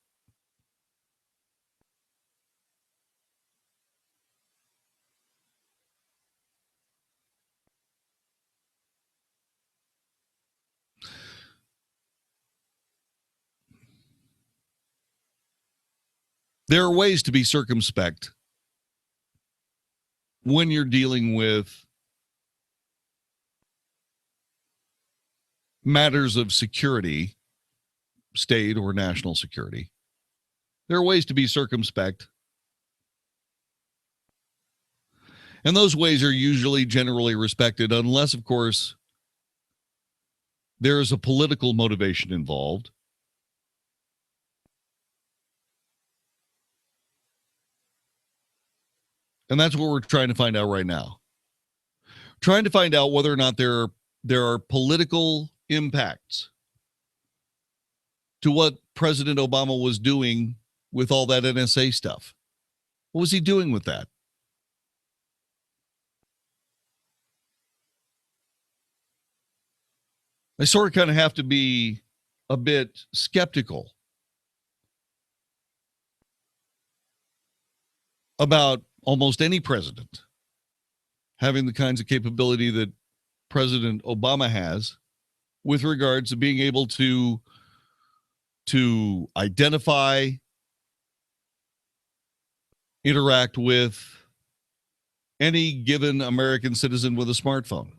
There are ways to be circumspect when you're dealing with matters of security, state or national security. There are ways to be circumspect. And those ways are usually generally respected, unless, of course, there is a political motivation involved. And that's what we're trying to find out right now. Trying to find out whether or not there are political impacts to what President Obama was doing with all that NSA stuff. What was he doing with that? I sort of kind of have to be a bit skeptical about almost any president having the kinds of capability that President Obama has with regards to being able to identify, interact with any given American citizen with a smartphone.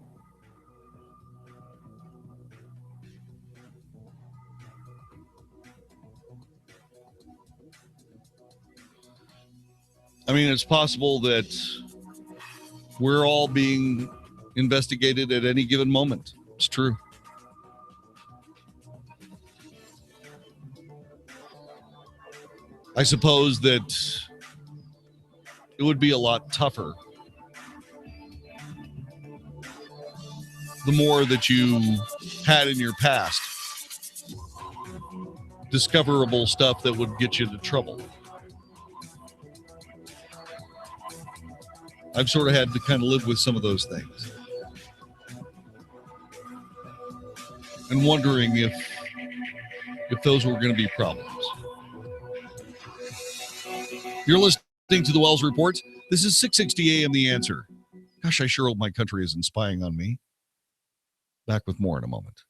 I mean, it's possible that we're all being investigated at any given moment. It's true. I suppose that it would be a lot tougher the more that you had in your past discoverable stuff that would get you into trouble. I've sort of had to kind of live with some of those things. And wondering if those were going to be problems. You're listening to the Wells Report. This is 660 AM The Answer. Gosh, I sure hope my country isn't spying on me. Back with more in a moment.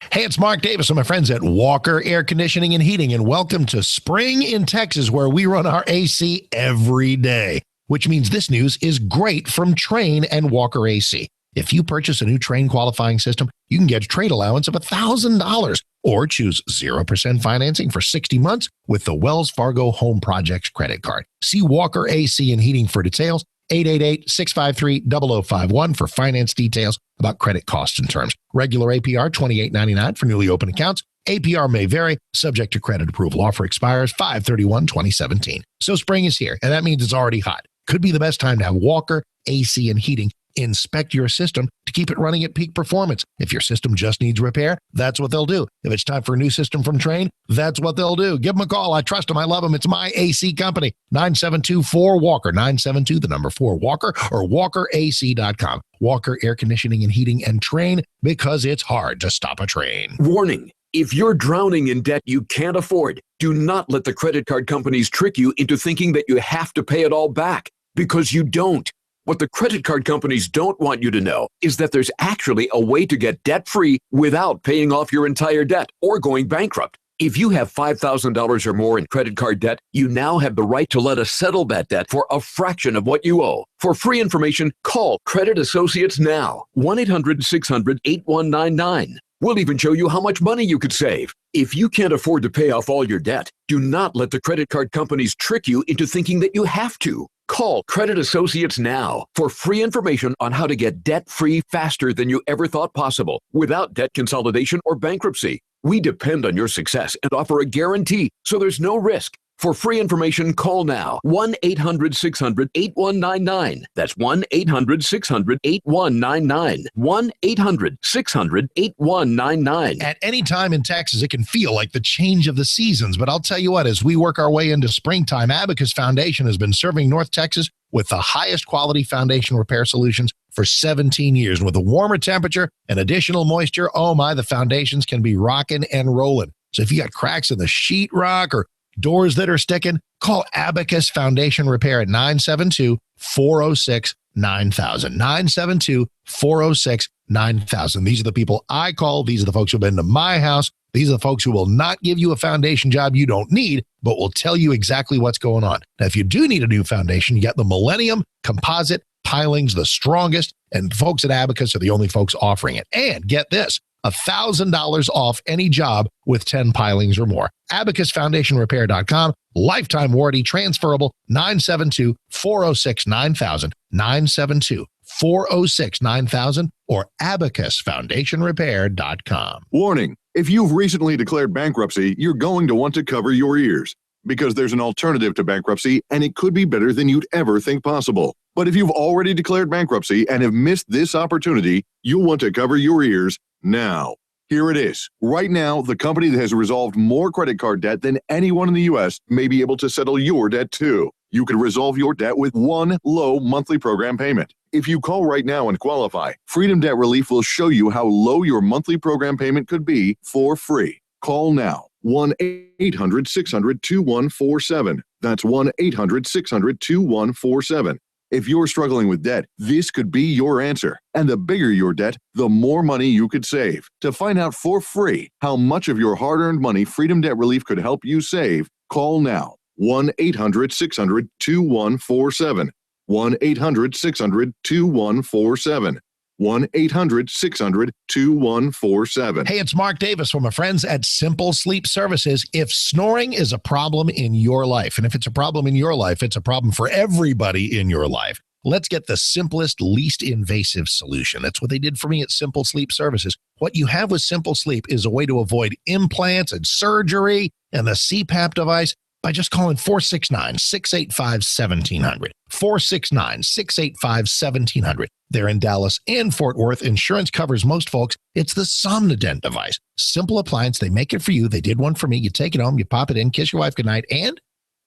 Hey, it's Mark Davis and my friends at Walker Air Conditioning and Heating, and welcome to spring in Texas, where we run our AC every day, which means this news is great from Trane and Walker AC. If you purchase a new Trane qualifying system, you can get a trade allowance of $1,000 or choose 0% financing for 60 months with the Wells Fargo Home Projects credit card. See Walker AC and Heating for details. 888-653-0051 for finance details about credit costs and terms. Regular APR $28.99 for newly opened accounts. APR may vary, subject to credit approval. Offer expires 5/31/2017. So spring is here, and that means it's already hot. Could be the best time to have Walker AC and Heating inspect your system to keep it running at peak performance. If your system just needs repair, that's what they'll do. If it's time for a new system from Trane, that's what they'll do. Give them a call. I trust them. I love them. It's my AC company. 972-4WALKER. 972, the number 4WALKER, or WalkerAC.com. Walker Air Conditioning and Heating and Trane, because it's hard to stop a train. Warning. If you're drowning in debt you can't afford, do not let the credit card companies trick you into thinking that you have to pay it all back, because you don't. What the credit card companies don't want you to know is that there's actually a way to get debt-free without paying off your entire debt or going bankrupt. If you have $5,000 or more in credit card debt, you now have the right to let us settle that debt for a fraction of what you owe. For free information, call Credit Associates now. 1-800-600-8199. We'll even show you how much money you could save. If you can't afford to pay off all your debt, do not let the credit card companies trick you into thinking that you have to. Call Credit Associates now for free information on how to get debt-free faster than you ever thought possible without debt consolidation or bankruptcy. We depend on your success and offer a guarantee, so there's no risk. For free information, call now. 1-800-600-8199. That's 1-800-600-8199. 1-800-600-8199. At any time in Texas, it can feel like the change of the seasons. But I'll tell you what, as we work our way into springtime, Abacus Foundation has been serving North Texas with the highest quality foundation repair solutions for 17 years. And with a warmer temperature and additional moisture, oh my, the foundations can be rocking and rolling. So if you got cracks in the sheetrock or doors that are sticking, call Abacus Foundation Repair at 972-406-9000. 972-406-9000. These are the people I call. These are the folks who have been to my house. These are the folks who will not give you a foundation job you don't need, but will tell you exactly what's going on. Now, if you do need a new foundation, you got the Millennium Composite Pilings, the strongest, and folks at Abacus are the only folks offering it. And get this, $1,000 off any job with 10 pilings or more. AbacusFoundationRepair.com. Lifetime warranty, transferable. 972-406-9000. 972-406-9000 or AbacusFoundationRepair.com. Warning. If you've recently declared bankruptcy, you're going to want to cover your ears, because there's an alternative to bankruptcy, and it could be better than you'd ever think possible. But if you've already declared bankruptcy and have missed this opportunity, you'll want to cover your ears now. Here it is. Right now, the company that has resolved more credit card debt than anyone in the U.S. may be able to settle your debt too. You could resolve your debt with one low monthly program payment. If you call right now and qualify, Freedom Debt Relief will show you how low your monthly program payment could be for free. Call now. 1-800-600-2147. That's 1-800-600-2147. If you're struggling with debt, this could be your answer. And the bigger your debt, the more money you could save. To find out for free how much of your hard-earned money Freedom Debt Relief could help you save, call now. 1-800-600-2147. 1-800-600-2147. 1-800-600-2147. Hey, it's Mark Davis from my friends at Simple Sleep Services. If snoring is a problem in your life, and if it's a problem in your life, it's a problem for everybody in your life, let's get the simplest, least invasive solution. That's what they did for me at Simple Sleep Services. What you have with Simple Sleep is a way to avoid implants and surgery and the CPAP device by just calling 469-685-1700. 469-685-1700. They're in Dallas and Fort Worth. Insurance covers most folks. It's the Somnodent device. Simple appliance. They make it for you. They did one for me. You take it home, you pop it in, kiss your wife goodnight, and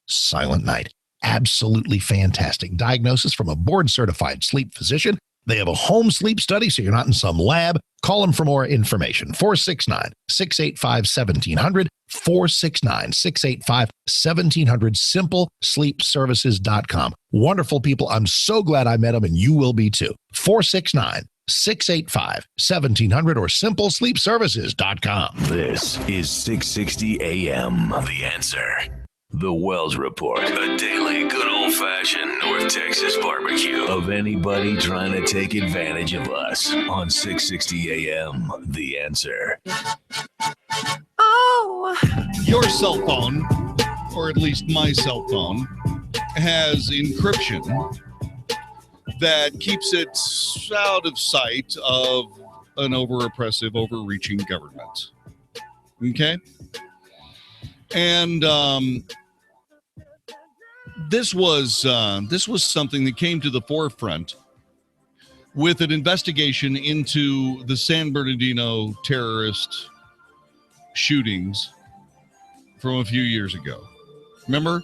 silent night. Absolutely fantastic. Diagnosis from a board-certified sleep physician. They have a home sleep study, so you're not in some lab. Call them for more information. 469-685-1700. 469-685-1700. simplesleepservices.com. Wonderful people. I'm so glad I met them, and you will be too. 469-685-1700. 685-1700 or simplesleepservices.com. This is 660 AM. The Answer. The Wells Report. A daily good old-fashioned North Texas barbecue of anybody trying to take advantage of us on 660 AM. The Answer. Oh. Your cell phone, or at least my cell phone, has encryption that keeps it out of sight of an over-oppressive, overreaching government. Okay? And this was something that came to the forefront with an investigation into the San Bernardino terrorist shootings from a few years ago. Remember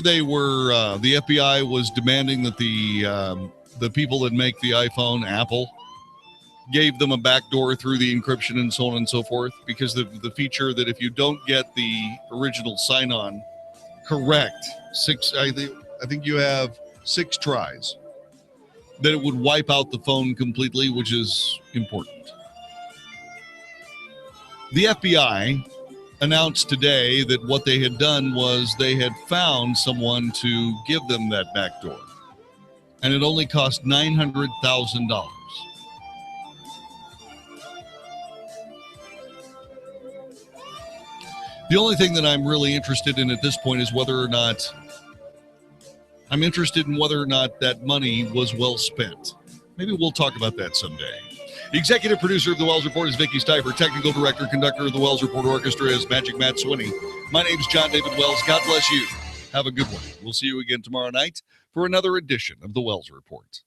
they were the FBI was demanding that the people that make the iPhone, Apple, gave them a backdoor through the encryption and so on and so forth, because the feature that if you don't get the original sign-on correct, I think you have 6 tries, that it would wipe out the phone completely, which is important. The FBI announced today that what they had done was they had found someone to give them that backdoor, and it only cost $900,000. The only thing that I'm really interested in at this point is whether or not that money was well spent. Maybe we'll talk about that someday. The executive producer of the Wells Report is Vicki Stifer. Technical director, conductor of the Wells Report Orchestra is Magic Matt Swinney. My name's John David Wells. God bless you. Have a good one. We'll see you again tomorrow night for another edition of the Wells Report.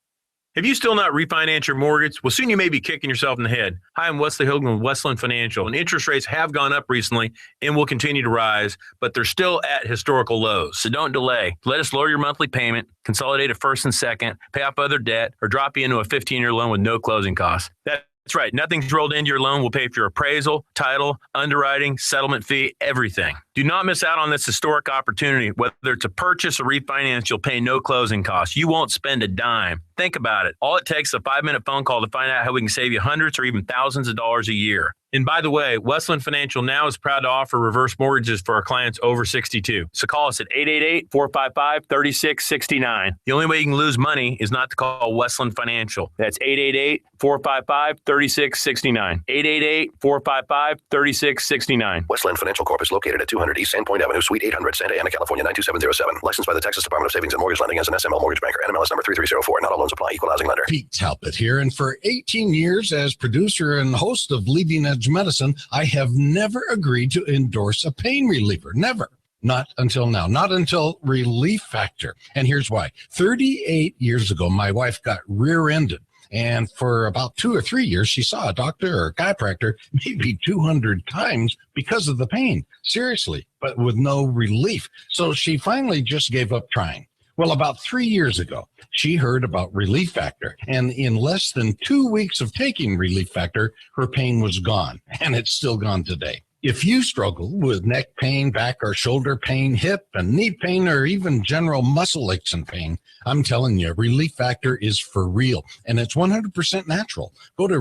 Have you still not refinanced your mortgage? Well, soon you may be kicking yourself in the head. Hi, I'm Wesley Hogan with Westland Financial, and interest rates have gone up recently and will continue to rise, but they're still at historical lows. So don't delay. Let us lower your monthly payment, consolidate a first and second, pay off other debt, or drop you into a 15-year loan with no closing costs. That's right. Nothing's rolled into your loan. We'll pay for your appraisal, title, underwriting, settlement fee, everything. Do not miss out on this historic opportunity. Whether it's a purchase or refinance, you'll pay no closing costs. You won't spend a dime. Think about it. All it takes is a 5-minute phone call to find out how we can save you hundreds or even thousands of dollars a year. And by the way, Westland Financial now is proud to offer reverse mortgages for our clients over 62. So call us at 888-455-3669. The only way you can lose money is not to call Westland Financial. That's 888-455-3669. 888-455-3669. Westland Financial Corp is located at 200 East Sandpoint Avenue, Suite 800, Santa Ana, California 92707. Licensed by the Texas Department of Savings and Mortgage Lending as an SML Mortgage Banker. NMLS number 3304. Not all loans apply. Equal housing lender. Pete Talbot here, and for 18 years as producer and host of Leading Edge Medicine, I have never agreed to endorse a pain reliever. Never. Not until now. Not until Relief Factor. And here's why. 38 years ago, my wife got rear-ended. And for about 2 or 3 years, she saw a doctor or a chiropractor maybe 200 times because of the pain. Seriously, but with no relief. So she finally just gave up trying. Well, about 3 years ago, she heard about Relief Factor, and in less than 2 weeks of taking Relief Factor, her pain was gone, and it's still gone today. If you struggle with neck pain, back or shoulder pain, hip and knee pain, or even general muscle aches and pain, I'm telling you, Relief Factor is for real, and it's 100% natural. Go to